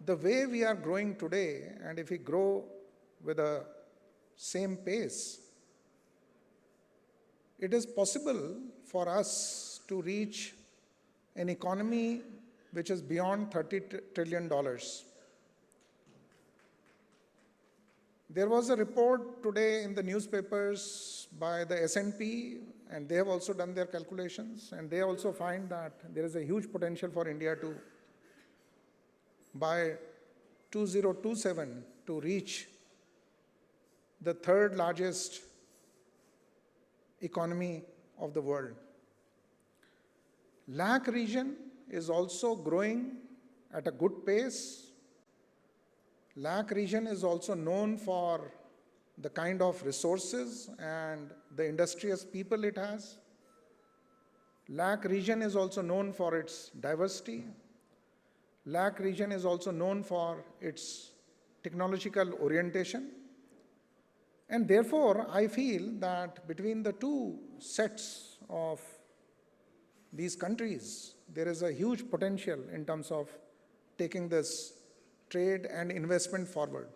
the way we are growing today, and if we grow with the same pace, it is possible for us to reach an economy which is beyond $30 trillion. There was a report today in the newspapers by the S&P, and they have also done their calculations, and they also find that there is a huge potential for India to, by 2027, to reach the third largest economy of the world. LAC region is also growing at a good pace. LAC region is also known for the kind of resources and the industrious people it has. LAC region is also known for its diversity. LAC region is also known for its technological orientation. And therefore, I feel that between the two sets of these countries, there is a huge potential in terms of taking this trade and investment forward.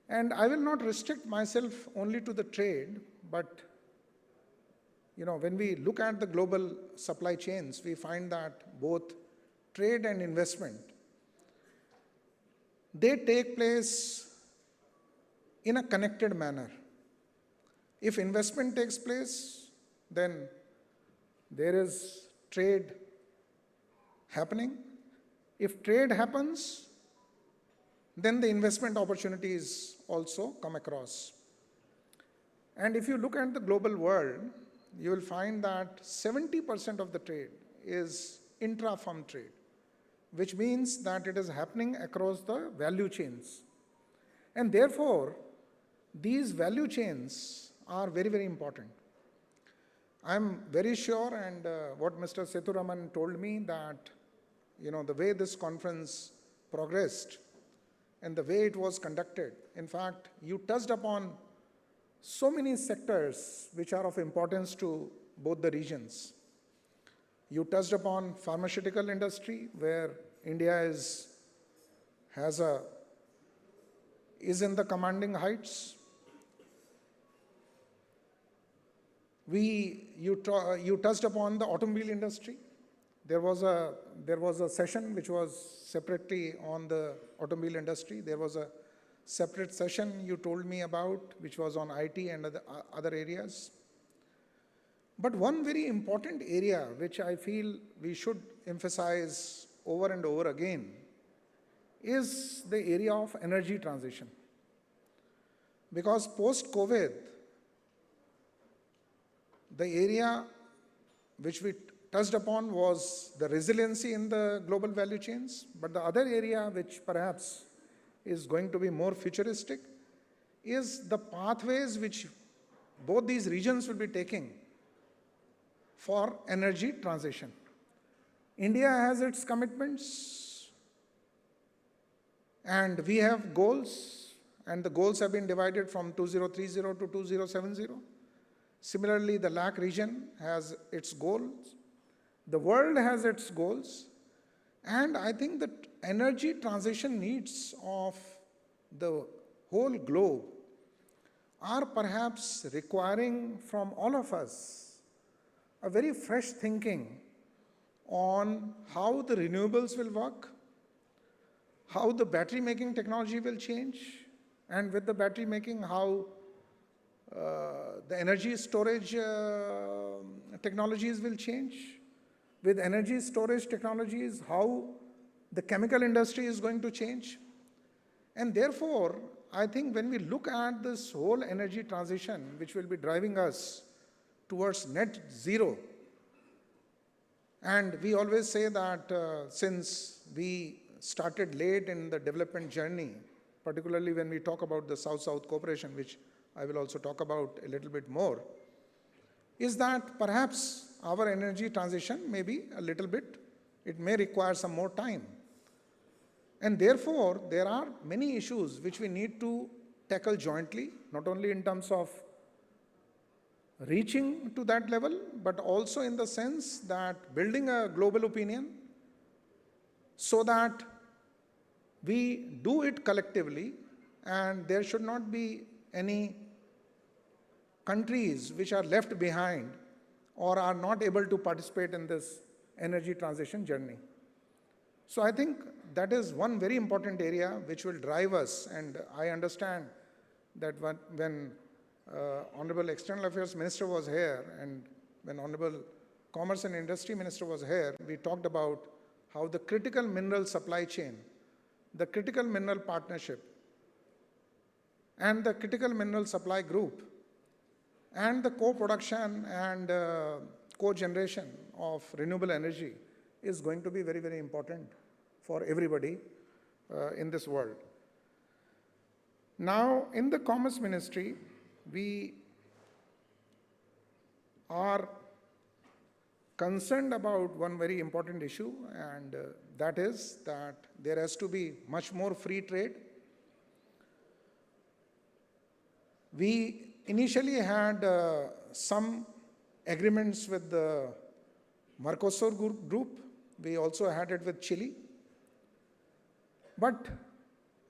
And I will not restrict myself only to the trade, but when we look at the global supply chains, we find that both trade and investment, they take place in a connected manner. If investment takes place, then there is trade happening. If trade happens, then the investment opportunities also come across. And if you look at the global world, you will find that 70% of the trade is intra-firm trade, which means that it is happening across the value chains. And therefore, these value chains are very, very important. I'm very sure, and what Mr. Sethuraman told me, that the way this conference progressed and the way it was conducted, in fact, you touched upon so many sectors which are of importance to both the regions. You touched upon pharmaceutical industry, where India is in the commanding heights. You touched upon the automobile industry. There was a session which was separately on the automobile industry. There was a separate session you told me about, which was on IT and other areas. But one very important area which I feel we should emphasize over and over again is the area of energy transition. Because post-COVID, the area which we touched upon was the resiliency in the global value chains, but the other area which perhaps is going to be more futuristic is the pathways which both these regions will be taking for energy transition. India has its commitments, and we have goals, and the goals have been divided from 2030 to 2070. Similarly, the LAC region has its goals. The world has its goals. And I think that energy transition needs of the whole globe are perhaps requiring from all of us a very fresh thinking on how the renewables will work, how the battery making technology will change, and with the battery making, how the energy storage technologies will change. With energy storage technologies, how the chemical industry is going to change. And therefore, I think when we look at this whole energy transition, which will be driving us towards net zero, and we always say that since we started late in the development journey, particularly when we talk about the South-South cooperation, which I will also talk about a little bit more, is that perhaps our energy transition may be a little bit, it may require some more time. And therefore, there are many issues which we need to tackle jointly, not only in terms of reaching to that level, but also in the sense that building a global opinion so that we do it collectively, and there should not be any countries which are left behind or are not able to participate in this energy transition journey. So I think that is one very important area which will drive us, and I understand that when Honorable External Affairs Minister was here and when Honorable Commerce and Industry Minister was here, we talked about how the critical mineral supply chain, the critical mineral partnership, and the critical mineral supply group, and the co-production and co-generation of renewable energy is going to be very, very important for everybody in this world. Now, in the Commerce Ministry, we are concerned about one very important issue, and that is that there has to be much more free trade. We initially had some agreements with the Mercosur group, we also had it with Chile.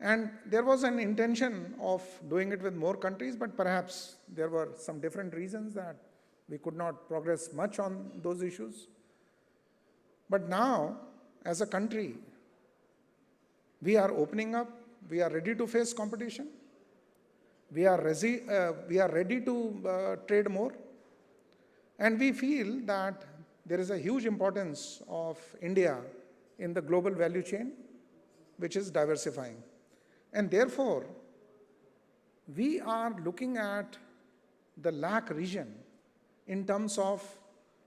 And there was an intention of doing it with more countries, but perhaps there were some different reasons that we could not progress much on those issues. But now, as a country, we are opening up, we are ready to face competition, we are ready to trade more, and we feel that there is a huge importance of India in the global value chain, which is diversifying. And therefore, we are looking at the LAC region in terms of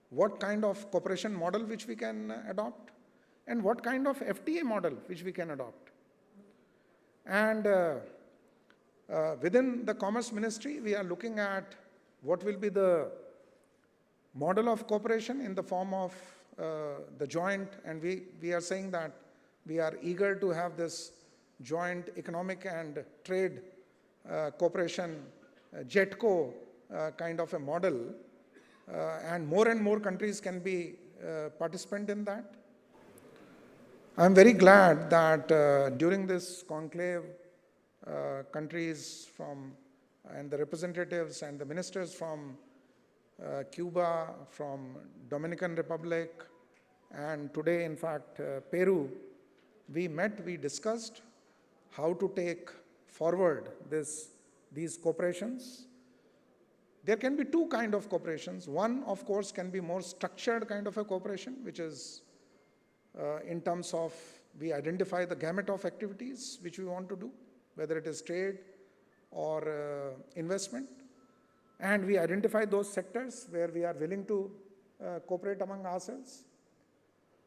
what kind of cooperation model which we can adopt and what kind of FTA model which we can adopt. And within the Commerce Ministry, we are looking at what will be the model of cooperation in the form of the joint, and we are saying that we are eager to have this joint economic and trade cooperation, JETCO kind of a model, and more countries can be participant in that. I'm very glad that during this conclave, countries from, and the representatives and the ministers from Cuba, from Dominican Republic, and today, in fact, Peru, we met, we discussed how to take forward these cooperations. There can be two kinds of cooperations. One, of course, can be more structured kind of a cooperation, which is in terms of we identify the gamut of activities which we want to do, whether it is trade or investment, and we identify those sectors where we are willing to cooperate among ourselves.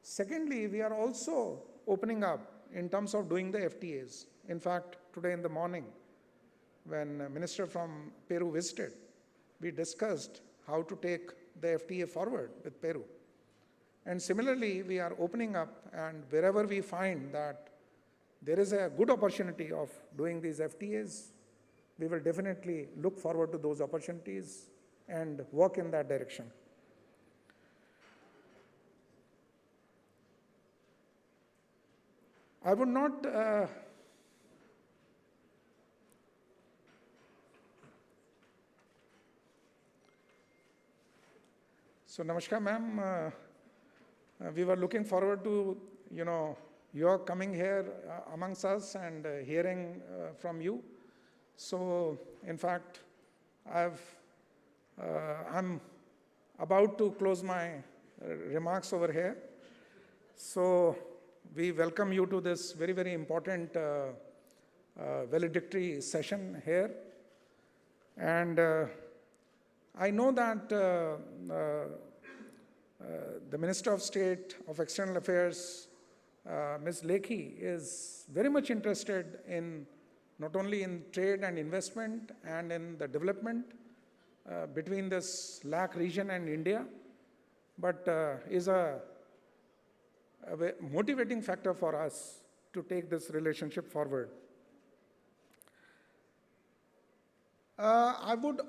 Secondly, we are also opening up in terms of doing the FTAs. In fact, today in the morning, when a minister from Peru visited, we discussed how to take the FTA forward with Peru. And similarly, we are opening up, and wherever we find that there is a good opportunity of doing these FTAs, we will definitely look forward to those opportunities and work in that direction. I would not so Namaskar, ma'am. We were looking forward to, your coming here amongst us and hearing from you. So, in fact, I'm about to close my remarks over here. So, we welcome you to this very, very important valedictory session here. And I know that the Minister of State of External Affairs, Ms. Lekhi, is very much interested in not only in trade and investment and in the development between this LAC region and India, but is a motivating factor for us to take this relationship forward. I would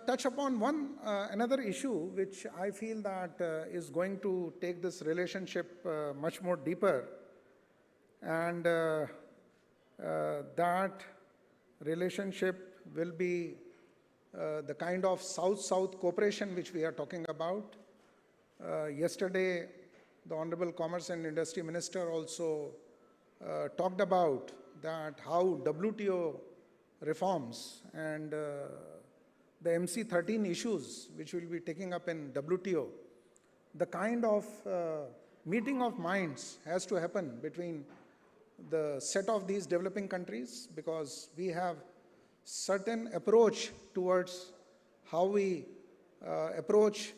touch upon another issue which I feel that is going to take this relationship much more deeper, and that relationship will be the kind of South-South cooperation which we are talking about. Yesterday, the Honorable Commerce and Industry Minister also talked about that how WTO reforms and the MC13 issues which will be taking up in WTO, the kind of meeting of minds has to happen between the set of these developing countries, because we have certain approach towards how we approach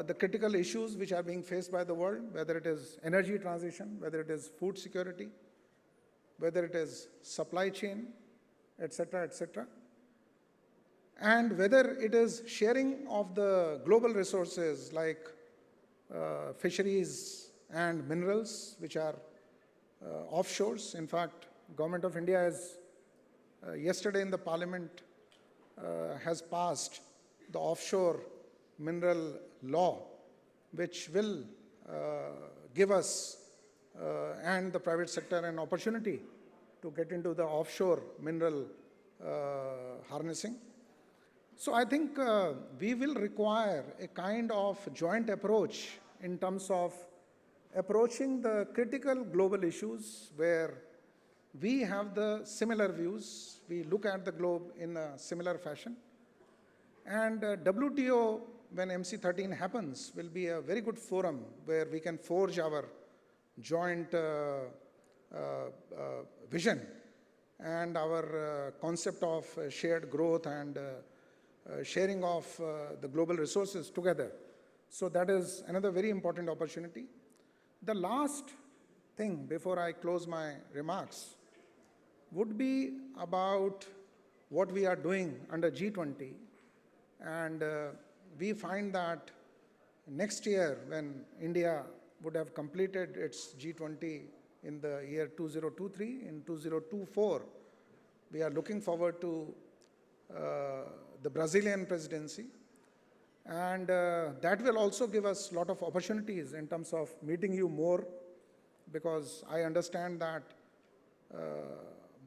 the critical issues which are being faced by the world, whether it is energy transition, whether it is food security, whether it is supply chain, etc., etc., and whether it is sharing of the global resources like fisheries and minerals which are offshores. In fact, Government of India has yesterday in the Parliament has passed the offshore mineral law, which will give us and the private sector an opportunity to get into the offshore mineral harnessing. So I think we will require a kind of joint approach in terms of approaching the critical global issues where we have the similar views, we look at the globe in a similar fashion. And WTO, when MC13 happens, will be a very good forum where we can forge our joint vision and our concept of shared growth and sharing of the global resources together. So that is another very important opportunity. The last thing before I close my remarks would be about what we are doing under G20. And we find that next year, when India would have completed its G20 in the year 2023, in 2024, we are looking forward to the Brazilian presidency. And that will also give us a lot of opportunities in terms of meeting you more, because I understand that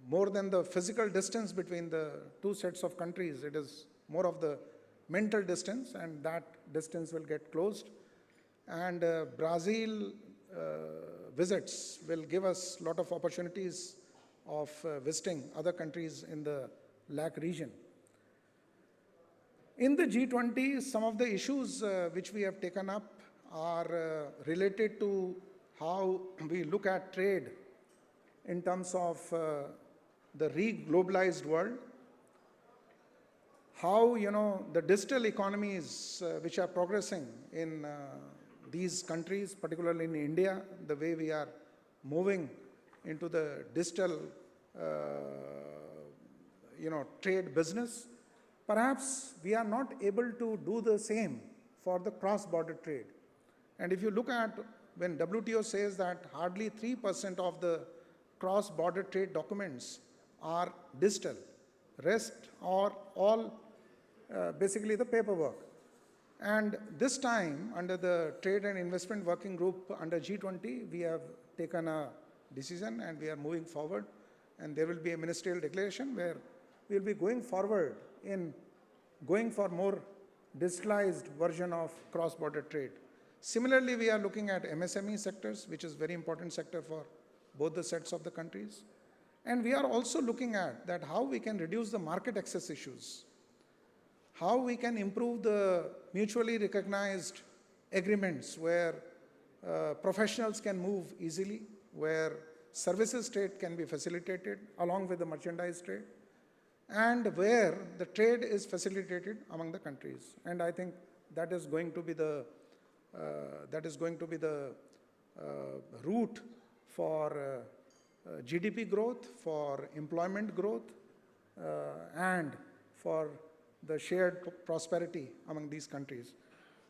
more than the physical distance between the two sets of countries, it is more of the mental distance, and that distance will get closed. And Brazil visits will give us a lot of opportunities of visiting other countries in the LAC region. In the G20, some of the issues which we have taken up are related to how we look at trade in terms of the re-globalized world, how the digital economies which are progressing in these countries, particularly in India, the way we are moving into the digital trade business. Perhaps we are not able to do the same for the cross-border trade. And if you look at when WTO says that hardly 3% of the cross-border trade documents are digital, rest are all basically the paperwork. And this time, under the Trade and Investment Working Group under G20, we have taken a decision and we are moving forward. And there will be a ministerial declaration where we will be going forward in going for more digitalized version of cross-border trade. Similarly, we are looking at MSME sectors, which is a very important sector for both the sets of the countries. And we are also looking at that how we can reduce the market access issues, how we can improve the mutually recognized agreements where professionals can move easily, where services trade can be facilitated along with the merchandise trade, and where the trade is facilitated among the countries. And I think that is going to be the route for GDP growth, for employment growth, and for the shared prosperity among these countries.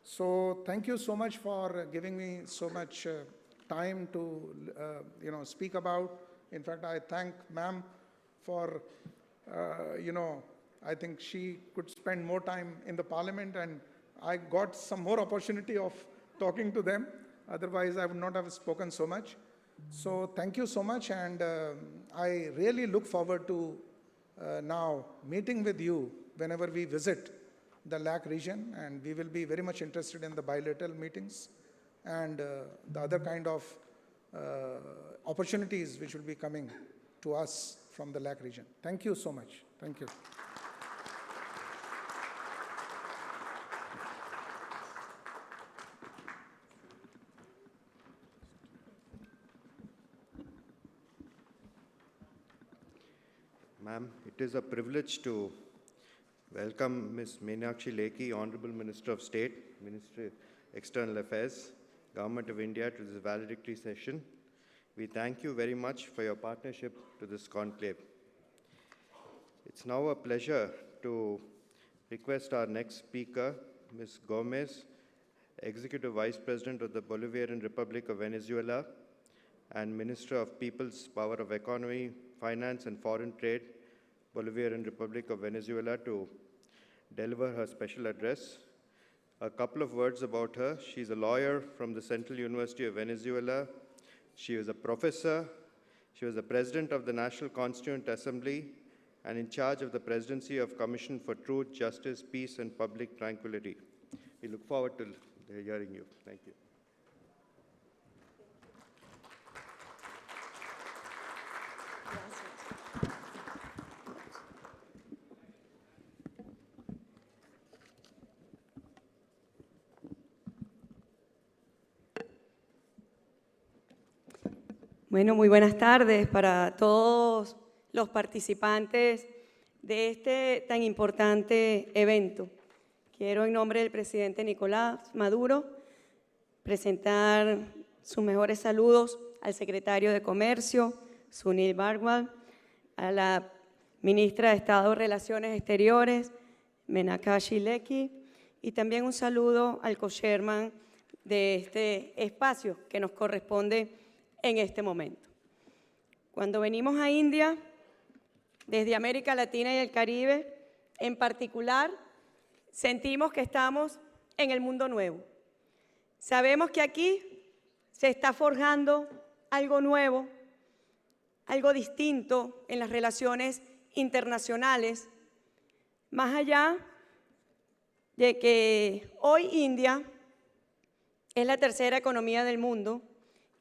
So thank you so much for giving me so much time to speak about. In fact, I thank ma'am for I think she could spend more time in the parliament, and I got some more opportunity of talking to them. Otherwise, I would not have spoken so much. So thank you so much, and I really look forward to now meeting with you whenever we visit the LAC region, and we will be very much interested in the bilateral meetings and the other kind of opportunities which will be coming to us from the LAC region. Thank you so much. Thank you. Ma'am, it is a privilege to welcome Ms. Meenakshi Lekhi, Honorable Minister of State, Ministry of External Affairs, Government of India, to this valedictory session. We thank you very much for your partnership to this conclave. It's now a pleasure to request our next speaker, Ms. Gomez, Executive Vice President of the Bolivarian Republic of Venezuela and Minister of People's Power of Economy, Finance and Foreign Trade, Bolivarian Republic of Venezuela, to deliver her special address. A couple of words about her. She's a lawyer from the Central University of Venezuela. She was a professor. She was the president of the National Constituent Assembly and in charge of the presidency of Commission for Truth, Justice, Peace, and Public Tranquility. We look forward to hearing you. Thank you. Bueno, muy buenas tardes para todos los participantes de este tan importante evento. Quiero, en nombre del presidente Nicolás Maduro, presentar sus mejores saludos al secretario de Comercio, Sunil Barwal, a la ministra de Estado de Relaciones Exteriores, Menakashi Leki, y también un saludo al co-chairman de este espacio que nos corresponde en este momento. Cuando venimos a India, desde América Latina y el Caribe, en particular, sentimos que estamos en el mundo nuevo. Sabemos que aquí se está forjando algo nuevo, algo distinto en las relaciones internacionales, más allá de que hoy India es la tercera economía del mundo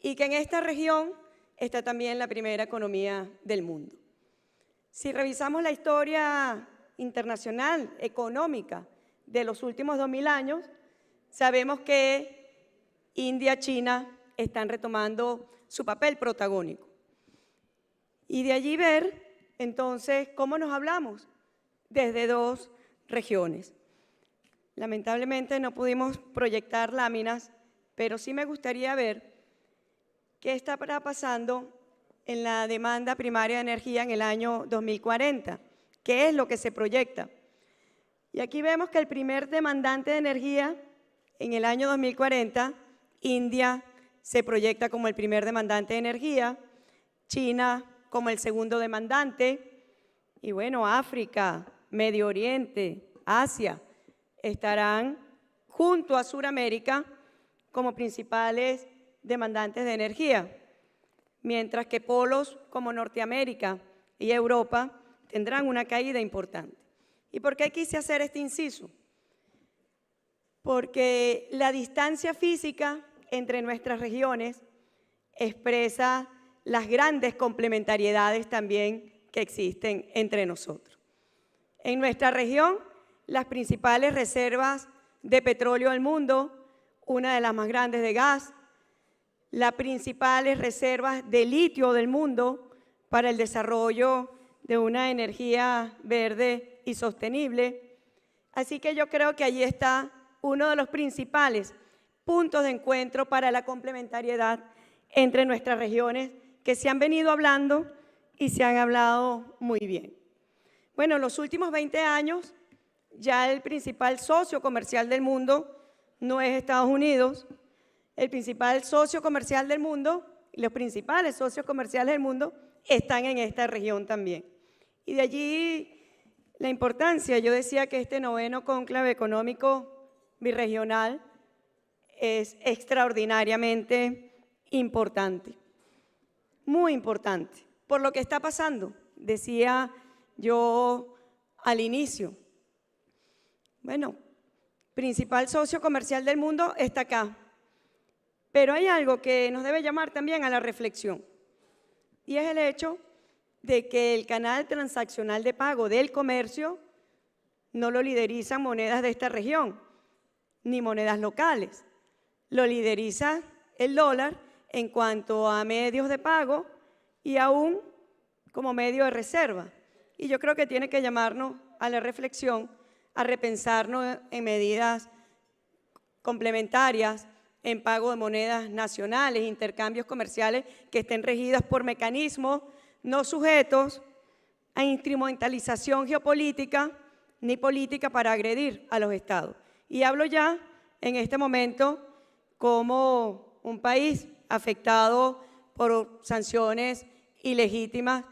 y que en esta región está también la primera economía del mundo. Si revisamos la historia internacional, económica, de los últimos 2000 años, sabemos que India y China están retomando su papel protagónico. Y de allí ver, entonces, cómo nos hablamos desde dos regiones. Lamentablemente no pudimos proyectar láminas, pero sí me gustaría ver qué estará pasando en la demanda primaria de energía en el año 2040, qué es lo que se proyecta. Y aquí vemos que el primer demandante de energía en el año 2040, India se proyecta como el primer demandante de energía, China como el segundo demandante, y bueno, África, Medio Oriente, Asia, estarán junto a Sudamérica como principales demandantes de energía, mientras que polos como Norteamérica y Europa tendrán una caída importante. ¿Y por qué quise hacer este inciso? Porque la distancia física entre nuestras regiones expresa las grandes complementariedades también que existen entre nosotros. En nuestra región, las principales reservas de petróleo del mundo, una de las más grandes de gas, las principales reservas de litio del mundo para el desarrollo de una energía verde y sostenible. Así que yo creo que allí está uno de los principales puntos de encuentro para la complementariedad entre nuestras regiones que se han venido hablando y se han hablado muy bien. Bueno, en los últimos 20 años ya el principal socio comercial del mundo no es Estados Unidos. El principal socio comercial del mundo y los principales socios comerciales del mundo están en esta región también. Y de allí la importancia, yo decía que este noveno cónclave económico birregional es extraordinariamente importante, muy importante, por lo que está pasando, decía yo al inicio. Bueno, principal socio comercial del mundo está acá, pero hay algo que nos debe llamar también a la reflexión, y es el hecho de que el canal transaccional de pago del comercio no lo liderizan monedas de esta región, ni monedas locales. Lo lideriza el dólar en cuanto a medios de pago y aún como medio de reserva. Y yo creo que tiene que llamarnos a la reflexión, a repensarnos en medidas complementarias, en pago de monedas nacionales, intercambios comerciales que estén regidas por mecanismos no sujetos a instrumentalización geopolítica ni política para agredir a los estados. Y hablo ya en este momento como un país afectado por sanciones ilegítimas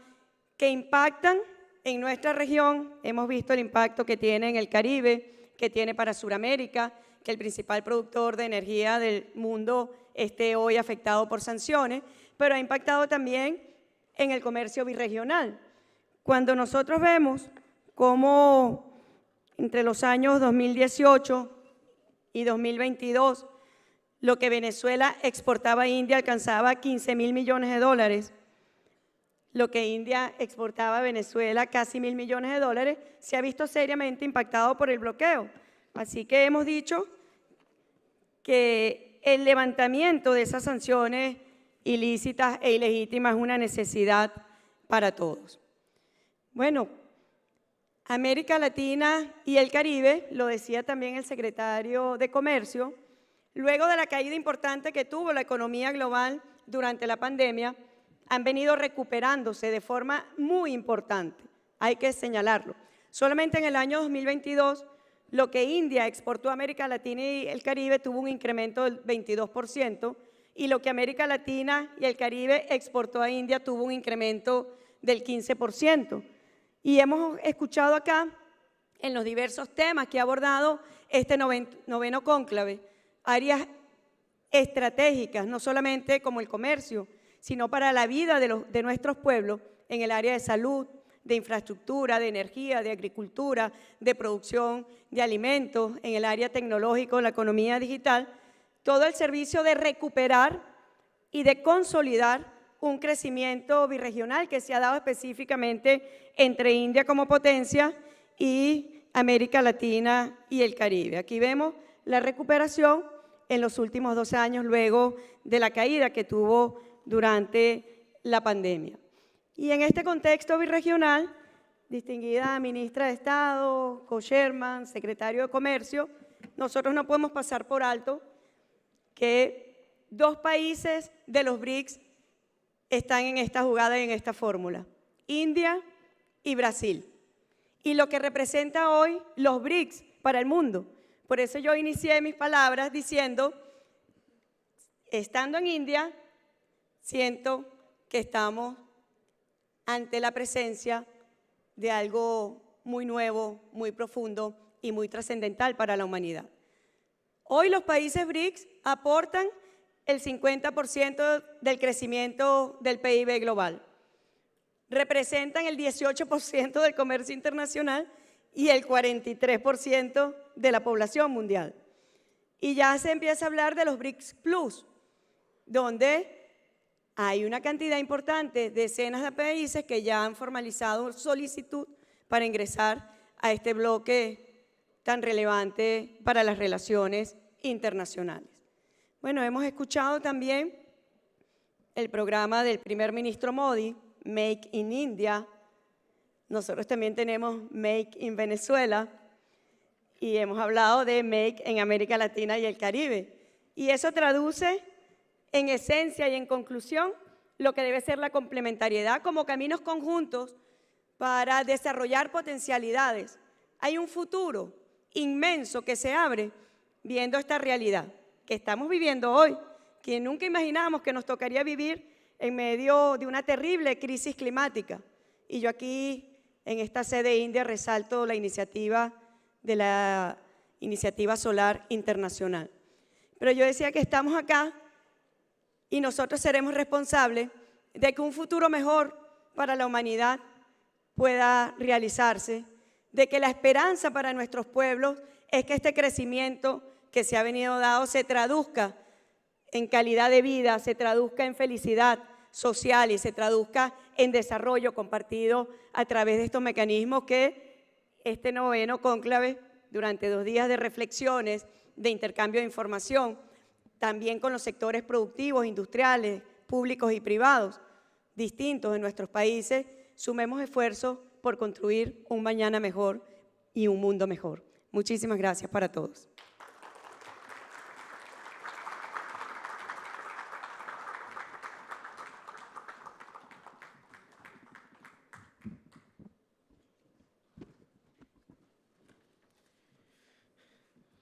que impactan en nuestra región. Hemos visto el impacto que tiene en el Caribe, que tiene para Sudamérica, que el principal productor de energía del mundo esté hoy afectado por sanciones, pero ha impactado también en el comercio birregional. Cuando nosotros vemos cómo entre los años 2018 y 2022 lo que Venezuela exportaba a India alcanzaba 15.000 millones de dólares, lo que India exportaba a Venezuela, casi 1.000 millones de dólares, se ha visto seriamente impactado por el bloqueo. Así que hemos dicho que el levantamiento de esas sanciones ilícitas e ilegítimas es una necesidad para todos. Bueno, América Latina y el Caribe, lo decía también el secretario de Comercio, luego de la caída importante que tuvo la economía global durante la pandemia, han venido recuperándose de forma muy importante, hay que señalarlo. Solamente en el año 2022, lo que India exportó a América Latina y el Caribe tuvo un incremento del 22%, y lo que América Latina y el Caribe exportó a India tuvo un incremento del 15%. Y hemos escuchado acá, en los diversos temas que ha abordado este noveno cónclave, áreas estratégicas, no solamente como el comercio, sino para la vida de nuestros pueblos en el área de salud, de infraestructura, de energía, de agricultura, de producción de alimentos, en el área tecnológico, la economía digital, todo el servicio de recuperar y de consolidar un crecimiento birregional que se ha dado específicamente entre India como potencia y América Latina y el Caribe. Aquí vemos la recuperación en los últimos 2 años luego de la caída que tuvo durante la pandemia. Y en este contexto birregional, distinguida ministra de Estado, co-chairman, secretario de Comercio, nosotros no podemos pasar por alto que 2 países de los BRICS están en esta jugada y en esta fórmula, India y Brasil. Y lo que representa hoy los BRICS para el mundo. Por eso yo inicié mis palabras diciendo, estando en India, siento que estamos ante la presencia de algo muy nuevo, muy profundo y muy trascendental para la humanidad. Hoy los países BRICS aportan el 50% del crecimiento del PIB global. Representan el 18% del comercio internacional y el 43% de la población mundial. Y ya se empieza a hablar de los BRICS Plus, donde hay una cantidad importante, decenas de países que ya han formalizado solicitud para ingresar a este bloque tan relevante para las relaciones internacionales. Bueno, hemos escuchado también el programa del primer ministro Modi, Make in India. Nosotros también tenemos Make in Venezuela y hemos hablado de Make en América Latina y el Caribe. Y eso traduce en esencia y en conclusión lo que debe ser la complementariedad como caminos conjuntos para desarrollar potencialidades. Hay un futuro inmenso que se abre viendo esta realidad que estamos viviendo hoy, que nunca imaginábamos que nos tocaría vivir en medio de una terrible crisis climática. Y yo aquí, en esta sede india, resalto la iniciativa de la Iniciativa Solar Internacional. Pero yo decía que estamos acá y nosotros seremos responsables de que un futuro mejor para la humanidad pueda realizarse, de que la esperanza para nuestros pueblos es que este crecimiento que se ha venido dando se traduzca en calidad de vida, se traduzca en felicidad social y se traduzca en desarrollo compartido a través de estos mecanismos que este noveno cónclave, durante 2 días de reflexiones, de intercambio de información, también con los sectores productivos, industriales, públicos y privados, distintos en nuestros países, sumemos esfuerzos por construir un mañana mejor y un mundo mejor. Muchísimas gracias para todos.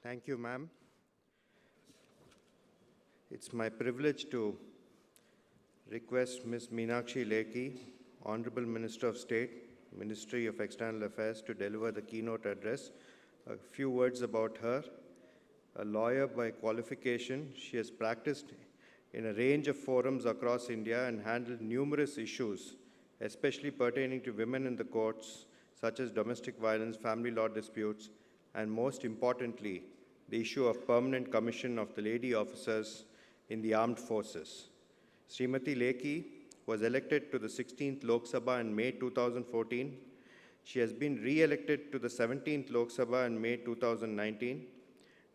Thank you, ma'am. It's my privilege to request Ms. Meenakshi Lekhi, Honorable Minister of State, Ministry of External Affairs, to deliver the keynote address. A few words about her. A lawyer by qualification, she has practiced in a range of forums across India and handled numerous issues, especially pertaining to women in the courts, such as domestic violence, family law disputes, and most importantly, the issue of permanent commission of the lady officers in the armed forces. Srimati Lekhi was elected to the 16th Lok Sabha in May 2014. She has been re-elected to the 17th Lok Sabha in May 2019.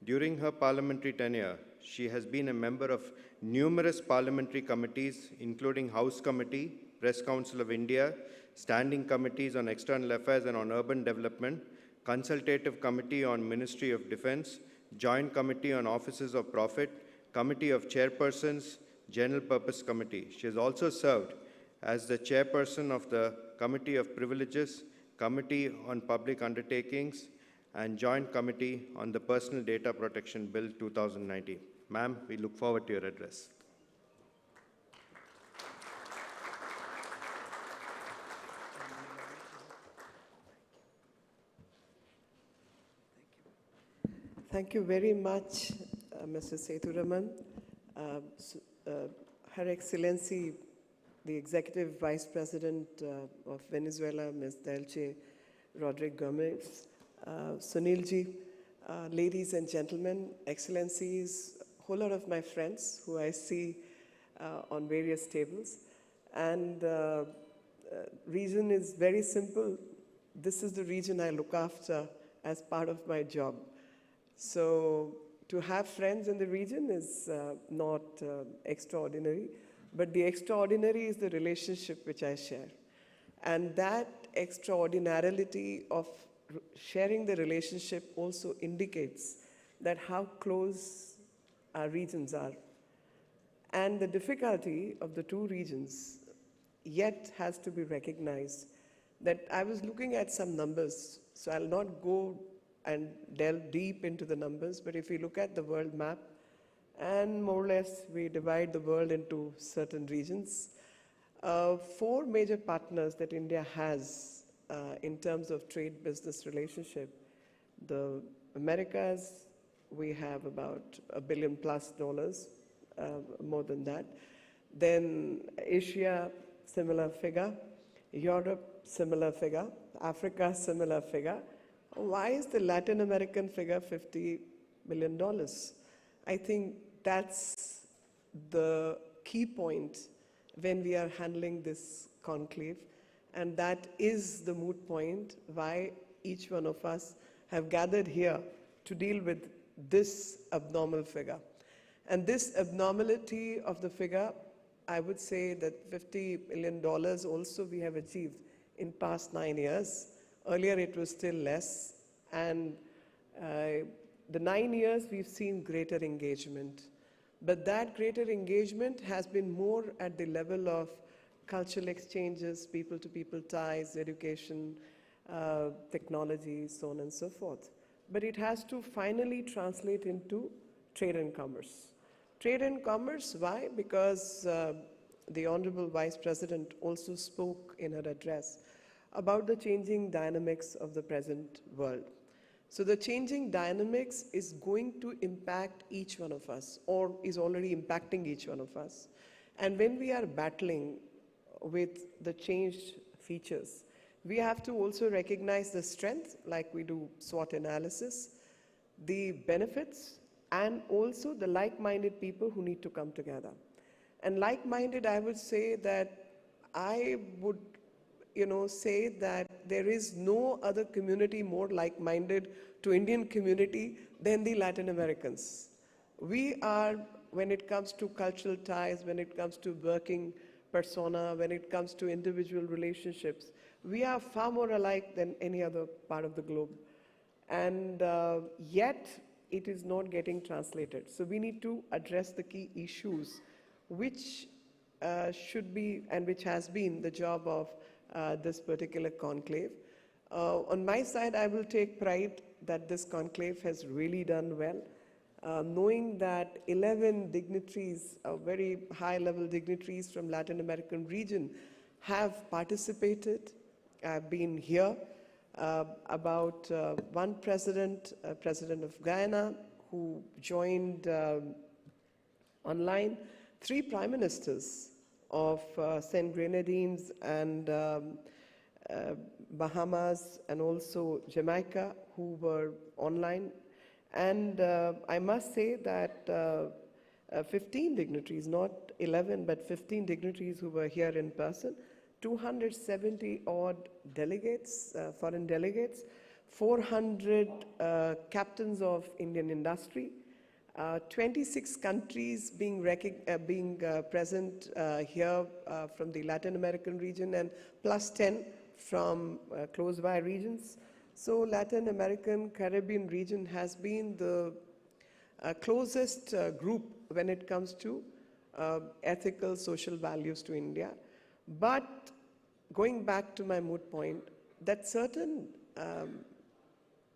During her parliamentary tenure, she has been a member of numerous parliamentary committees, including House Committee, Press Council of India, Standing Committees on External Affairs and on Urban Development, Consultative Committee on Ministry of Defense, Joint Committee on Offices of Profit, Committee of Chairpersons, General Purpose Committee. She has also served as the chairperson of the Committee of Privileges, Committee on Public Undertakings, and Joint Committee on the Personal Data Protection Bill 2019. Ma'am, we look forward to your address. Thank you very much, Mr. Sethuraman. Her Excellency, the Executive Vice President of Venezuela, Ms. Delce Rodriguez Gomez, Sunilji, ladies and gentlemen, Excellencies, a whole lot of my friends who I see on various tables. And region is very simple. This is the region I look after as part of my job. So to have friends in the region is not extraordinary, but the extraordinary is the relationship which I share. And that extraordinarity of sharing the relationship also indicates that how close our regions are. And the difficulty of the two regions yet has to be recognized. That I was looking at some numbers, so I'll not go and delve deep into the numbers, but if you look at the world map, and more or less we divide the world into certain regions, 4 major partners that India has in terms of trade-business relationship. The Americas, we have about $1 billion+, more than that. Then Asia, similar figure. Europe, similar figure. Africa, similar figure. Why is the Latin American figure $50 billion? I think that's the key point when we are handling this conclave, and that is the moot point why each one of us have gathered here to deal with this abnormal figure. And this abnormality of the figure, I would say that $50 million also we have achieved in past 9 years. Earlier it was still less, and the 9 years we've seen greater engagement. But that greater engagement has been more at the level of cultural exchanges, people-to-people ties, education, technology, so on and so forth. But it has to finally translate into trade and commerce. Trade and commerce, why? Because the Honorable Vice President also spoke in her address about the changing dynamics of the present world. So the changing dynamics is going to impact each one of us, or is already impacting each one of us. And when we are battling with the changed features, we have to also recognize the strength, like we do SWOT analysis, the benefits, and also the like-minded people who need to come together. And like-minded, I would say that I would say that there is no other community more like-minded to Indian community than the Latin Americans. We are, when it comes to cultural ties, when it comes to working persona, when it comes to individual relationships, we are far more alike than any other part of the globe. And yet, it is not getting translated. So we need to address the key issues, which should be, and which has been the job of this particular conclave. On my side, I will take pride that this conclave has really done well, knowing that 11 dignitaries, very high-level dignitaries from Latin American region have participated, have been here. About one president, President of Guyana, who joined online, 3 prime ministers of St. Grenadines and Bahamas and also Jamaica who were online. And I must say that 15 dignitaries, not 11, but 15 dignitaries who were here in person, 270 odd delegates, foreign delegates, 400 captains of Indian industry, 26 countries being present here from the Latin American region and plus 10 from close by regions. So Latin American Caribbean region has been the closest group when it comes to ethical social values to India. But going back to my moot point, that certain,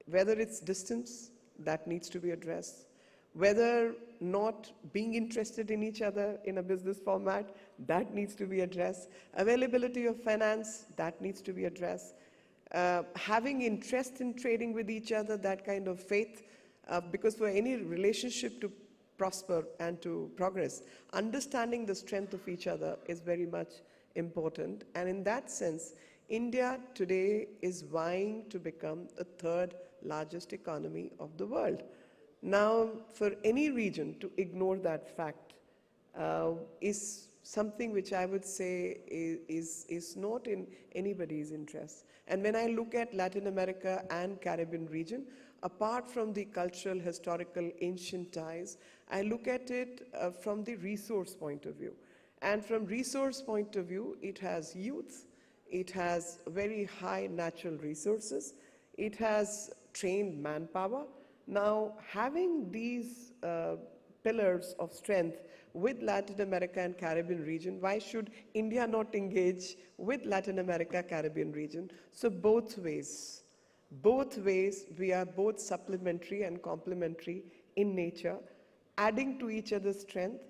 whether it's distance, that needs to be addressed, whether not being interested in each other in a business format, that needs to be addressed, availability of finance, that needs to be addressed, having interest in trading with each other, that kind of faith, because for any relationship to prosper and to progress, understanding the strength of each other is very much important. And in that sense, India today is vying to become the 3rd largest economy of the world. Now, for any region to ignore that fact is something which I would say is not in anybody's interest. And when I look at Latin America and Caribbean region, apart from the cultural, historical, ancient ties, I look at it from the resource point of view. And from resource point of view, it has youth, it has very high natural resources, it has trained manpower. Now, having these pillars of strength with Latin America and Caribbean region, why should India not engage with Latin America, Caribbean region? So both ways, we are both supplementary and complementary in nature, adding to each other's strength,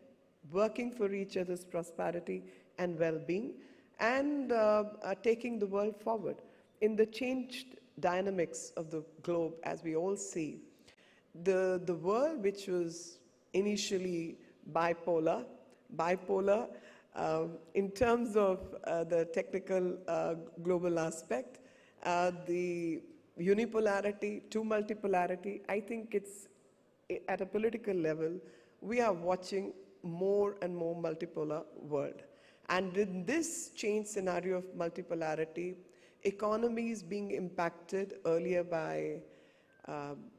working for each other's prosperity and well-being, and taking the world forward. In the changed dynamics of the globe, as we all see, the world which was initially bipolar in terms of the technical global aspect, the unipolarity to multipolarity, I think it's at a political level, we are watching more and more multipolar world. And in this changed scenario of multipolarity, economies being impacted earlier by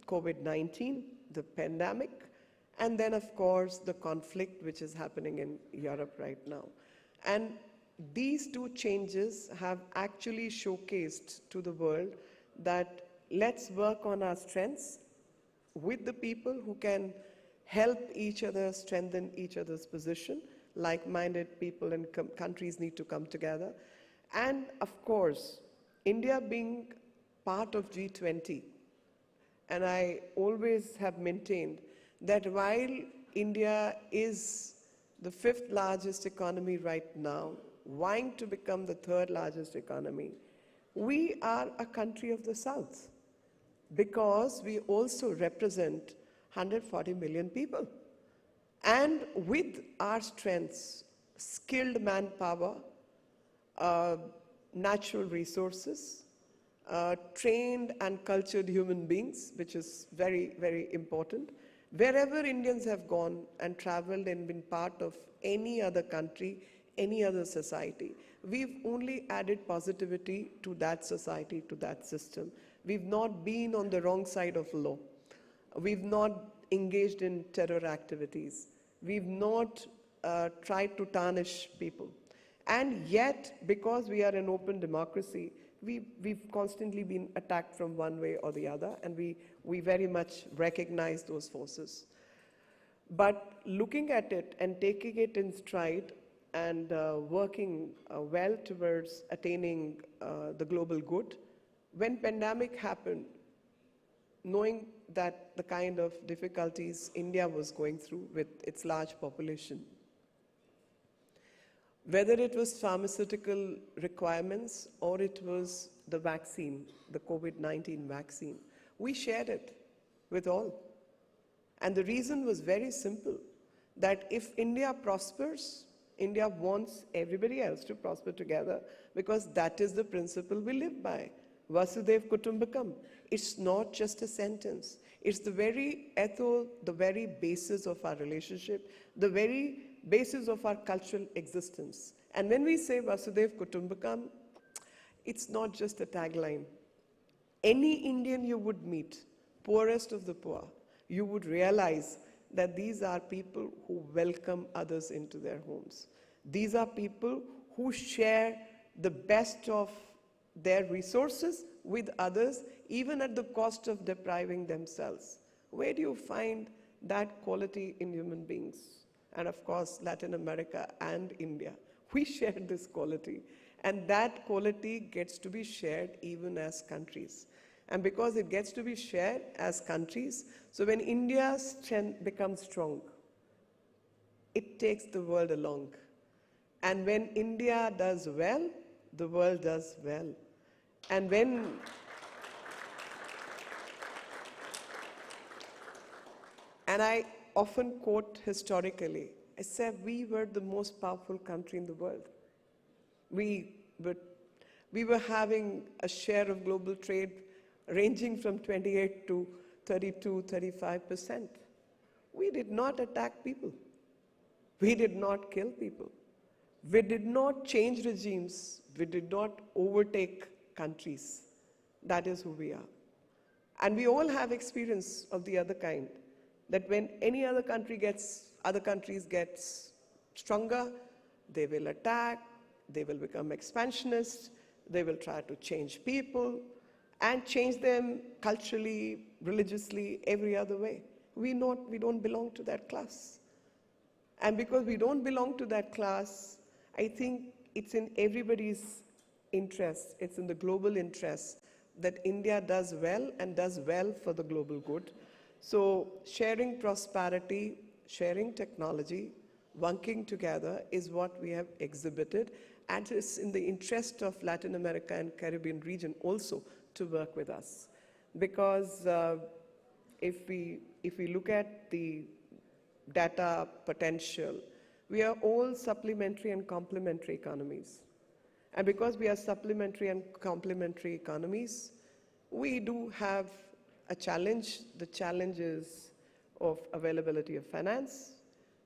COVID-19, the pandemic, and then of course the conflict which is happening in Europe right now. And these two changes have actually showcased to the world that let's work on our strengths with the people who can help each other strengthen each other's position. Like-minded people and countries need to come together. And of course, India being part of G20, and I always have maintained that while India is the 5th largest economy right now, vying to become the 3rd largest economy, we are a country of the South because we also represent 140 million people. And with our strengths, skilled manpower, natural resources, trained and cultured human beings, which is very, very important. Wherever Indians have gone and traveled and been part of any other country, any other society, we've only added positivity to that society, to that system. We've not been on the wrong side of law. We've not engaged in terror activities. We've not tried to tarnish people. And yet, because we are an open democracy, we've constantly been attacked from one way or the other, and we very much recognize those forces. But looking at it and taking it in stride and working well towards attaining the global good, when pandemic happened, knowing that the kind of difficulties India was going through with its large population, whether it was pharmaceutical requirements or it was the vaccine, the COVID-19 vaccine, we shared it with all. And the reason was very simple, that if India prospers, India wants everybody else to prosper together, because that is the principle we live by. Vasudev Kutumbakam. It's not just a sentence. It's the very ethos, the very basis of our relationship, the very basis of our cultural existence. And when we say Vasudev Kutumbakam, it's not just a tagline. Any Indian you would meet, poorest of the poor, you would realize that these are people who welcome others into their homes. These are people who share the best of their resources with others, even at the cost of depriving themselves. Where do you find that quality in human beings? And of course, Latin America and India. We share this quality. And that quality gets to be shared even as countries. And because it gets to be shared as countries, so when India's strength becomes strong, it takes the world along. And when India does well, the world does well. And I often quote historically, I said we were the most powerful country in the world. We were having a share of global trade ranging from 28 to 32, 35%. We did not attack people. We did not kill people. We did not change regimes. We did not overtake countries. That is who we are. And we all have experience of the other kind, that when any other countries get stronger, they will attack, they will become expansionist, they will try to change people, and change them culturally, religiously, every other way. We don't belong to that class. And because we don't belong to that class, I think it's in everybody's interest, it's in the global interest that India does well and does well for the global good. So sharing prosperity, sharing technology, working together is what we have exhibited, and it's in the interest of Latin America and Caribbean region also to work with us. Because if we look at the data potential, we are all supplementary and complementary economies. And because we are supplementary and complementary economies, we do have a challenge. The challenge is of availability of finance.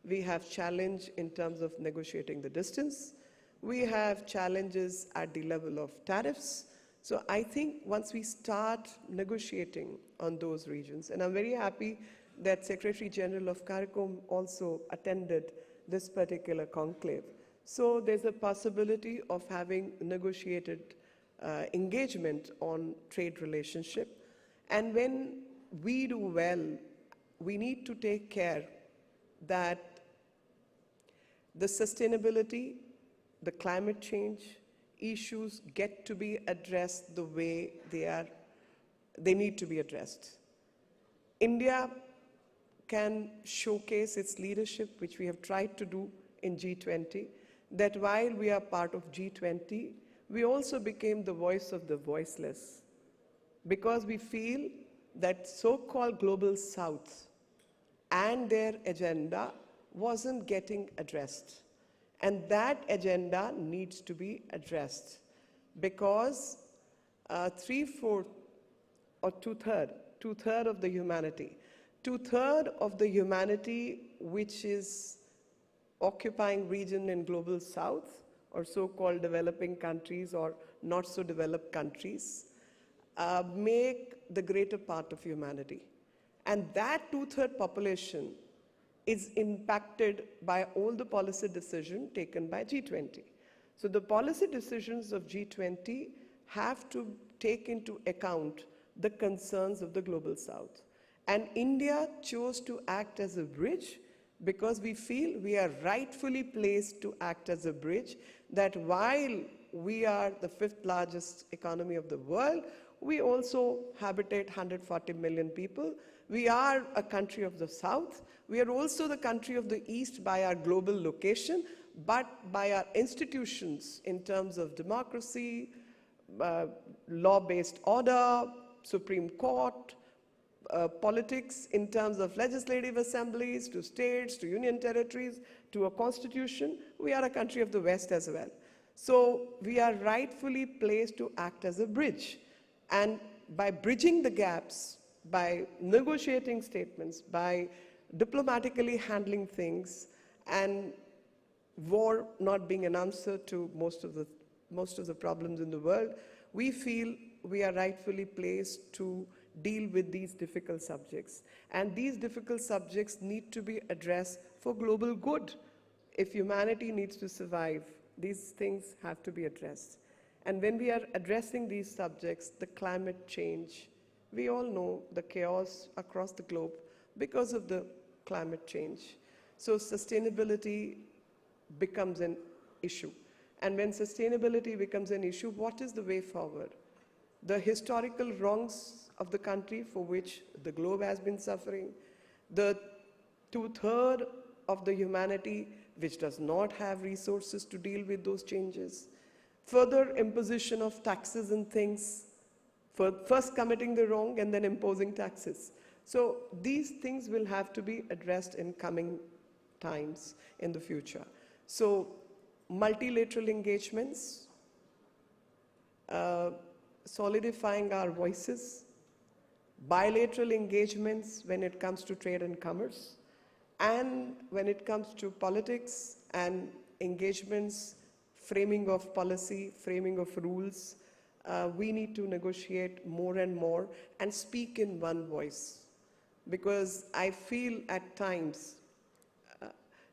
We have challenge in terms of negotiating the distance. We have challenges at the level of tariffs. So I think once we start negotiating on those regions, and I'm very happy that Secretary General of CARICOM also attended this particular conclave. So there's a possibility of having negotiated engagement on trade relationship. And when we do well, we need to take care that the sustainability, the climate change issues get to be addressed the way they need to be addressed. India can showcase its leadership, which we have tried to do in G20, that while we are part of G20, we also became the voice of the voiceless, because we feel that so-called global South and their agenda wasn't getting addressed. And that agenda needs to be addressed, because 3/4 or 2/3 of the humanity, 2/3 of the humanity which is occupying region in global South, or so-called developing countries or not so developed countries, make the greater part of humanity. And that 2/3 population is impacted by all the policy decisions taken by G20. So the policy decisions of G20 have to take into account the concerns of the global South. And India chose to act as a bridge, because we feel we are rightfully placed to act as a bridge, that while we are the 5th largest economy of the world, we also habitate 140 million people. We are a country of the South. We are also the country of the East by our global location, but by our institutions in terms of democracy, law-based order, Supreme Court, politics in terms of legislative assemblies, to states, to union territories, to a constitution. We are a country of the West as well. So we are rightfully placed to act as a bridge. And by bridging the gaps, by negotiating statements, by diplomatically handling things, and war not being an answer to most of the problems in the world, we feel we are rightfully placed to deal with these difficult subjects. And these difficult subjects need to be addressed for global good. If humanity needs to survive, these things have to be addressed. And when we are addressing these subjects, the climate change, we all know the chaos across the globe because of the climate change. So sustainability becomes an issue. And when sustainability becomes an issue, what is the way forward? The historical wrongs of the country for which the globe has been suffering, the 2/3 of the humanity which does not have resources to deal with those changes, further imposition of taxes and things, for first committing the wrong and then imposing taxes. So these things will have to be addressed in coming times in the future. So multilateral engagements, solidifying our voices, bilateral engagements when it comes to trade and commerce, and when it comes to politics and engagements, framing of policy, framing of rules, we need to negotiate more and more and speak in one voice. Because I feel at times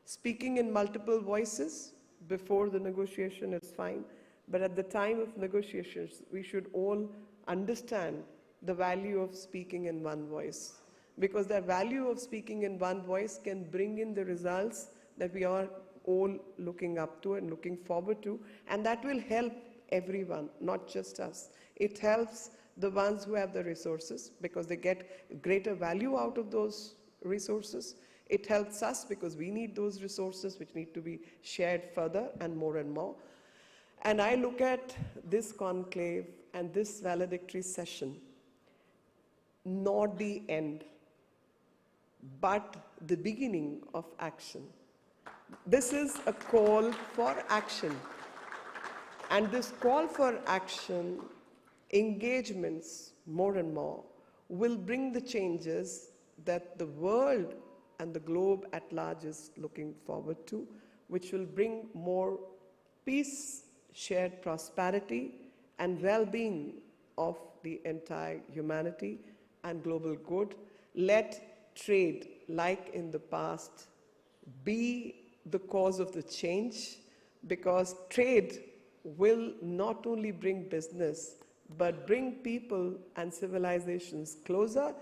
speaking in multiple voices before the negotiation is fine, but at the time of negotiations, we should all understand the value of speaking in one voice. Because the value of speaking in one voice can bring in the results that we are all looking up to and looking forward to, and that will help everyone, not just us. It helps the ones who have the resources because they get greater value out of those resources. It helps us because we need those resources which need to be shared further and more and more. And I look at this conclave and this valedictory session, not the end, but the beginning of action. This is a call for action. And this call for action, engagements more and more, will bring the changes that the world and the globe at large is looking forward to, which will bring more peace, shared prosperity, and well-being of the entire humanity and global good. Let trade, like in the past, be the cause of the change, because trade will not only bring business, but bring people and civilizations closer,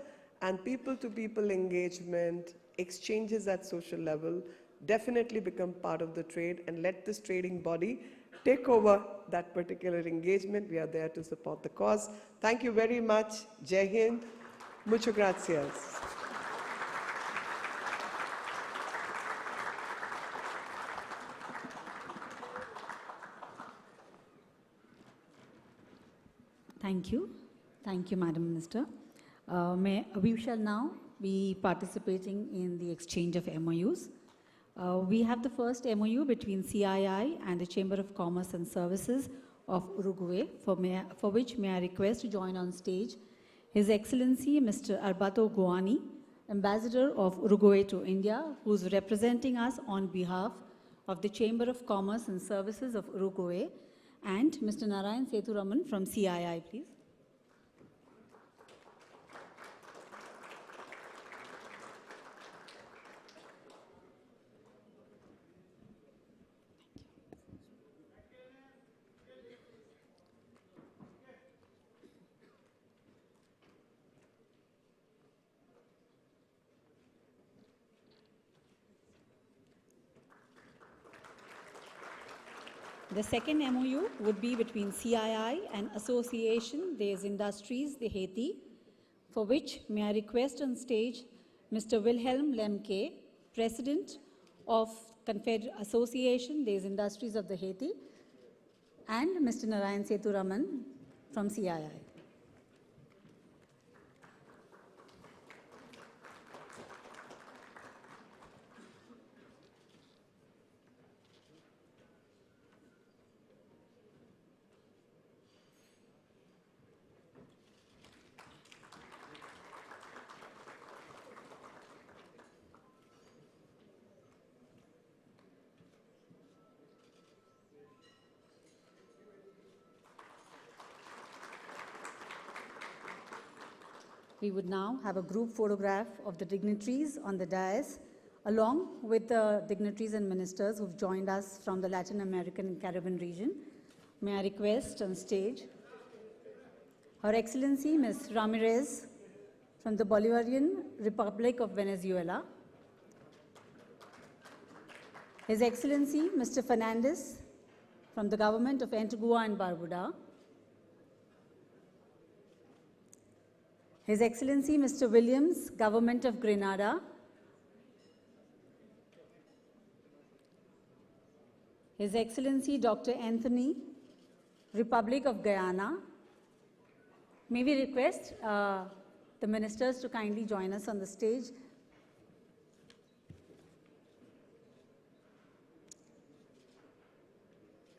and people-to-people engagement, exchanges at social level definitely become part of the trade, and let this trading body take over that particular engagement. We are there to support the cause. Thank you very much. Jai Hind. Muchas gracias. Thank you. Thank you, Madam Minister. We shall now be participating in the exchange of MOUs. We have the first MOU between CII and the Chamber of Commerce and Services of Uruguay, for which may I request to join on stage His Excellency Mr. Alberto Guani, Ambassador of Uruguay to India, who is representing us on behalf of the Chamber of Commerce and Services of Uruguay, and Mr. Narayan Sethuraman from CII, please. The second MOU would be between CII and Association des Industries de Haiti, for which may I request on stage Mr. Wilhelm Lemke, President of Association des Industries of the Haiti, and Mr. Narayan Sethuraman from CII. We would now have a group photograph of the dignitaries on the dais, along with the dignitaries and ministers who've joined us from the Latin American and Caribbean region. May I request on stage Her Excellency Ms. Ramirez from the Bolivarian Republic of Venezuela, His Excellency Mr. Fernandez from the Government of Antigua and Barbuda, His Excellency Mr. Williams, Government of Grenada, His Excellency Dr. Anthony, Republic of Guyana. May we request the ministers to kindly join us on the stage.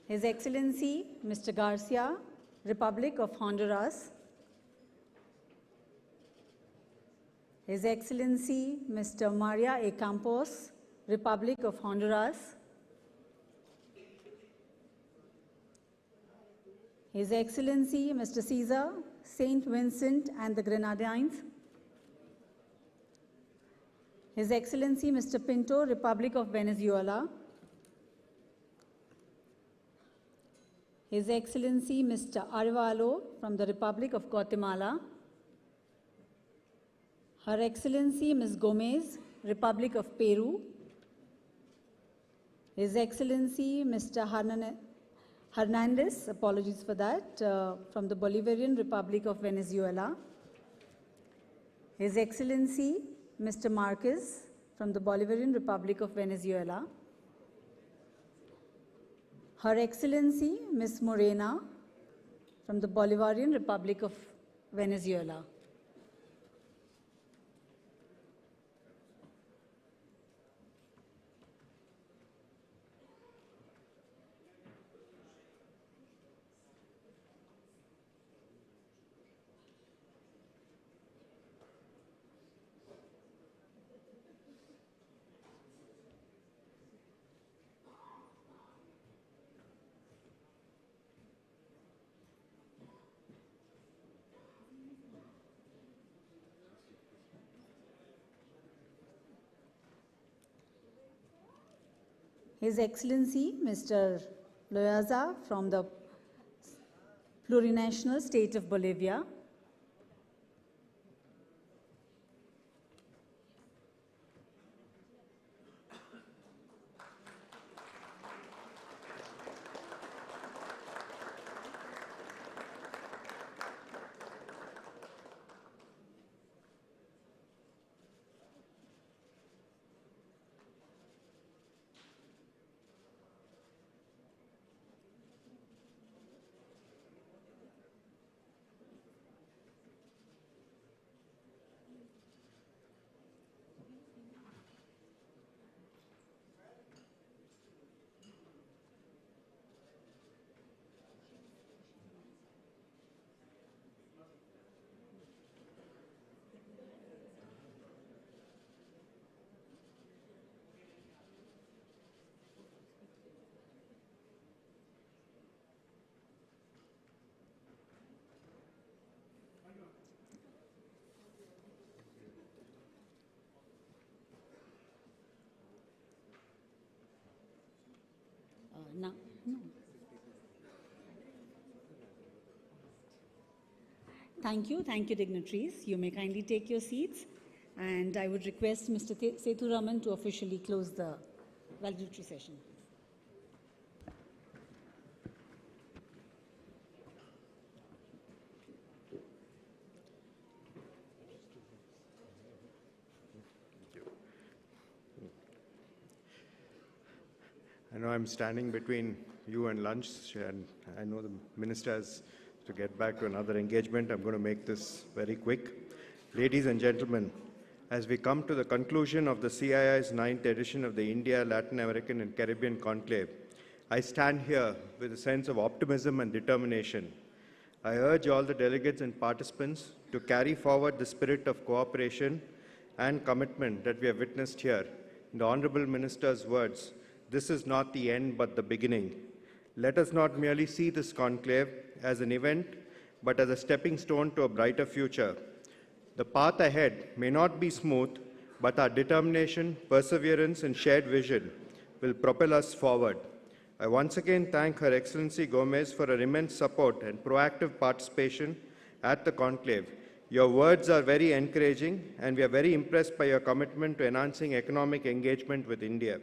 His Excellency Mr. Garcia, Republic of Honduras, His Excellency Mr. Maria A. Campos, Republic of Honduras, His Excellency Mr. Caesar, Saint Vincent and the Grenadines, His Excellency Mr. Pinto, Republic of Venezuela, His Excellency Mr. Arevalo from the Republic of Guatemala, Her Excellency Ms. Gomez, Republic of Peru, His Excellency Mr. Hernandez, apologies for that, from the Bolivarian Republic of Venezuela, His Excellency Mr. Marquez from the Bolivarian Republic of Venezuela, Her Excellency Ms. Morena from the Bolivarian Republic of Venezuela. His Excellency Mr. Loyaza from the plurinational state of Bolivia, no. Thank you, dignitaries. You may kindly take your seats, and I would request Mr. Sethuraman to officially close the valedictory session. I know I'm standing between you and lunch, and I know the minister has to get back to another engagement. I'm going to make this very quick. Ladies and gentlemen, as we come to the conclusion of the CII's 9th edition of the India, Latin American and Caribbean Conclave, I stand here with a sense of optimism and determination. I urge all the delegates and participants to carry forward the spirit of cooperation and commitment that we have witnessed here. In the Hon'ble Minister's words, this is not the end but the beginning. Let us not merely see this conclave as an event, but as a stepping stone to a brighter future. The path ahead may not be smooth, but our determination, perseverance, and shared vision will propel us forward. I once again thank Her Excellency Gomez for her immense support and proactive participation at the conclave. Your words are very encouraging, and we are very impressed by your commitment to enhancing economic engagement with India.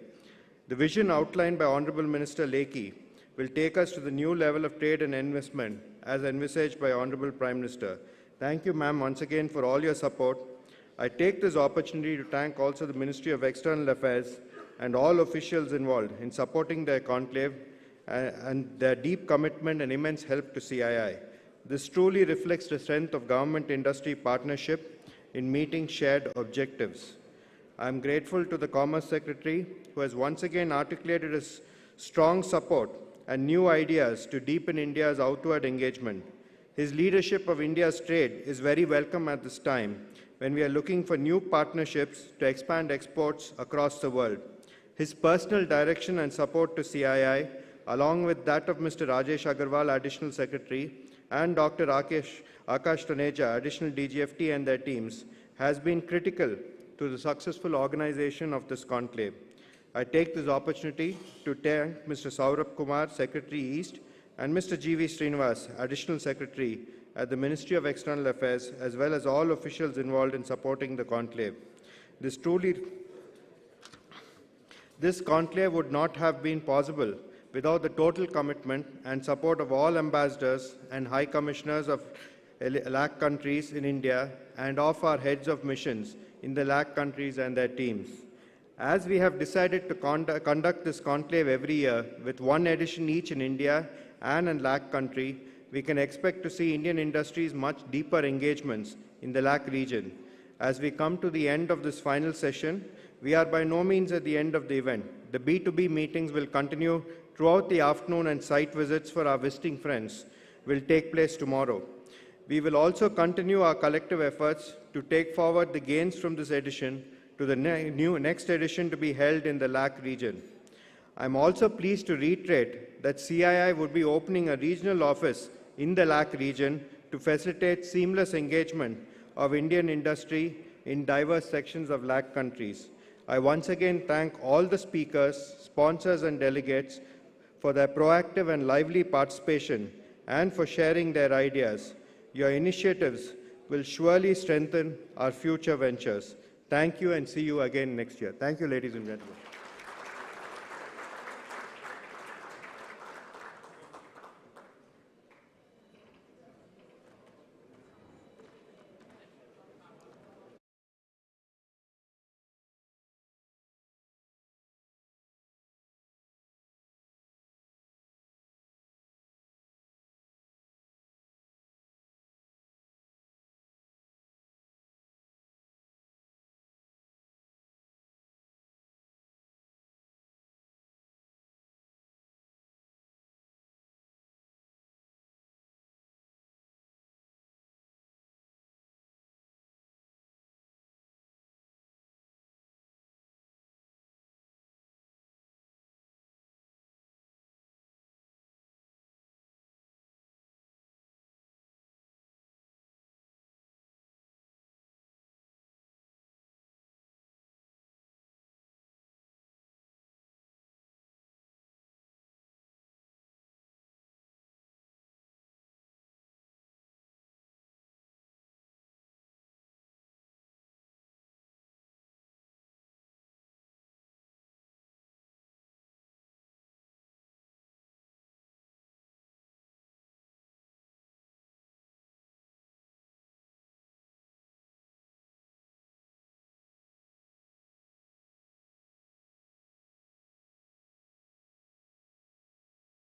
The vision outlined by Honorable Minister Lekhi will take us to the new level of trade and investment as envisaged by Honorable Prime Minister. Thank you, ma'am, once again for all your support. I take this opportunity to thank also the Ministry of External Affairs and all officials involved in supporting their conclave and their deep commitment and immense help to CII. This truly reflects the strength of government-industry partnership in meeting shared objectives. I am grateful to the Commerce Secretary, who has once again articulated his strong support and new ideas to deepen India's outward engagement. His leadership of India's trade is very welcome at this time, when we are looking for new partnerships to expand exports across the world. His personal direction and support to CII, along with that of Mr. Rajesh Agarwal, Additional Secretary, and Dr. Akash Taneja, Additional DGFT, and their teams, has been critical to the successful organization of this conclave. I take this opportunity to thank Mr. Saurabh Kumar, Secretary East, and Mr. G.V. Srinivas, Additional Secretary at the Ministry of External Affairs, as well as all officials involved in supporting the conclave. This conclave would not have been possible without the total commitment and support of all ambassadors and high commissioners of LAC countries in India and of our heads of missions in the LAC countries and their teams. As we have decided to conduct this conclave every year with one edition each in India and in LAC country, we can expect to see Indian industries' much deeper engagements in the LAC region. As we come to the end of this final session, we are by no means at the end of the event. The B2B meetings will continue throughout the afternoon, and site visits for our visiting friends will take place tomorrow. We will also continue our collective efforts to take forward the gains from this edition to the next edition to be held in the LAC region. I am also pleased to reiterate that CII would be opening a regional office in the LAC region to facilitate seamless engagement of Indian industry in diverse sections of LAC countries. I once again thank all the speakers, sponsors, and delegates for their proactive and lively participation and for sharing their ideas. Your initiatives will surely strengthen our future ventures. Thank you, and see you again next year. Thank you, ladies and gentlemen.